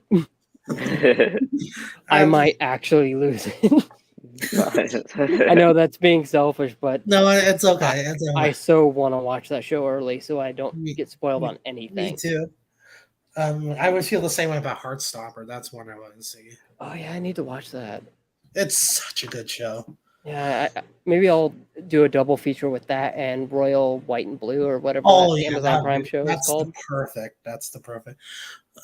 S3: I might actually lose it. I know that's being selfish, but
S1: No, it's okay. It's okay.
S3: I so want to watch that show early so I don't get spoiled on
S1: Me
S3: anything.
S1: too. I would feel the same way about Heartstopper. That's one I want to see.
S3: Oh yeah, I need to watch that.
S1: It's such a good show.
S3: Yeah, maybe I'll do a double feature with that and Royal White and Blue or whatever
S1: Oh
S3: that
S1: yeah,
S3: Amazon Prime show is
S1: that's
S3: called.
S1: That's the perfect.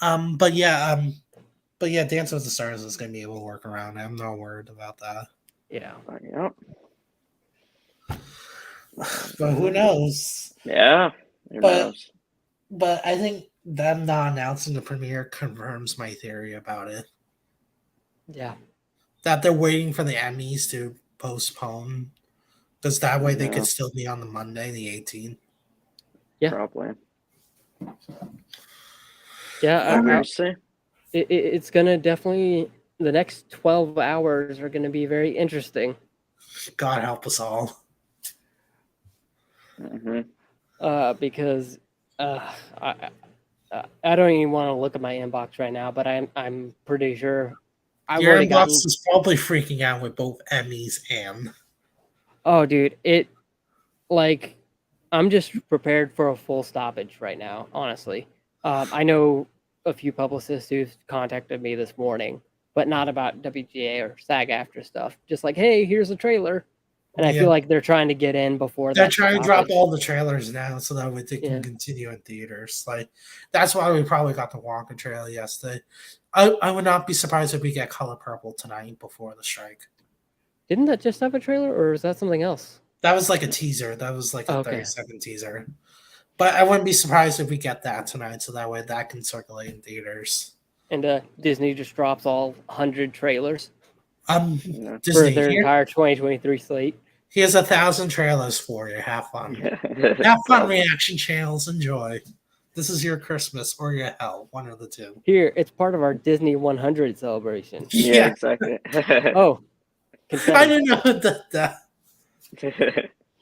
S1: But yeah, Dance with the Stars is gonna be able to work around it. I'm not worried about that.
S3: Yeah.
S2: Yep.
S1: But who knows?
S2: Yeah. Who
S1: But-
S2: knows?
S1: But I think them not announcing the premiere confirms my theory about it.
S3: Yeah.
S1: That they're waiting for the Emmys to postpone, because that way they
S2: Yeah.
S1: could still be on the Monday, the 18th.
S3: Yeah.
S2: Probably.
S3: Yeah,
S2: We'll see.
S3: it's gonna definitely, the next 12 hours are gonna be very interesting.
S1: God help us all.
S3: Because I don't even want to look at my inbox right now, but I'm pretty sure I've
S1: Your
S3: already
S1: inbox
S3: gotten.
S1: is probably freaking out with both Emmys and.
S3: Oh, dude, I'm just prepared for a full stoppage right now. Honestly, I know a few publicists who've contacted me this morning, but not about WGA or SAG-AFTRA stuff. Just like, hey, here's a trailer, and I
S1: Yeah.
S3: feel like they're trying to get in before
S1: They're
S3: that.
S1: trying to drop
S3: stoppage.
S1: all the trailers now so that way they can
S3: Yeah.
S1: continue in theaters. Like, that's why we probably got the Wonka trailer yesterday. I would not be surprised if we get Color Purple tonight before the strike.
S3: Didn't that just have a trailer, or is that something else?
S1: That was like a teaser. That was like a
S3: Okay.
S1: 30-second teaser. But I wouldn't be surprised if we get that tonight, so that way that can circulate in theaters.
S3: And Disney just drops all 100 trailers
S2: Yeah.
S3: for
S1: Disney,
S3: their entire 2023 slate.
S1: here's 1,000 trailers for you. Have fun. Have fun, reaction channels. Enjoy. This is your Christmas or your hell, one of the two.
S3: Here, it's part of our Disney 100 celebration.
S2: Yeah, exactly.
S3: Oh,
S1: I
S3: confetti.
S1: didn't know that.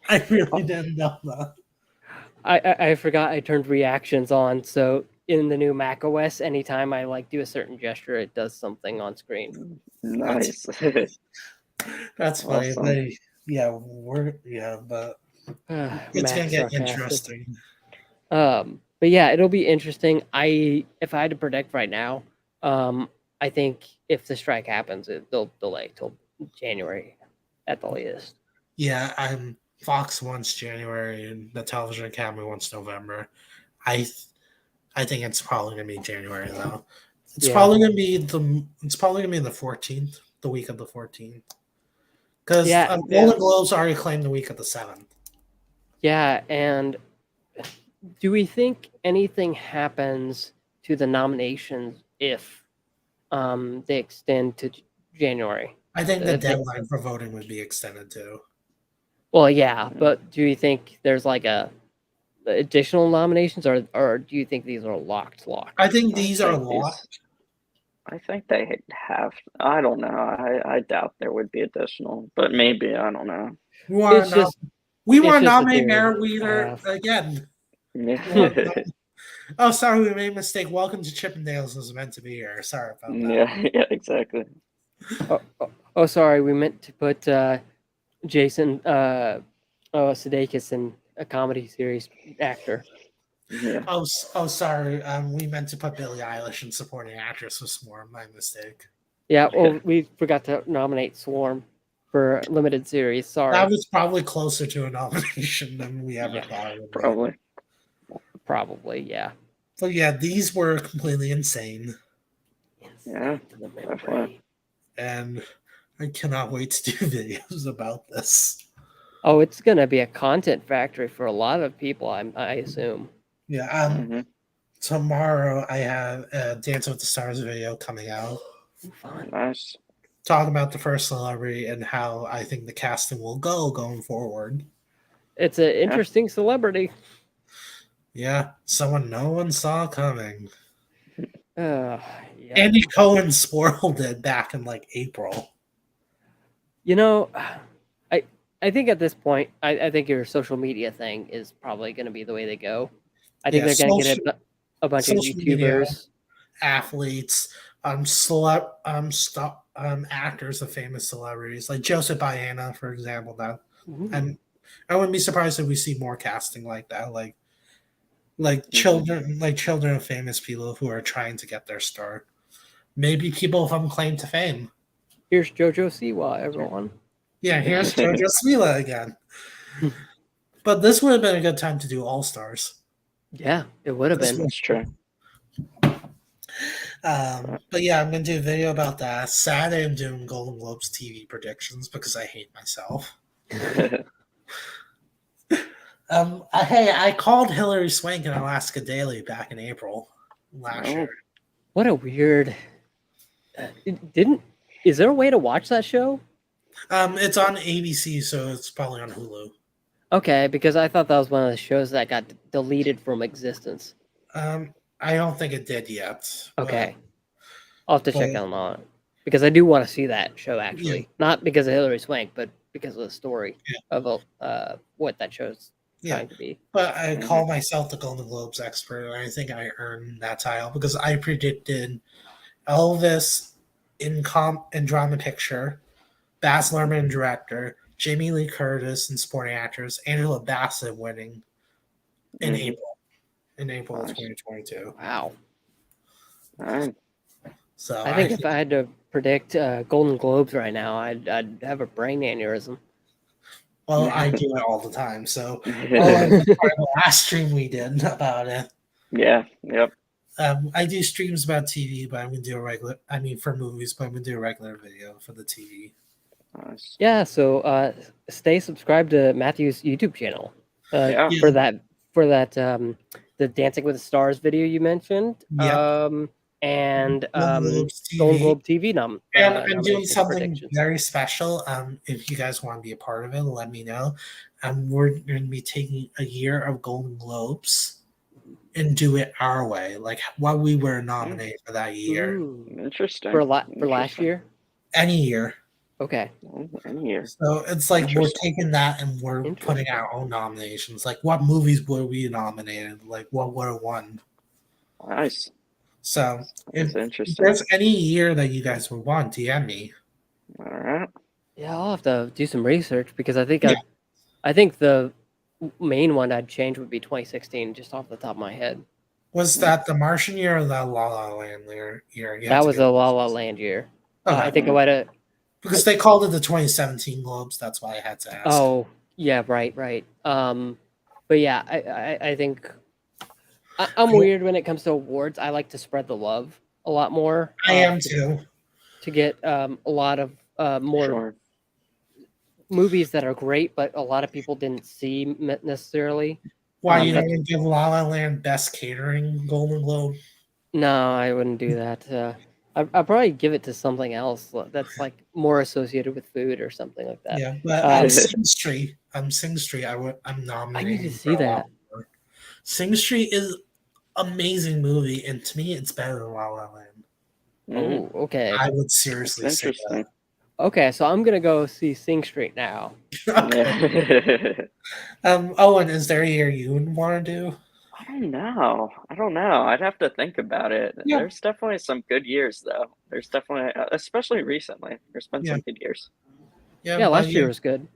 S1: I really didn't know that.
S3: I forgot I turned reactions on, so in the new Mac OS, anytime I do a certain gesture, it does something on screen.
S2: Nice.
S1: That's funny.
S2: Awesome.
S1: But it's gonna
S3: Mac's
S1: get
S3: sarcastic.
S1: interesting.
S3: But yeah, it'll be interesting. If I had to predict right now, I think if the strike happens, they'll delay till January at the latest.
S1: Yeah, Fox wants January and the Television Academy wants November. I think it's probably gonna be January though. It's
S3: Yeah.
S1: probably gonna be the 14th, the week of the 14th. Because
S3: Yeah,
S1: Golden Globes already claimed the week of the 7th.
S3: Yeah, and do we think anything happens to the nominations if they extend to January.
S1: I think the
S3: If they-
S1: deadline for voting would be extended too.
S3: Well, yeah, but do you think there's like a additional nominations, or do you think these are locked?
S1: I think these are
S2: think these-
S1: locked.
S2: I think they have. I don't know. I doubt there would be additional, but maybe I don't know.
S1: We want
S3: It's
S1: to
S3: just
S1: we
S3: it's
S1: want to
S3: just a
S1: nominate
S3: theory.
S1: Mayor Weeder
S3: Yeah.
S1: again.
S2: Yeah,
S1: Oh, sorry, we made a mistake. Welcome to Chippendales was meant to be here. Sorry about that.
S2: yeah, exactly.
S3: Oh, sorry, we meant to put Jason Sudeikis in a comedy series actor.
S2: Yeah,
S1: Oh, sorry. We meant to put Billie Eilish in supporting actress. Was more my mistake.
S3: Yeah, well, we forgot to nominate Swarm for limited series. Sorry.
S1: That was probably closer to a nomination than we ever thought it would be.
S2: probably.
S3: Yeah.
S1: But yeah, these were completely insane,
S2: Yeah,
S3: To the
S2: definitely.
S3: membrane.
S1: and I cannot wait to do videos about this.
S3: Oh, it's gonna be a content factory for a lot of people. I assume.
S1: Yeah.
S2: Mhm.
S1: Tomorrow I have a Dance with the Stars video coming out,
S3: Fun.
S2: Nice.
S1: talking about the first celebrity and how I think the casting will go going forward.
S3: It's an interesting celebrity.
S1: Yeah, someone no one saw coming.
S3: Yeah.
S1: Andy Cohen spoiled it back in like April.
S3: You know, I think at this point, I think your social media thing is probably going to be the way they go. I think
S1: Yeah,
S3: they're going to get a bunch of
S1: social media,
S3: YouTubers,
S1: athletes, actors of famous celebrities like Joseph Baena, for example. That and I wouldn't be surprised if we see more casting like that, like children of famous people who are trying to get their start. Maybe people from claim to fame.
S3: Here's JoJo Siwa, everyone.
S1: Yeah, here's JoJo Siwa again. But this would have been a good time to do All Stars.
S3: Yeah, it would have been.
S2: That's true.
S1: But yeah, I'm gonna do a video about that. Saturday, I'm doing Golden Globes TV predictions because I hate myself. Hey, I called Hillary Swank in Alaska Daily back in April last year.
S3: What a weird. Is there a way to watch that show?
S1: It's on ABC, so it's probably on Hulu.
S3: Okay, because I thought that was one of the shows that got deleted from existence.
S1: I don't think it did yet.
S3: Okay, I'll have to check on it because I do want to see that show actually,
S1: Yeah.
S3: not because of Hillary Swank, but because of the story of what that show's trying to be.
S1: But I call myself the Golden Globes expert, and I think I earned that title because I predicted Elvis in drama picture, Baz Luhrmann in director, Jamie Lee Curtis in supporting actress, Angela Bassett winning in April of 2022.
S3: Wow.
S1: So
S3: I think if I had to predict Golden Globes right now, I'd have a brain aneurysm.
S1: Well, I do it all the time. So the last stream we did about it.
S2: Yeah. Yep.
S1: I do streams about TV, but I'm gonna do for movies, but I'm gonna do a regular video for the TV.
S2: Nice.
S3: Yeah, so stay subscribed to Matthew's YouTube channel for that the Dancing with the Stars video you mentioned. And Golden Globe TV
S1: and I'm doing something very special. If you guys want to be a part of it, let me know. We're going to be taking a year of Golden Globes and do it our way, like what we were nominated for that year.
S2: Interesting.
S3: For last year?
S1: Any year.
S3: Okay.
S2: Any year.
S1: So it's like we're taking that and we're putting our own nominations. Like what movies were we nominated? Like what would have won?
S2: Nice.
S1: So if
S2: interesting.
S1: there's any year that you guys would want, DM me.
S2: All right.
S3: Yeah, I'll have to do some research because I think the main one I'd change would be 2016, just off the top of my head.
S1: Was that the Martian year or the La La Land year?
S3: That was a La La Land year.
S1: Okay.
S3: I think I might have.
S1: Because they called it the 2017 Globes, that's why I had to ask.
S3: Oh, yeah, right. But yeah, I think I'm weird when it comes to awards. I like to spread the love a lot more.
S1: I am too.
S3: To get a lot of more movies that are great, but a lot of people didn't see necessarily.
S1: Why you don't give La La Land Best Catering Golden Globe?
S3: No, I wouldn't do that. I'd probably give it to something else that's like more associated with food or something like that.
S1: Yeah, but
S3: Um,
S1: Sing Street, I'm
S3: I need to
S1: nominating for
S3: see
S1: a lot
S3: that.
S1: more. Sing Street is amazing movie, and to me, it's better than La La Land.
S2: Mm,
S3: Oh, okay.
S1: I would
S2: that's
S1: seriously say
S2: interesting.
S3: Okay, so I'm gonna go see Sing Street now.
S1: that. Okay.
S2: Yeah.
S1: Owen, is there a year you would want to do?
S2: I don't know. I don't know. I'd have to think about it.
S1: Yeah.
S2: There's definitely some good years, though. There's definitely, especially recently, there's been
S1: Yeah.
S2: some good years.
S3: Yeah,
S1: but
S3: last year was good.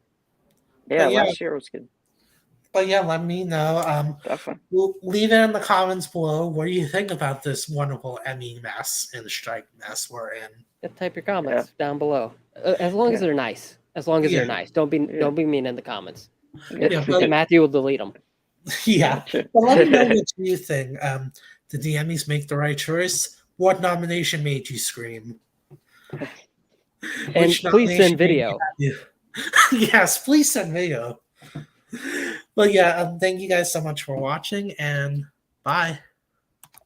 S2: Yeah,
S1: yeah.
S2: last year was good.
S1: But yeah, let me know.
S2: Definitely.
S1: Leave it in the comments below. What do you think about this wonderful Emmy mess and strike mess we're in?
S3: Yeah, type your comments down below. As long as
S2: Yeah.
S3: they're nice. As long as
S1: Yeah.
S3: they're nice. Don't be mean in the comments.
S1: Yeah, but-
S3: Matthew will delete them.
S1: Yeah,
S2: Gotcha.
S1: but let me know what you think. Did the Emmys make the right choice? What nomination made you scream?
S3: And
S1: Which
S3: please
S1: nomination
S3: send video.
S1: made you happy? Yes, please send video. But yeah, thank you guys so much for watching, and bye.